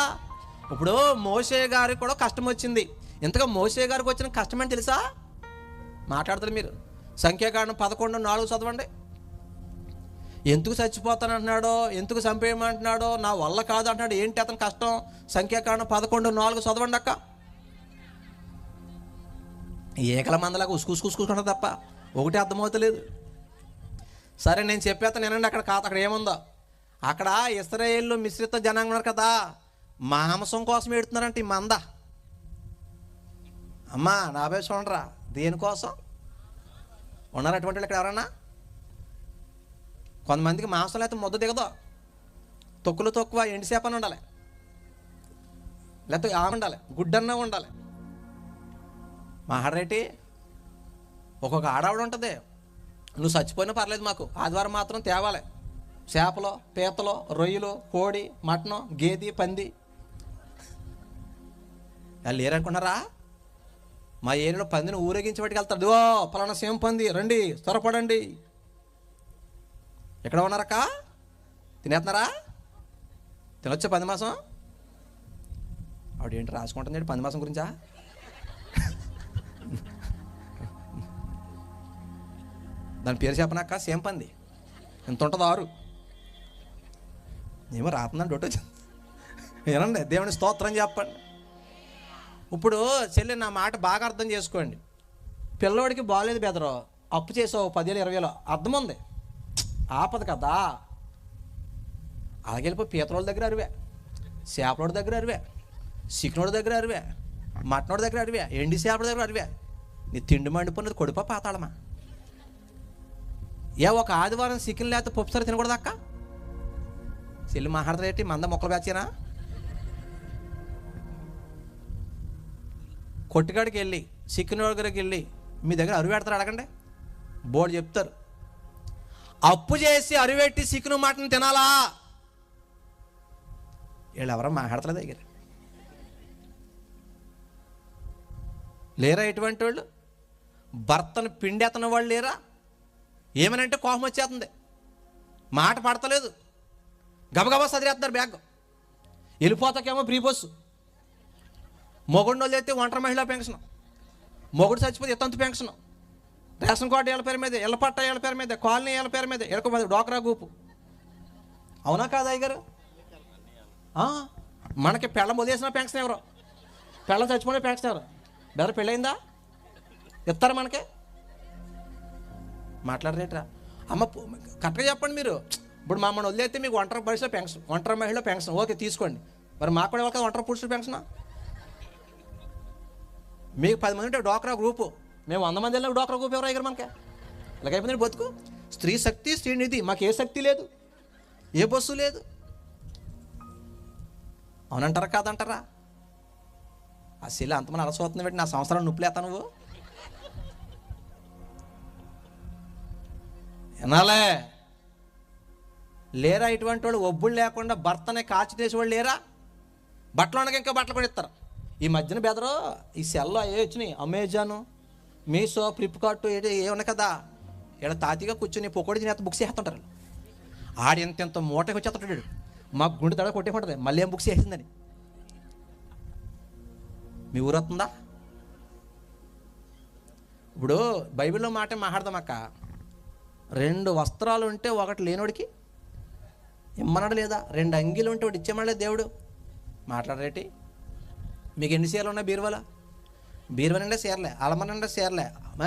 ఇప్పుడు మోషే గారికి కూడా కష్టం వచ్చింది. ఇంతగా మోషే గారికి వచ్చిన కష్టమని తెలుసా? మాట్లాడతారు మీరు. సంఖ్యాకాండం 11:4 చదవండి. ఎందుకు చచ్చిపోతానంటున్నాడో, ఎందుకు చంపేయమంటున్నాడో, నా వల్ల కాదు అంటున్నాడు. ఏంటి అతని కష్టం? సంఖ్యాకాండం 11:4 చదవండి అక్క. ఏకల మందలాగా ఉసుకుంటారు తప్ప ఒకటి అర్థమవుతలేదు. సరే నేను చెప్పేస్తాను నేనండి. అక్కడ ఏముందో, అక్కడ ఇశ్రాయేలు మిశ్రిత జనాంగం ఉన్నారు కదా, మాంసం కోసం ఎడుతున్నారంట ఈ మంద. అమ్మా నా భయం చూడరా, దేనికోసం ఉన్నారు అటువంటి వాళ్ళు ఇక్కడ ఎవరన్నా? కొంతమందికి మాంసం అయితే ముద్ద దిగదు, తొక్కులు తక్కువ ఎండి చేపని ఉండాలి, లేకపోతే ఉండాలి, గుడ్డన్నా ఉండాలి. మహారేటి ఒక్కొక్క ఆడవాడు ఉంటుంది, నువ్వు చచ్చిపోయినా పర్లేదు మాకు ఆదివారం మాత్రం తేవాలి చేపలు, పీతలు, రొయ్యలు, కోడి, మటను, గేదె, పంది. వాళ్ళు లేరనుకున్నారా? మా ఏరియాలో పందిని ఊరేగించి పట్టుకెళ్తాడు. ఓ పలానా సేమ్ పంది రండి త్వరపడండి. ఎక్కడ ఉన్నారక్క? తినేస్తున్నారా? తినొచ్చా పంది మాసం? ఆవిడ ఏంటి రాసుకుంటుంది పంది మాసం గురించా? దాని పేరు చెప్పనక్క, సేమ్ పంది ఎంత ఉంటుంది 6. ఏమో రాతుందని డొట్టు వచ్చింది. వినండి, దేవుని స్తోత్రం చెప్పండి. ఇప్పుడు చెల్లి నా మాట బాగా అర్థం చేసుకోండి. పిల్లోడికి బాగాలేదు బెదరు, అప్పు చేసావు 10,000 20,000, అర్థం ఉంది, ఆపద కదా. అలాగే వెళ్ళిపోయి పీతలోడి దగ్గర అరివే, చేపలోడి దగ్గర అరివే, చికెనోడి దగ్గర అరివే, మటనోడి దగ్గర అరివే, ఎండి చేపల దగ్గర అరివే. నీ తిండి మండిపోయినది కొడుపా పాతాళమా? ఒక ఆదివారం చికెన్ లేకపోతే పప్పుసారి తినకూడదు అక్క? చెల్లి మాట్లాడతారేంటి? మంద మొక్కలు బ్యాచేనా? కొట్టుకాడికి వెళ్ళి చికెన్ దగ్గరికి వెళ్ళి మీ దగ్గర అరువు పెడతారు, అడగండి, బోర్డు చెప్తారు. అప్పు చేసి అరువెట్టి చికెన్ మటన్ తినాలా? వీళ్ళు ఎవరో మాట్లాడతారు దగ్గర లేరా? ఎటువంటి వాళ్ళు భర్తను పిండేతన వాళ్ళు లేరా? ఏమనంటే కోపం వచ్చేస్తుంది, మాట పడతలేదు, గబగబా సదిరేస్తున్నారు బ్యాగ్, వెళ్ళిపోతాకేమో ఫ్రీ బస్సు. మొగుడిని వాళ్ళు అయితే ఒంటరి మహిళా పెన్షన్, మొగుడు చచ్చిపోతే ఎత్తంతు పెన్షన్, రేషన్ కార్డు ఏళ్ళ పేరు మీద, ఇళ్ళ పట్ట ఏళ్ళ పేరు మీద, కాలనీ ఏళ్ళ పేరు మీద, ఎడకపోతే డోక్రా గ్రూపు. అవునా కాదా అయ్యగారు? మనకి పెళ్ళం వదిలేసిన పెన్షన్ ఎవరో, పెళ్ళం చచ్చిపోయిన పెన్షన్ ఎవరు? బెదర పెళ్ళయిందా? ఇస్తారా మనకి? మాట్లాడరేట్రా అమ్మ, కరెక్ట్గా చెప్పండి మీరు. ఇప్పుడు మమ్మల్ని వదిలేస్తే మీకు ఒంటరి పరిస్థితి పెన్షన్, ఒంటరి మహిళ పెన్షన్, ఓకే తీసుకోండి. మరి మాకు కూడా ఒక ఒంటరి పురుషుడు పెన్షన్. మీకు 10 మంది ఉంటే డోక్రా గ్రూపు, మేము 100 మంది వెళ్ళిన డోక్రా గ్రూప్ ఎవరు అయ్యారు మనకి? ఇలాగైపోయింది బతుకు. స్త్రీ శక్తి, స్త్రీ నిధి, మాకు ఏ శక్తి లేదు, ఏ బస్సు లేదు. అవునంటారా కాదంటారా? ఆ శిల అంతమంది అలసవుతుంది పెట్టి నా సంవత్సరాలు నొప్పులేతా నువ్వు వినాలే. లేరా ఇటువంటి వాళ్ళు? ఒబ్బులు లేకుండా భర్తనే కాల్చి చేసేవాళ్ళు లేరా? బట్టలు ఉండగా ఇంకా బట్టలు కూడా ఇస్తారు. ఈ మధ్యన బెదరు ఈ సెల్లో అవి వచ్చినాయి, అమెజాను, మీషో, ఫ్లిప్కార్ట్ ఏమన్నా కదా. ఇక్కడ తాతిగా కూర్చొని పొకోడి తినేత బుక్స్ వేస్తుంటారు. ఆడి ఎంత మూటకి వచ్చేస్తాడు, మాకు గుండె తడ కొట్టేకుంటుంది, మళ్ళీ ఏం బుక్స్ వేసిందని. మీ ఊరు వస్తుందా? ఇప్పుడు బైబిల్లో మాట మాట్లాడదాం అక్క, 2 వస్త్రాలు ఉంటే ఒకటి లేనోడికి ఇమ్మన్నాడు లేదా? 2 అంగీలు ఉంటే ఒకటి ఇచ్చేమనలేదు దేవుడు. మాట్లాడరేటి? మీకు ఎన్ని చీరలు ఉన్నాయి బీరువాల? బీరువా నిండా చీరలే, అలమర నిండా చీరలే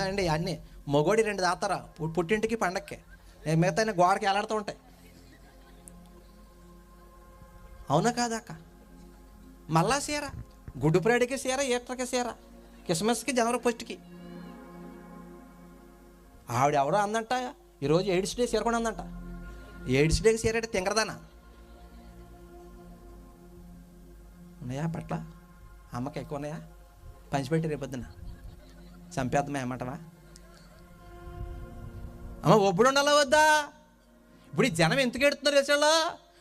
అండి. అన్నీ మొగోడి 2 దాతారా పుట్టింటికి పండక్కి, మిగతా గోడకి ఎలాడుతూ ఉంటాయి. అవునా కాదా అక్క? మళ్ళా చీర, గుడ్డు ఫ్రైడేకి చీర, ఈస్టర్కి చీర, క్రిస్మస్కి, జనవరి 1కి. ఆవిడ ఎవరో అందంట, ఈరోజు ఎయిడ్స్ డే చీర కూడా అందంట. ఎయిడ్స్ డేకి చీర అంటే తింగరదానా? ఉన్నాయా పట్ల? అమ్మకి ఎక్కువ ఉన్నాయా? పంచిపెట్టి రేపొద్దున చంపేద్దామా ఏమంటావా? అమ్మ ఒప్పుడు ఉండాలా వద్దా? ఇప్పుడు ఈ జనం ఎందుకు ఎడుతున్నారు తెలిసాళ్ళ?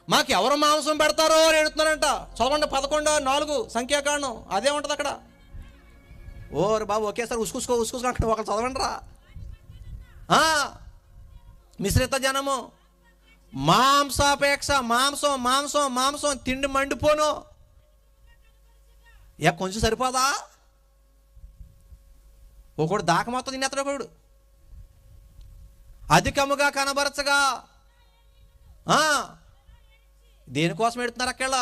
మాకు ఎవరు మాంసం పెడతారో అని ఎడుతున్నారంట. చదవండి 11:4 సంఖ్యాకాండం, అదే ఉంటుంది అక్కడ. ఓరు బాబు ఒకేసారి ఉసుకుసుకో అక్కడ ఒకరు చదవండి రా. మిశ్రిత జనము, మాంసాపేక్ష, మాంసం మాంసం మాంసం, తిండి మండిపోను. కొంచెం సరిపోదా? ఒకడు దాక మొత్తం తినేస్తాడు, ఒకడు అధికముగా కనబరచగా. దేనికోసం ఎడుతున్నారు అక్కడ?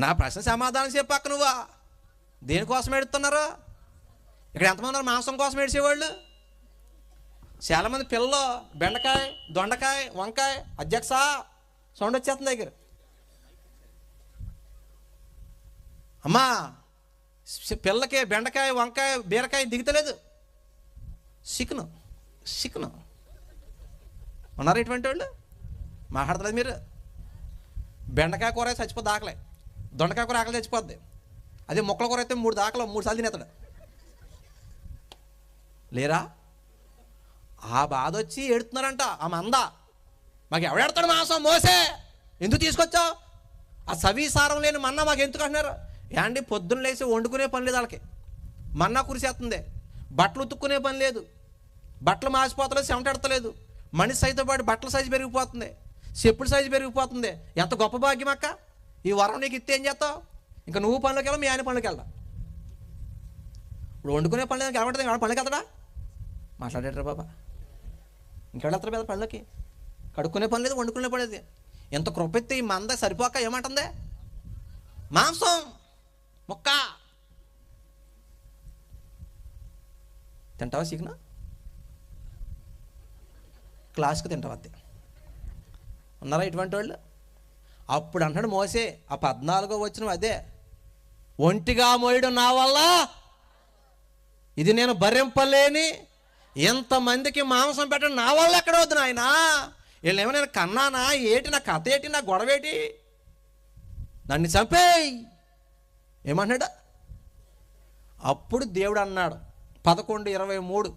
నా ప్రశ్న సమాధానం చెప్పక్క నువ్వా. దేనికోసం ఎడుతున్నారు? ఇక్కడ ఎంతమంది ఉన్నారు మాంసం కోసం ఏడ్చేవాళ్ళు? చాలామంది పిల్లలు బెండకాయ, దొండకాయ, వంకాయ, అధ్యక్ష సౌండ్ వచ్చేస్తుంది దగ్గర. అమ్మా పిల్లకి బెండకాయ, వంకాయ, బీరకాయ దిగుతలేదు. చికెను ఉన్నారు ఇటువంటి వాళ్ళు? మాట్లాడతలేదు మీరు. బెండకాయ కూర చచ్చిపోద్ది ఆకలే, దొండకాయ కూర ఆకలి చచ్చిపోద్ది. అదే మొక్కల కూర అయితే 3 దాకలు 3 సార్లు తినేస్తాడు. లేరా? ఆ బాధ వచ్చి ఏడుతున్నారంట. ఆ మంద మాకు ఎవడెడతాడు మాంసం? మోసే ఎందుకు తీసుకొచ్చావు? ఆ సవీసారం లేని మన్నా మాకు ఎందుకు అంటున్నారు? ఏండి పొద్దున్న లేచి వండుకునే పని లేదు వాళ్ళకి, మన్నా కురిసేస్తుంది. బట్టలు ఉతుక్కునే పని లేదు, బట్టలు మాసిపోతలేదు, చెమటెడతలేదు. మనిషి సైజుతో పాటు బట్టల సైజు పెరిగిపోతుంది, చెప్పుల సైజు పెరిగిపోతుంది. ఎంత గొప్ప భాగ్యం అక్క! ఈ వరం నీకు ఇస్తే ఏం చేస్తావు? ఇంకా నువ్వు పనులకు వెళ్ళావు, మీ ఆయన పనులకు వెళ్దా. ఇప్పుడు వండుకునే పని లేదు, ఏమంటుంది? పనులకి వెళ్తాడా? మాట్లాడేటరా బాబా, ఇంకెళ్ళేస్తారు కదా పనులకి. కడుక్కునే పని లేదు, వండుకునే పని లేదు. ఎంత కృపెత్తే ఈ మంద సరిపోక ఏమంటుంది? మాంసం ముక్క తింటావా? చికెన్ క్లాస్కి తింటావా? అదే ఉన్నారా ఇటువంటి వాళ్ళు? అప్పుడు అంటాడు మోసే, ఆ 14వ వచనం అదే, ఒంటిగా మోయడం నా వల్ల, ఇది నేను భరింపలేని, ఎంతమందికి మాంసం పెట్టడం నా వల్ల ఎక్కడ వద్దు నాయన. వీళ్ళు ఏమో నేను కన్నానా ఏటి? నా కథ ఏంటి? నా గొడవ ఏంటి? నన్ను చంపేయి ఏమన్నాడు? అప్పుడు దేవుడు అన్నాడు 11:23,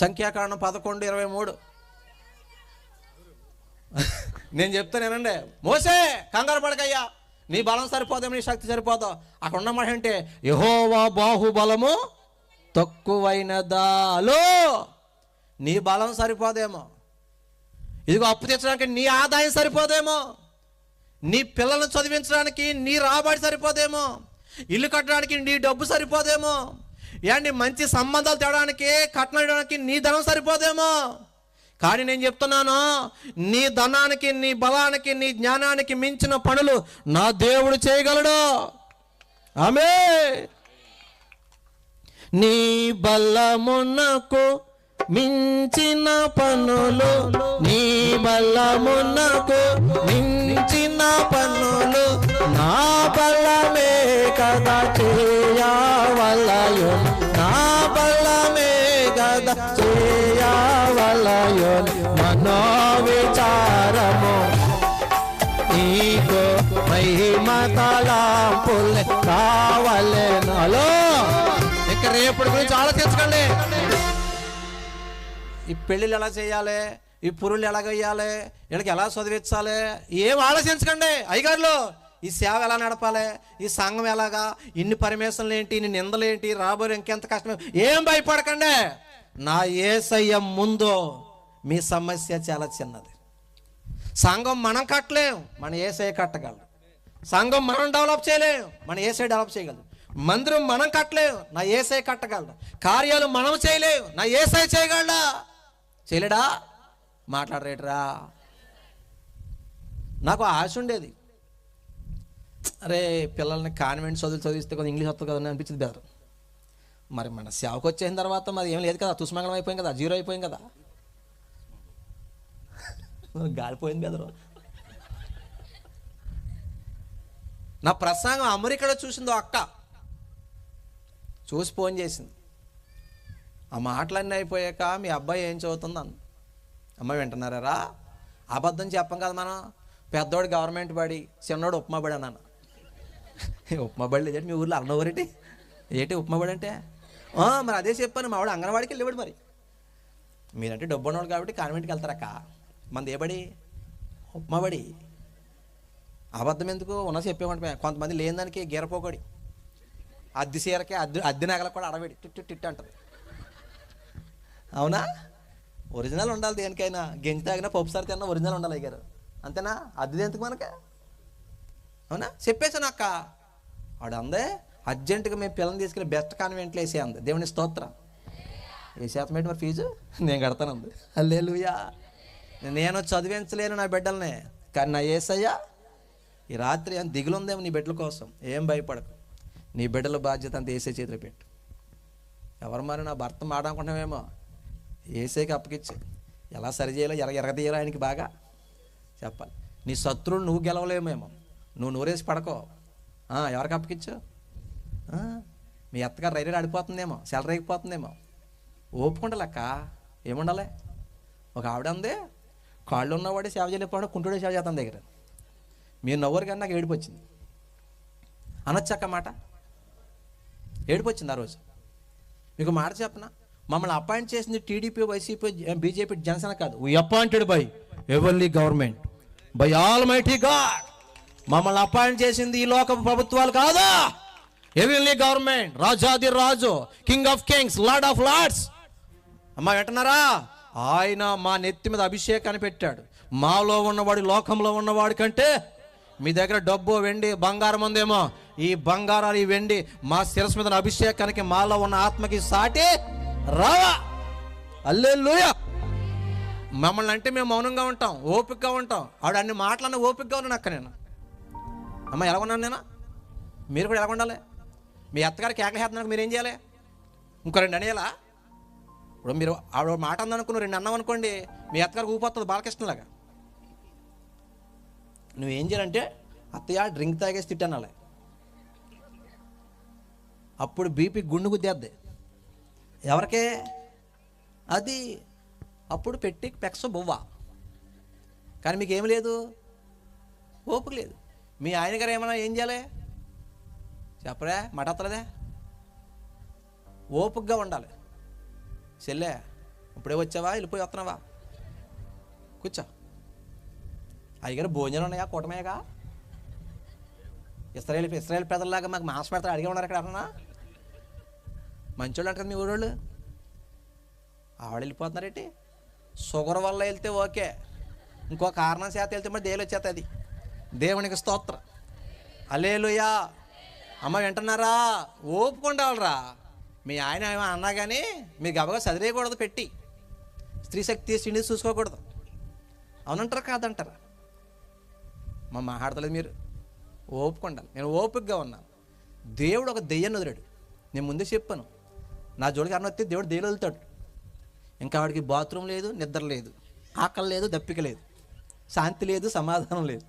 సంఖ్యాకాండం 11:23. నేను చెప్తానేనండి, మోసే కంగారు పడకయ్యా, నీ బలం సరిపోదేమో, నీ శక్తి సరిపోదో. అక్కడ ఉన్నమాట అంటే యెహోవా బాహుబలము తక్కువైనదాలో, నీ బలం సరిపోదేమో, ఇదిగో అప్పు తెచ్చడానికి నీ ఆదాయం సరిపోదేమో, నీ పిల్లలను చదివించడానికి నీ రాబడి సరిపోదేమో, ఇల్లు కట్టడానికి నీ డబ్బు సరిపోదేమో, ఏంటి మంచి సంబంధాలు తేవడానికి కట్నం ఇవ్వడానికి నీ ధనం సరిపోదేమో. కానీ నేను చెప్తున్నాను, నీ ధనానికి, నీ బలానికి, నీ జ్ఞానానికి మించిన పనులు నా దేవుడు చేయగలడు. ఆమేన్. నీ బలమునకు మించిన పనులు, నీ బలమునకు మించిన పనులు నా బలమే కదా చేయవలయు, నా బలమే కదా చేయవలయు. మనోవిచారము నీకు మహిమ తలాంపులే కావలేను. హలో, ఇక రేపటి గురించి ఆలోచించకండి. ఈ పెళ్ళిళ్ళు ఎలా చేయాలి, ఈ పురుళ్ళు ఎలా వేయాలి, వీళ్ళకి ఎలా చదివించాలి, ఏం ఆలోచించకండి. అయ్యగారులు ఈ సేవ ఎలా నడపాలి, ఈ సంఘం ఎలాగా, ఇన్ని పరమేశ్వరులు ఏంటి, ఇన్ని నిందలు ఏంటి, రాబోయే ఇంకెంత కష్టం, ఏం భయపడకండి. నా యేసయ్య ముందు మీ సమస్య చాలా చిన్నది. సంఘం మనం కట్టలేం, మన యేసయ్య కట్టగలడు. సంఘం మనం డెవలప్ చేయలేం, మన యేసయ్య డెవలప్ చేయగలడు. మందిరం మనం కట్టలేం, నా యేసయ్య కట్టగలడు. కార్యాలు మనం చేయలేం, నా యేసయ్య చేయగలడా? చేయలేడా? మాట్లాడరేటరా? నాకు ఆశ ఉండేది, అరే పిల్లల్ని కాన్వెంట్ చదివిస్తే కొంచెం ఇంగ్లీష్ వస్తుంది కదా అనిపించింది బెదరు. మరి మన సేవకు వచ్చేసిన తర్వాత మరి ఏం లేదు కదా, తుస్మంగళం అయిపోయింది కదా, జీరో అయిపోయింది కదా, గాలిపోయింది బెదరు. నా ప్రసంగం అమెరికాలో చూసిందో అక్క చూసి ఫోన్ చేసింది. ఆ మాటలన్నీ అయిపోయాక మీ అబ్బాయి ఏం చదువుతుంది అన్న. అమ్మాయి వింటున్నారా? అబద్ధం చెప్పం కదా మనం. పెద్దోడు గవర్నమెంట్ బడి, చిన్నోడు ఉప్మా బడి అన్నాను. ఉప్మా బడి లేదంటే మీ ఊర్లో అన్నవరేటి ఏంటి ఉప్మా బడి అంటే? మరి అదే చెప్పాను, మా వాడు అంగన్వాడికి వెళ్ళేవాడు. మరి మీరంటే డబ్బు ఉన్నవాడు కాబట్టి కాన్వెంట్కి వెళ్తారక్క, మనది ఏ బడి? ఉప్మా బడి. అబద్ధం ఎందుకు? ఉన్నది చెప్పేమంటే కొంతమంది లేని దానికి గీరపోకడి, అద్దె చీరకే అద్దె నగలకు కూడా అడవేడి టిట్టు అంటది. అవునా? ఒరిజినల్ ఉండాలి దేనికైనా. గెంజి తాగినా పప్పు సారి తిన్నా ఒరిజినల్ ఉండాలి అయ్యారు, అంతేనా? అద్దె ఎందుకు మనకే? అవునా? చెప్పేసాను అక్క. వాడు అందే అర్జెంటుగా మేము పిల్లల్ని తీసుకెళ్ళి బెస్ట్ కాన్వెంట్లో వేసే అంది. దేవుని స్తోత్రం. ఏ శాతం ఏంటి మరి ఫీజు? నేను కడతాను అంది. హల్లెలూయా. నేను చదివించలేను నా బిడ్డల్ని, కానీ నా యేసయ్య ఈ రాత్రి అని దిగులు ఉందేమో నీ బిడ్డల కోసం. ఏం భయపడకు, నీ బిడ్డల బాధ్యత అంత ఏసే చేతిలో పెట్టు. ఎవరు మరి నా భర్త మాట్లాడుకుంటామేమో, ఏసేకి అప్పగిచ్చి ఎలా సరి చేయాలో, ఎలా ఎరగదీయాలో ఆయనకి బాగా చెప్పాలి. నీ శత్రువులు నువ్వు గెలవలేమేమో, నువ్వు నూరేసి పడకో. ఎవరికి అప్పగిచ్చు? మీ అత్తగారు రైలు ఆడిపోతుందేమో, సెల రేగిపోతుందేమో. ఓపుకుంటా లెక్క ఏముండాలి? ఒక ఆవిడ ఉంది, కాళ్ళు ఉన్నవాడే సేవ చేయలేకపోవడం, కుంటుడే సేవ చేస్తాను దగ్గర. మీరు నవ్వరు కానీ నాకు ఏడుపు వచ్చింది. అనొచ్చాక మాట ఏడుపు వచ్చింది ఆ రోజు. మీకు మాట చెప్పనా, మమ్మల్ని అపాయింట్ చేసింది టీడీపీ, వైసీపీ, బీజేపీ, జనసేన కాదు. We appointed by heavenly government, by almighty God. మమ్మల్ని అపాయింట్ చేసింది ఈ లోక ప్రభుత్వాలు కాదా, ఎవర్లీ గవర్నమెంట్, రాజాది రాజు, king of kings, lord of lords. అమ్మా వింటున్నారా? ఆయన మా నెత్తి మీద అభిషేకాన్ని పెట్టాడు. మాలో ఉన్నవాడు లోకంలో ఉన్నవాడి కంటే, మీ దగ్గర డబ్బు వెండి బంగారం ఉందేమో, ఈ బంగారాలు ఈ వెండి మా శిరస్సు మీద అభిషేకానికి మాలో ఉన్న ఆత్మకి సాటి రావా. హల్లెలూయా. మమ్మల్ని అంటే మేము మౌనంగా ఉంటాం, ఓపికగా ఉంటాం. ఆవిడ అన్ని మాటలన్నా ఓపికగా ఉన్నాను అక్క. నేను అమ్మ ఎలా ఉన్నాను నేను, మీరు కూడా ఎలా ఉండాలి? మీ అత్తగారు కేకలు వేస్తున్నాను, మీరు ఏం చేయాలి? ఇంకో 2 అనేయాలా? ఇప్పుడు మీరు ఆవిడ మాట అందనుకున్న 2 అన్నాం అనుకోండి, మీ అత్తగారికి ఊపిస్తుంది బాలకృష్ణలాగా. నువ్వేం చేయాలంటే, అత్తయ్య డ్రింక్ తాగేసి తిట్టనాలి. అప్పుడు బీపీ గుండు గుద్దేద్ది. ఎవరికే అది? అప్పుడు పెట్టి పెక్స బొవ్వ. కానీ మీకు ఏమి లేదు, ఓపిక లేదు. మీ ఆయన గారు ఏమన్నా ఏం చేయాలి చెప్పరా? మటత్తలేదే, ఓపికగా ఉండాలి. చెల్లె ఇప్పుడే వచ్చావా, వెళ్ళిపోయి వస్తున్నావా, కూర్చో. అయ్యగారు భోజనాలు ఉన్నాయా, కూటమేగా? ఇస్రాయేల్ పెద్దలాగా మాకు మాంసం పెడతారు అడిగే ఉన్నారు ఇక్కడ అన్నా. మంచోళ్ళు అంటారు మీ ఊరోళ్ళు. ఆవిడ వెళ్ళిపోతున్నారేంటి? షుగర్ వల్ల వెళ్తే ఓకే, ఇంకో కారణం చేత వెళ్తే మరి దేవుడు వచ్చేస్తుంది. దేవునికి స్తోత్రం. హల్లెలూయా. అమ్మ వింటున్నారా? ఓపుకుండాలరా. మీ ఆయన ఏమో అన్నా కానీ మీరు గబగా చదివేయకూడదు, పెట్టి స్త్రీ శక్తి స్త్రీని చూసుకోకూడదు. అవునంటారా కాదంటారా? మా మాట్లాడతలేదు మీరు. ఓపుకుండాలి. నేను ఓపికగా ఉన్నాను. దేవుడు ఒక దెయ్యాన్ని వదిలాడు. నేను ముందే చెప్పాను, నా జోడికి అన్న వస్తే దేవుడు దెయ్యం వదులుతాడు. ఇంకా వాడికి బాత్రూమ్ లేదు, నిద్ర లేదు, ఆకలి లేదు, దప్పిక లేదు, శాంతి లేదు, సమాధానం లేదు.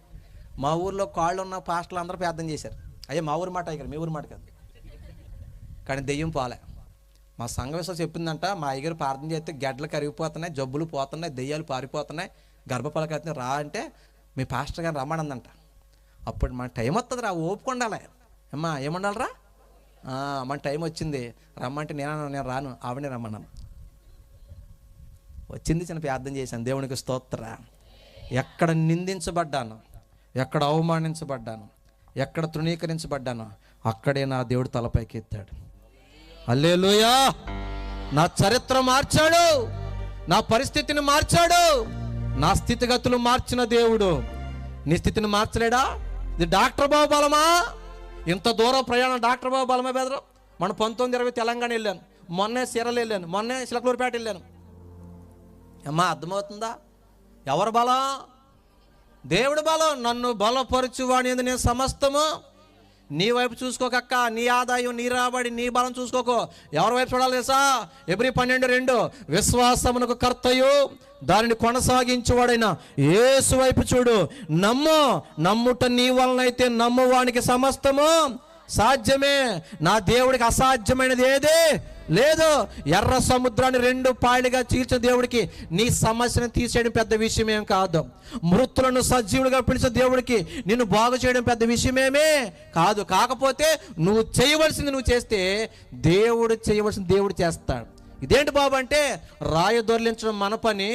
మా ఊర్లో కాళ్ళు ఉన్న పాస్టర్లు అందరూ ప్రార్థన చేశారు. అయ్యే మా ఊరి మాట అయ్యారు, మీ ఊరి మాట కాదు. కానీ దెయ్యం పోలే. మా సంఘ విశ్వాసం చెప్పిందంట, మా అయ్యగారు ప్రార్థన చేస్తే గడ్డలు కరిగిపోతున్నాయి, జబ్బులు పోతున్నాయి, దెయ్యాలు పారిపోతున్నాయి, గర్భఫలకైతే రా అంటే మీ పాస్టర్ గారు రమ్మనందంట. అప్పుడు మన టైం వస్తుంది రా, ఓపుకుండాలి. అమ్మా ఏమండాలరా, మన టైం వచ్చింది రమ్మంటే నేను రాను, ఆవిడనే రమ్మన్నాను. వచ్చింది, చిన్న ప్రార్థన చేశాను. దేవునికి స్తోత్ర. ఎక్కడ నిందించబడ్డాను, ఎక్కడ అవమానించబడ్డాను, ఎక్కడ తృణీకరించబడ్డాను, అక్కడే నా దేవుడు తలపైకి ఎత్తాడు. హల్లెలూయా. నా చరిత్ర మార్చాడు, నా పరిస్థితిని మార్చాడు, నా స్థితిగతులు మార్చిన దేవుడు నీ స్థితిని మార్చలేడా? ఇది డాక్టర్ బాబు బలమా? ఇంత దూరం ప్రయాణం డాక్టర్ బాబు బలమే బెదరు. మన 1920 తెలంగాణ వెళ్ళాను, మొన్నే సిరలు వెళ్ళాను, మొన్నే చిలకలూరుపేట వెళ్ళాను. అమ్మా అర్థమవుతుందా? ఎవరు బలం? దేవుడు బలం. నన్ను బలపరచువాని యందు నేను సమస్తము. నీ వైపు చూసుకోకక్క, నీ ఆదాయం, నీ రాబడి, నీ బలం చూసుకోకో. ఎవరి వైపు చూడాలి తెలుసా? ఎబ్రీ 12:2 విశ్వాసమునకు కర్తయు దానిని కొనసాగించువాడైన యేసు వైపు చూడు. నమ్ముట నీ వలనైతే నమ్మువానికి సమస్తము సాధ్యమే. నా దేవుడికి అసాధ్యమైనది ఏదే లేదు. ఎర్ర సముద్రాన్ని 2 పాయలుగా చీల్చిన దేవుడికి నీ సమస్యను తీసేయడం పెద్ద విషయమేం కాదు. మృతులను సజీవులుగా పిలిచిన దేవుడికి నిన్ను బాగు చేయడం పెద్ద విషయమేమే కాదు. కాకపోతే నువ్వు చేయవలసింది నువ్వు చేస్తే దేవుడు చేయవలసింది దేవుడు చేస్తాడు. ఇదేంటి బాబు అంటే, రాయి దొర్లించడం మన పని,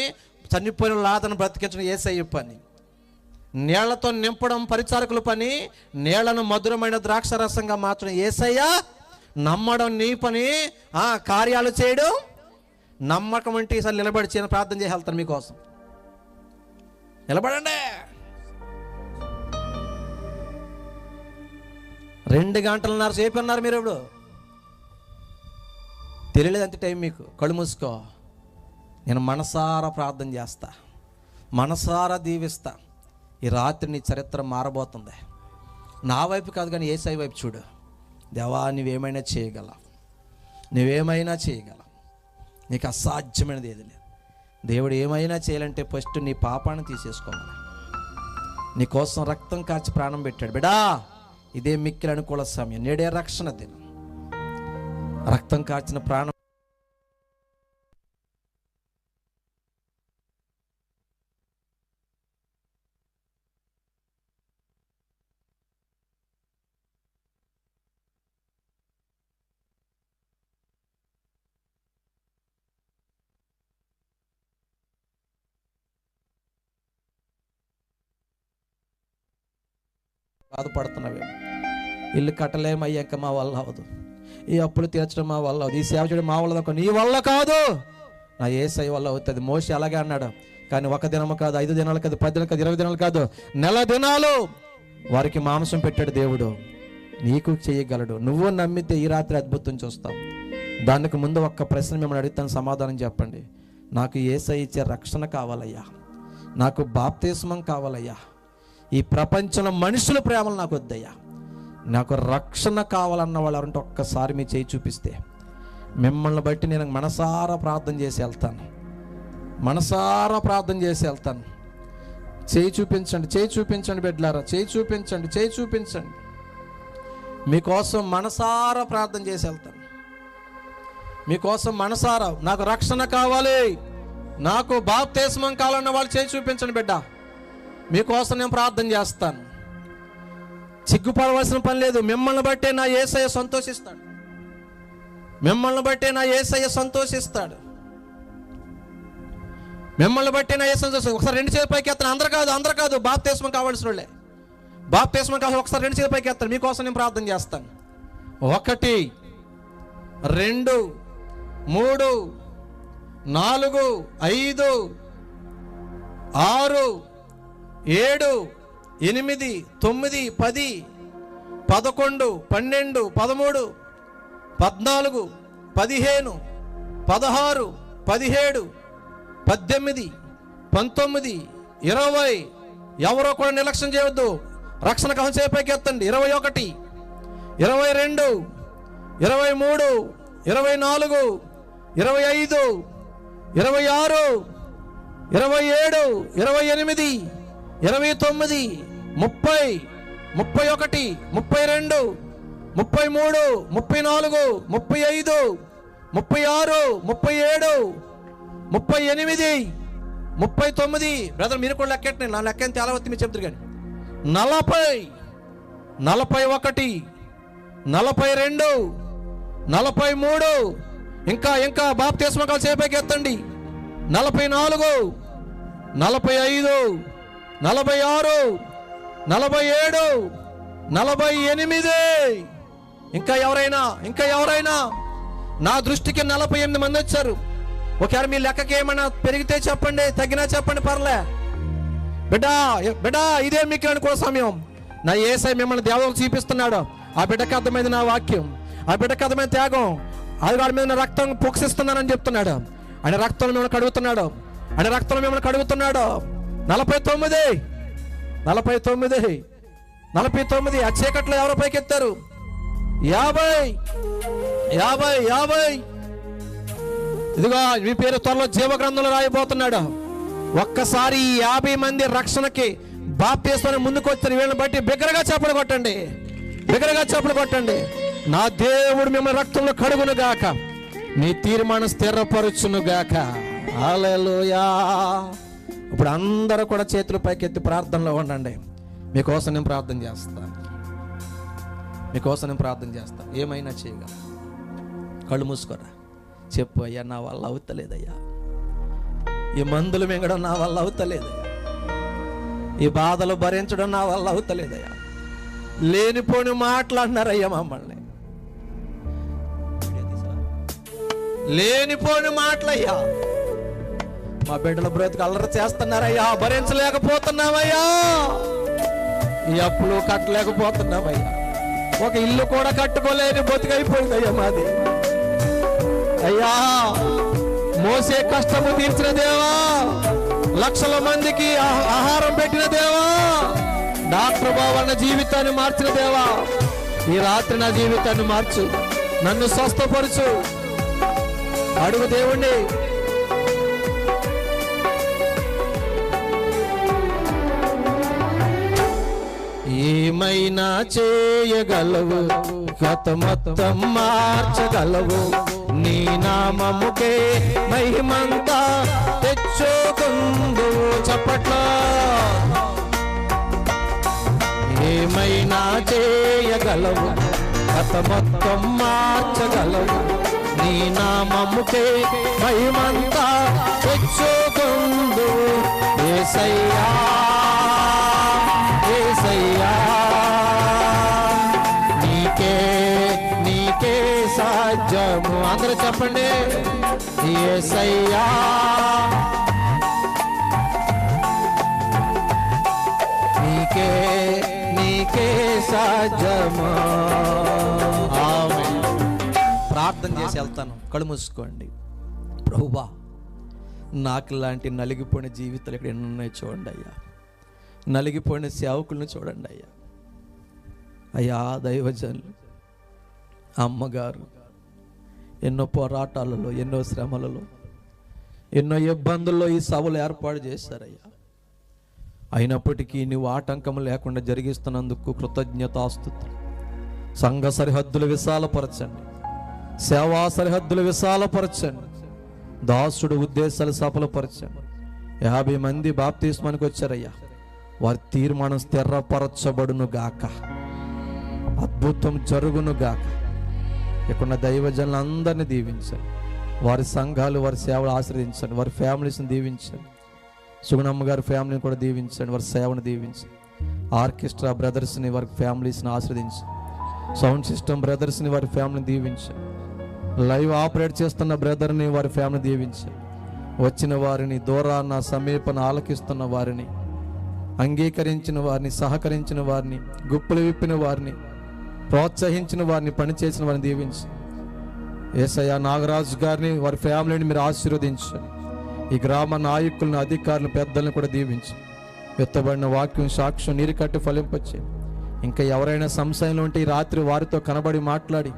చనిపోయిన లాదను బ్రతికించడం యేసయ్య పని. నీళ్లతో నింపడం పరిచారకుల పని, నీళ్లను మధురమైన ద్రాక్ష రసంగా మార్చడం యేసయ్య. నమ్మడం నీ పని, కార్యాలు చేయడం నమ్మకం. అంటే ఈసారి నిలబడి చేయని ప్రార్థన చేసి వెళ్తాను మీకోసం. నిలబడండి. 2 గంటలన్నర సేపు అన్నారు మీరు. ఇప్పుడు తెలియలేదు అంతే టైం మీకు. కళ్ళు మూసుకో. నేను మనసారా ప్రార్థన చేస్తా, మనసారా దీవిస్తా. ఈ రాత్రి నీ చరిత్ర మారబోతుంది. నా వైపు కాదు కానీ యేసయ్య వైపు చూడు. దేవా నువ్వేమైనా చేయగలవు, నువ్వేమైనా చేయగలవు, నీకు అసాధ్యమైనది ఏది లేదు. దేవుడు ఏమైనా చేయాలంటే ఫస్ట్ నీ పాపాన్ని తీసేసుకోవాలి. నీ కోసం రక్తం కార్చి ప్రాణం పెట్టాడు. బిడా ఇదే మిక్కిలి అనుకూల సమయం, నేడే రక్షణ దినం. రక్తం కార్చిన ప్రాణం బాధపడుతున్నావేమో. ఇల్లు కట్టలేమయ్యా, ఇంకా మా వల్ల అవదు, ఈ అప్పులు తీర్చడం మా వల్ల అవదు, ఈ సేవ చేయడం మా వల్ల నీ వల్ల కాదు, నా యేసయ్య వల్ల అవుతుంది. మోషే అలాగే అన్నాడు. కానీ 1 దినము కాదు, 5 దినాలు కాదు, 10 దినాలు కాదు, 20 దినాలు కాదు, నెల దినాలు వారికి మాంసం పెట్టాడు దేవుడు. నీకు చేయగలడు. నువ్వు నమ్మితే ఈ రాత్రి అద్భుతం చూస్తావు. దానికి ముందు ఒక్క ప్రశ్న మిమ్మల్ని అడుగుతాను, సమాధానం చెప్పండి. నాకు యేసయ్య ఇచ్చే రక్షణ కావాలయ్యా, నాకు బాప్తిస్మం కావాలయ్యా, ఈ ప్రపంచంలో మనుషుల ప్రేమలు నాకు వద్దయ్యా, నాకు రక్షణ కావాలన్న వాళ్ళు ఎవరంటే ఒక్కసారి మీ చేయి చూపిస్తే మిమ్మల్ని బట్టి నేను మనసారా ప్రార్థన చేసి వెళ్తాను, మనసారా ప్రార్థన చేసి వెళ్తాను. చేయి చూపించండి, చేయి చూపించండి బిడ్డలారా, చేయి చూపించండి, చేయి చూపించండి. మీకోసం మనసారా ప్రార్థన చేసి వెళ్తాను, మీకోసం మనసారా. నాకు రక్షణ కావాలి, నాకు బాప్తిస్మం కావాలన్న వాళ్ళు చేయి చూపించండి బిడ్డ, మీకోసం నేను ప్రార్థన చేస్తాను. సిగ్గుపడవలసిన పని లేదు. మిమ్మల్ని బట్టే నా యేసయ్య సంతోషిస్తాడు, మిమ్మల్ని బట్టే నా యేసయ్య సంతోషిస్తాడు, మిమ్మల్ని బట్టే నా యేసయ్య సంతోషిస్తాడు. ఒకసారి 2 చేతులు పైకి ఎత్తాను. అందరు కాదు, బాప్తిస్మం కావాల్సిన వాళ్ళే. బాప్తిస్మం కావాలి, ఒకసారి 2 చేతులు పైకి ఎత్తాను. మీకోసం నేను ప్రార్థన చేస్తాను. 1 2 3 4 5 6 7 8 9 10 11 12 13 14 15 16 17 18 19 20. ఎవరో కూడా నిర్లక్ష్యం చేయవద్దు. రక్షణ కవచం చేపైకి ఎత్తండి. 21 22 23 24 25 26 27 28 29 30 31 32 33 34 35 36 37 38 39. బ్రదర్ మీరు కూడా లెక్కెట్టండి, నా లెక్క ఎంత ఎలా వస్తుంది మీరు చెప్తారు కానీ. 40 41 42 43. ఇంకా బాప్తిస్మం కావాలి చేపైకి ఎత్తండి. 44 45 46 47 48. ఇంకా ఎవరైనా నా దృష్టికి 48 మంది వచ్చారు. ఒకవేళ మీ లెక్కకి ఏమైనా పెరిగితే చెప్పండి, తగ్గినా చెప్పండి, పర్లే. బిడ్డా ఇదే మీకు అనుకో సమయం. నా యేసయ్య మిమ్మల్ని దేవతలు చూపిస్తున్నాడు. ఆ బిడ్డకు అర్థమైంది నా వాక్యం, ఆ బిడ్డకు అర్థమైన త్యాగం. అది వాడి మీద రక్తం పొక్సిస్తున్నానని చెప్తున్నాడు. ఆయన రక్తంలో మిమ్మల్ని కడుగుతున్నాడు, ఆయన రక్తంలో మిమ్మల్ని కడుగుతున్నాడు. 49 49 ఆ చీకట్లో ఎవరో పైకి ఎత్తారు. 50 ఇదిగో మీ పేరు త్వరలో జీవ గ్రంథంలో రాయబోతున్నాడు. ఒక్కసారి ఈ 50 మంది రక్షణకి బాప్తిస్మం ముందుకు వచ్చిన వీళ్ళని బట్టి బిగ్గరగా చప్పలు కొట్టండి. నా దేవుడు మిమ్మల్ని రక్తంలో కడుగును గాక, మీ తీర్మానం స్థిరపరచును గాక. హల్లెలూయా. ఇప్పుడు అందరూ కూడా చేతుల పైకి ఎత్తి ప్రార్థనలో ఉండండి. మీకోసం నేను ప్రార్థన చేస్తాను. ఏమైనా చేయగల. కళ్ళు మూసుకోరా. చెప్పు, అయ్యా నా వల్ల అవుతలేదయ్యా, ఈ మందులు మింగడం నా వల్ల అవుతలేదయ్యా, ఈ బాధలు భరించడం నా వల్ల అవుతలేదయ్యా, లేనిపోని మాట్లాడినారయ్యా మమ్మల్ని, లేనిపోని మాటలయ్యా, మా బిడ్డల బ్రతుకు అల్లరి చేస్తున్నారయ్యా, భరించలేకపోతున్నామయ్యా, ఈ అప్పులు కట్టలేకపోతున్నామయ్యా, ఒక ఇల్లు కూడా కట్టుకోలేని బతుకైపోయిందయ్యా మాది. అయ్యా మోసే కష్టము తీర్చిన దేవా, లక్షల మందికి ఆహారం పెట్టిన దేవా, డాక్టర్ బాబు అన్న జీవితాన్ని మార్చిన దేవా, ఈ రాత్రి నా జీవితాన్ని మార్చు, నన్ను స్వస్థపరచు. అడుగు దేవుణ్ణి. ఏమైనా చేయగలవు, గత మొత్తం మార్చగలవు, నీ నామముకే మహిమంతా తెచ్చుకుందు. చప్పట్లో. ఏమైనా చేయగలవు, గత మొత్తం మార్చగలవు, నీ నామముకే మహిమంతా తెచ్చుకుందు. యేసయ్యా యేసయ్యా అందరూ చెప్పండి. యేసయ్యా నీకే నీకే సాధ్యమా. ఆమేన్. ప్రార్థన చేసి వెళ్తాను. కళ్ళు మూసుకోండి. ప్రభువా, నాకు లాంటి నలిగిపోయిన జీవితాలు ఇక్కడ ఎన్ని ఉన్నాయో చూడండి అయ్యా. నలిగిపోయిన సేవకులను చూడండి అయ్యా. అయ్యా దైవజనులు, అమ్మగారు ఎన్నో పోరాటాలలో, ఎన్నో శ్రమలలో, ఎన్నో ఇబ్బందుల్లో ఈ సభలు ఏర్పాటు చేశారయ్యా. అయినప్పటికీ నీవు ఆటంకం లేకుండా జరిగిస్తున్నందుకు కృతజ్ఞతాస్తుతులు. సంఘ సరిహద్దులు విశాలపరచండి, సేవా సరిహద్దులు విశాలపరచండి, దాసుడు ఉద్దేశాలు సఫలపరచండి. 50 మంది బాప్తిస్మానికి వచ్చారయ్యా. వారి తీర్మానం స్థిరపరచబడును గాక, అద్భుతం జరుగును గాక. ఇక్కడ దైవజనులందరినీ దీవించండి. వారి సంఘాలు, వారి సేవలు ఆశ్రయించండి. వారి ఫ్యామిలీస్ని దీవించండి. సుగుణమ్మ గారి ఫ్యామిలీని కూడా దీవించండి. వారి సేవను దీవించండి. ఆర్కెస్ట్రా బ్రదర్స్ని, వారి ఫ్యామిలీస్ని ఆశ్రదించండి. సౌండ్ సిస్టమ్ బ్రదర్స్ని, వారి ఫ్యామిలీని దీవించండి. లైవ్ ఆపరేట్ చేస్తున్న బ్రదర్ని, వారి ఫ్యామిలీ దీవించండి. వచ్చిన వారిని, దూరాన సమీపన ఆలకిస్తున్న వారిని, అంగీకరించిన వారిని, సహకరించిన వారిని, గుప్పులు విప్పిన వారిని, ప్రోత్సహించిన వారిని, పనిచేసిన వారిని దీవించండి. యేసయ్య నాగరాజు గారిని, వారి ఫ్యామిలీని మీరు ఆశీర్వదించండి. ఈ గ్రామ నాయకులను, అధికారులను, పెద్దలను కూడా దీవించండి. ఎత్తబడిన వాక్యం, సాక్ష్యం నీరు కట్టి ఫలింపచేయండి. ఇంకా ఎవరైనా సంశయంలో ఉంటే ఈ రాత్రి వారితో కనబడి మాట్లాడి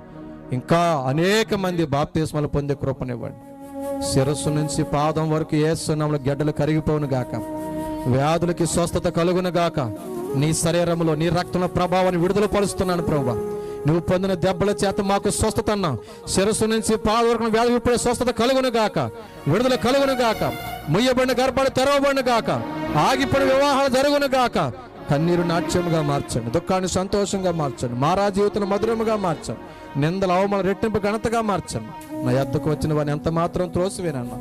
ఇంకా అనేక మంది బాప్తిస్మాలు పొందే కృపనివ్వండి. శిరస్సు నుంచి పాదం వరకు యేసు నామములో గెడ్డలు కరిగిపోవును గాక, వ్యాధులకి స్వస్థత కలుగును గాక. నీ శరీరంలో, నీ రక్తంలో ప్రభావాన్ని విడుదల పరుస్తున్నాను ప్రభువా. నువ్వు పొందిన దెబ్బల చేత మాకు స్వస్థత అన్నా. శిరస్సు నుంచి పాదం వరకు వ్యాధి విప్పుడే స్వస్థత కలుగును గాక, విడుదల కలుగును గాక. ముయ్యబడిన గర్భాలు తెరవబడిన గాక, ఆగిపోయిన వివాహాలు జరుగును గాక. కన్నీరు నాట్యముగా మార్చండి, దుఃఖాన్ని సంతోషంగా మార్చండి, మారా జీవితం మధురముగా మార్చండి, నిందల అవమానం రెట్టింపు ఘనతగా మార్చండి. నా యొద్దకు వచ్చిన వారిని ఎంత మాత్రం త్రోసివేనన్నా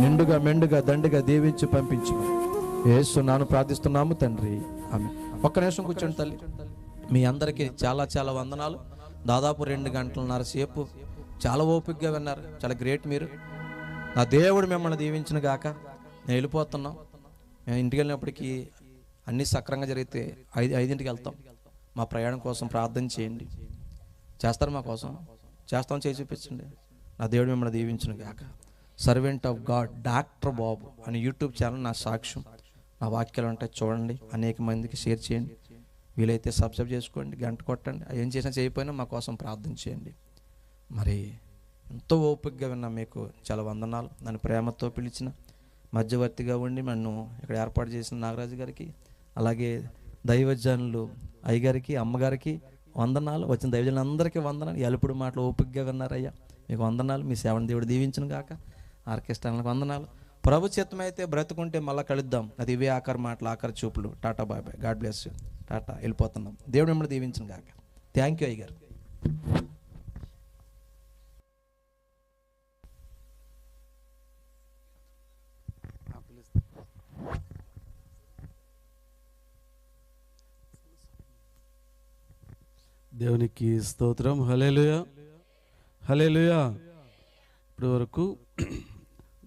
నిండుగా మెండుగా దండిగా దీవించి పంపించమని యేసు నాను ప్రార్థిస్తున్నాము తండ్రి, ఆమేన్. ఒక్క నిమిషం కూర్చోండి తల్లి. మీ అందరికీ చాలా చాలా వందనాలు. దాదాపు 2 గంటలన్నర సేపు చాలా ఓపికగా విన్నారు. చాలా గ్రేట్ మీరు. నా దేవుడు మిమ్మల్ని దీవించిన గాక. నేను వెళ్ళిపోతున్నాం. మేము ఇంటికి వెళ్ళినప్పటికీ అన్నీ సక్రంగా జరిగితే 5ంటికి వెళ్తాం. మా ప్రయాణం కోసం ప్రార్థన చేయండి. చేస్తారు మా కోసం? చేస్తాం, చేసి చూపించండి. నా దేవుడు మిమ్మల్ని దీవించును గాక. సర్వెంట్ ఆఫ్ గాడ్ డాక్టర్ బాబు అని యూట్యూబ్ ఛానల్ నా సాక్ష్యం. నా వాక్యాలు ఉంటాయి, చూడండి. అనేక మందికి షేర్ చేయండి. వీలైతే సబ్స్క్రైబ్ చేసుకోండి, గంట కొట్టండి. ఏం చేసినా చేయకపోయినా మా కోసం ప్రార్థన చేయండి. మరి ఎంతో ఓపికగా విన్నా మీకు చాలా వందనాలు. నన్ను ప్రేమతో పిలిచిన, మధ్యవర్తిగా ఉండి నన్ను ఇక్కడ ఏర్పాటు చేసిన నాగరాజు గారికి, అలాగే దైవజనులు అయ్యగారికి, అమ్మగారికి వందనాలు. వచ్చిన దైవజనులందరికీ వందనాలు. ఎలుపుడు మాటలు ఓపికగా విన్నారయ్యా, మీకు వందనాలు. మీ సేవను దేవుడు దీవించును గాక. ఆర్కెస్ట్రాలకు వందనాలు. ప్రభు చిత్తమైతే బ్రతుకుంటే మళ్ళీ కలుద్దాం. అది ఇవే ఆఖరి మాటలు, ఆఖరి చూపులు. Tata, bye bye, God bless you. Tata, వెళ్ళిపోతున్నాం. దేవుడు మిమ్మల్ని దీవించును గాక. థ్యాంక్ యూ అయ్యగారు. దేవునికి స్తోత్రం. హల్లెలూయా, హల్లెలూయా. ఇప్పటి వరకు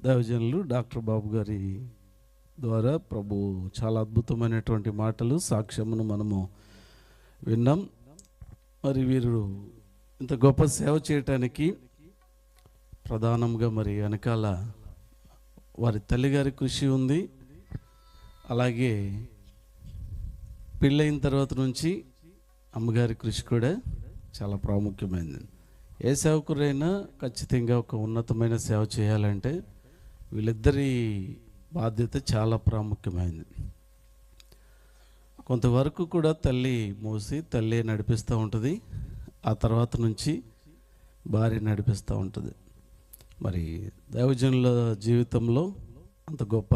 దైవజనులు డాక్టర్ బాబు గారి ద్వారా ప్రభు చాలా అద్భుతమైనటువంటి మాటలు, సాక్ష్యమును మనము విన్నాం. మరి వీరు ఇంత గొప్ప సేవ చేయటానికి ప్రధానంగా మరి వెనకాల వారి తల్లిగారి కృషి ఉంది. అలాగే పెళ్ళైన తర్వాత నుంచి అమ్మగారి కృషి కూడా చాలా ప్రాముఖ్యమైనది. ఏ సేవకురైనా ఖచ్చితంగా ఒక ఉన్నతమైన సేవ చేయాలంటే వీళ్ళిద్దరి బాధ్యత చాలా ప్రాముఖ్యమైనది. కొంతవరకు కూడా తల్లి మోసి తల్లి నడిపిస్తూ ఉంటుంది. ఆ తర్వాత నుంచి భార్య నడిపిస్తూ ఉంటుంది. మరి దైవజనుల జీవితంలో అంత గొప్ప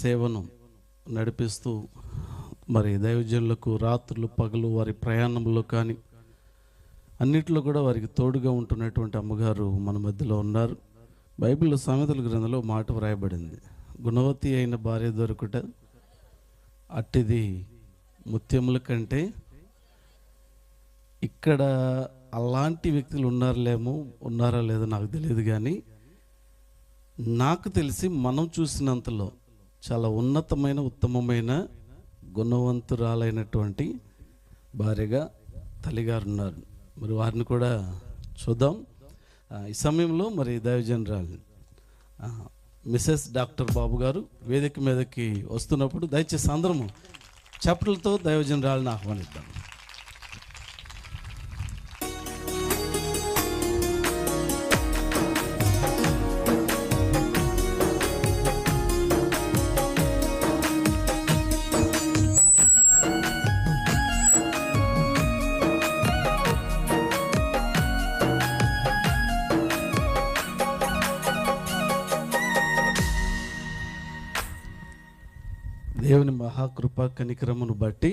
సేవను నడిపిస్తూ మరి దైవజనులకు రాత్రులు పగలు వారి ప్రయాణంలో కానీ అన్నిట్లో కూడా వారికి తోడుగా ఉంటున్నటువంటి అమ్మగారు మన మధ్యలో ఉన్నారు. బైబిల్లో సామెతల గ్రంథంలో మాట వ్రాయబడింది, గుణవతి అయిన భార్య దొరుకుట అట్టిది ముత్యముల కంటే. ఇక్కడ అలాంటి వ్యక్తులు ఉన్నారా లేదో నాకు తెలియదు, కానీ నాకు తెలిసి మనం చూసినంతలో చాలా ఉన్నతమైన ఉత్తమమైన గుణవంతురాలైనటువంటి భార్యగా తల్లిగారు ఉన్నారు. మరి వారిని కూడా చూద్దాం. ఈ సమయంలో మరి దైవజనరాలు మిసెస్ డాక్టర్ బాబు గారు వేదిక మీదకి వస్తున్నప్పుడు దయచేసి అందరము చప్పట్లతో దైవజనరాలను ఆహ్వానిద్దాం. దేవుని మహాకృప కనికరమును బట్టి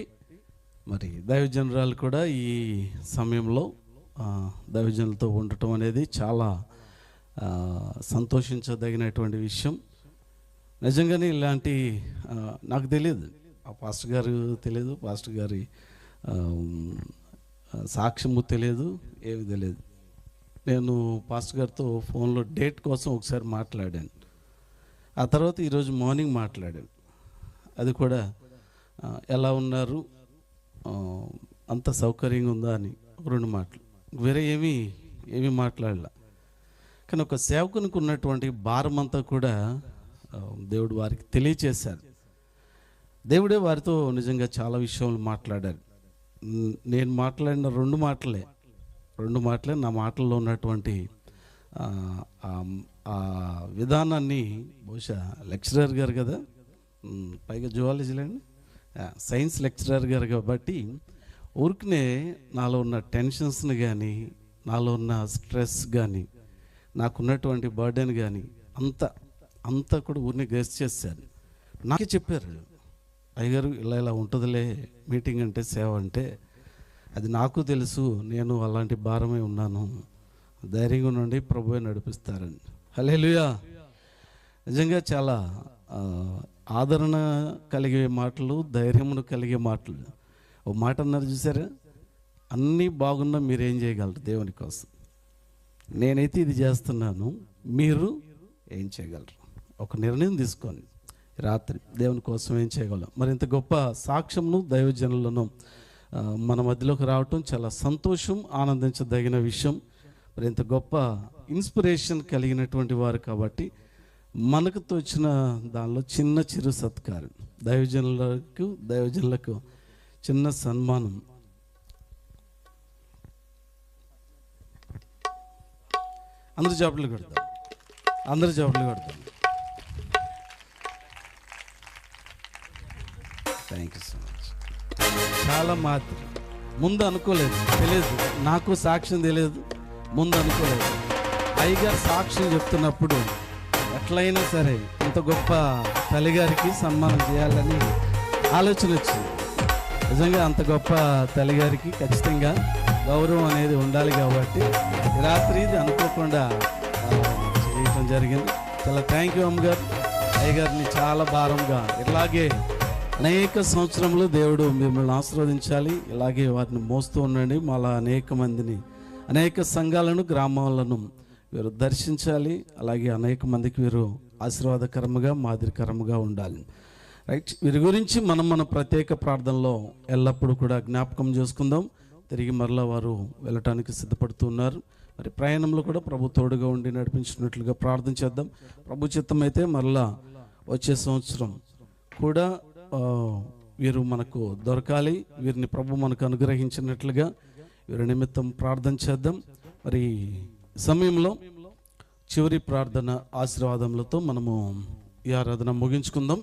మరి దైవజనరాలు కూడా ఈ సమయంలో దైవజనులతో ఉండటం అనేది చాలా సంతోషించదగినటువంటి విషయం. నిజంగానే ఇలాంటి నాకు తెలియదు, ఆ పాస్టర్ గారు తెలియదు, పాస్టర్ గారి సాక్ష్యము తెలియదు, ఏమి తెలియదు. నేను పాస్టర్ గారితో ఫోన్లో డేట్ కోసం ఒకసారి మాట్లాడాను. ఆ తర్వాత ఈరోజు మార్నింగ్ మాట్లాడాను. అది కూడా ఎలా ఉన్నారు, అంత సౌకర్యంగా ఉందా అని 2 మాటలు, వేరే ఏమీ మాట్లాడలే. కానీ ఒక సేవకునికి ఉన్నటువంటి భారం అంతా కూడా దేవుడు వారికి తెలియచేశారు. దేవుడే వారితో నిజంగా చాలా విషయాలు మాట్లాడారు. నేను మాట్లాడిన 2 మాటలే నా మాటల్లో ఉన్నటువంటి ఆ విధానాన్ని బహుశా లెక్చరర్ గారు కదా, పైగా జువాలజీలండి, సైన్స్ లెక్చరర్ గారు కాబట్టి ఊరికనే నాలో ఉన్న టెన్షన్స్ని కానీ, నాలో ఉన్న స్ట్రెస్ కానీ, నాకున్నటువంటి బర్డెన్ కానీ అంతా కూడా ఊరిని గెస్ట్ చేశారు. నాకే చెప్పారు, అయ్యగారు ఇలా ఉంటుందిలే మీటింగ్ అంటే, సేవ అంటే. అది నాకు తెలుసు, నేను అలాంటి భారమే ఉన్నాను, ధైర్యంగా ఉండండి, ప్రభువే నడిపిస్తారని. హల్లెలూయా. నిజంగా చాలా ఆదరణ కలిగే మాటలు, ధైర్యమును కలిగే మాటలు. ఓ మాట అన్నారు చూసారా, అన్నీ బాగున్నా మీరు ఏం చేయగలరు దేవుని కోసం? నేనైతే ఇది చేస్తున్నాను, మీరు ఏం చేయగలరు? ఒక నిర్ణయం తీసుకోండి, రాత్రి దేవుని కోసం ఏం చేయగలం. మరి ఇంత గొప్ప సాక్ష్యంను దైవజనులను మన మధ్యలోకి రావటం చాలా సంతోషం, ఆనందించదగిన విషయం. మరి ఇంత గొప్ప ఇన్స్పిరేషన్ కలిగినటువంటి వారు కాబట్టి మనకు తోచిన దానిలో చిరు సత్కారం, దైవజనులకు చిన్న సన్మానం. అందరు జాబులు కొడతాం. Thank you so much. చాలా మాత్రం ముందు అనుకోలేదు, తెలియదు, నాకు సాక్ష్యం తెలియదు, ముందు అనుకోలేదు. అయ్యగారు సాక్ష్యం చెప్తున్నప్పుడు ఎట్లయినా సరే ఇంత గొప్ప తల్లిగారికి సన్మానం చేయాలని ఆలోచన వచ్చింది. నిజంగా అంత గొప్ప తల్లిగారికి ఖచ్చితంగా గౌరవం అనేది ఉండాలి కాబట్టి రాత్రి ఇది అనుకోకుండా చేయటం జరిగింది. చాలా థ్యాంక్ యూ అమ్మగారు. అయ్యగారిని చాలా భారంగా ఇలాగే అనేక సంవత్సరములు దేవుడు మిమ్మల్ని ఆశీర్వదించాలి, ఇలాగే వారిని మోస్తూ ఉండండి. మళ్ళా అనేక మందిని, అనేక సంఘాలను, గ్రామాలను వీరు దర్శించాలి. అలాగే అనేక మందికి వీరు ఆశీర్వాదకరముగా, మాదిరికరముగా ఉండాలి. రైట్. వీరి గురించి మన ప్రత్యేక ప్రార్థనలో ఎల్లప్పుడూ కూడా జ్ఞాపకం చేసుకుందాం. తిరిగి మరలా వారు వెళ్ళటానికి సిద్ధపడుతున్నారు. మరి ప్రయాణంలో కూడా ప్రభు తోడుగా ఉండి నడిపించినట్లుగా ప్రార్థన చేద్దాం. ప్రభు చిత్తం అయితే మరలా వచ్చే సంవత్సరం కూడా వీరు మనకు దొరకాలి. వీరిని ప్రభు మనకు అనుగ్రహించినట్లుగా వీరి నిమిత్తం ప్రార్థన చేద్దాం. మరి సమయంలో చివరి ప్రార్థన ఆశీర్వాదములతో మనము ఈ ఆరాధన ముగించుకుందాం.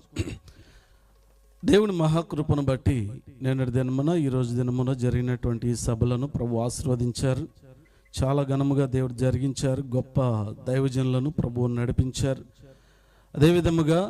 దేవుని మహాకృపను బట్టి నేటి దినమున, ఈరోజు దినమున జరిగినటువంటి సభలను ప్రభు ఆశీర్వదించారు. చాలా ఘనముగా దేవుడు జరిగించారు. గొప్ప దైవజనులను ప్రభువు నడిపించారు. అదేవిధముగా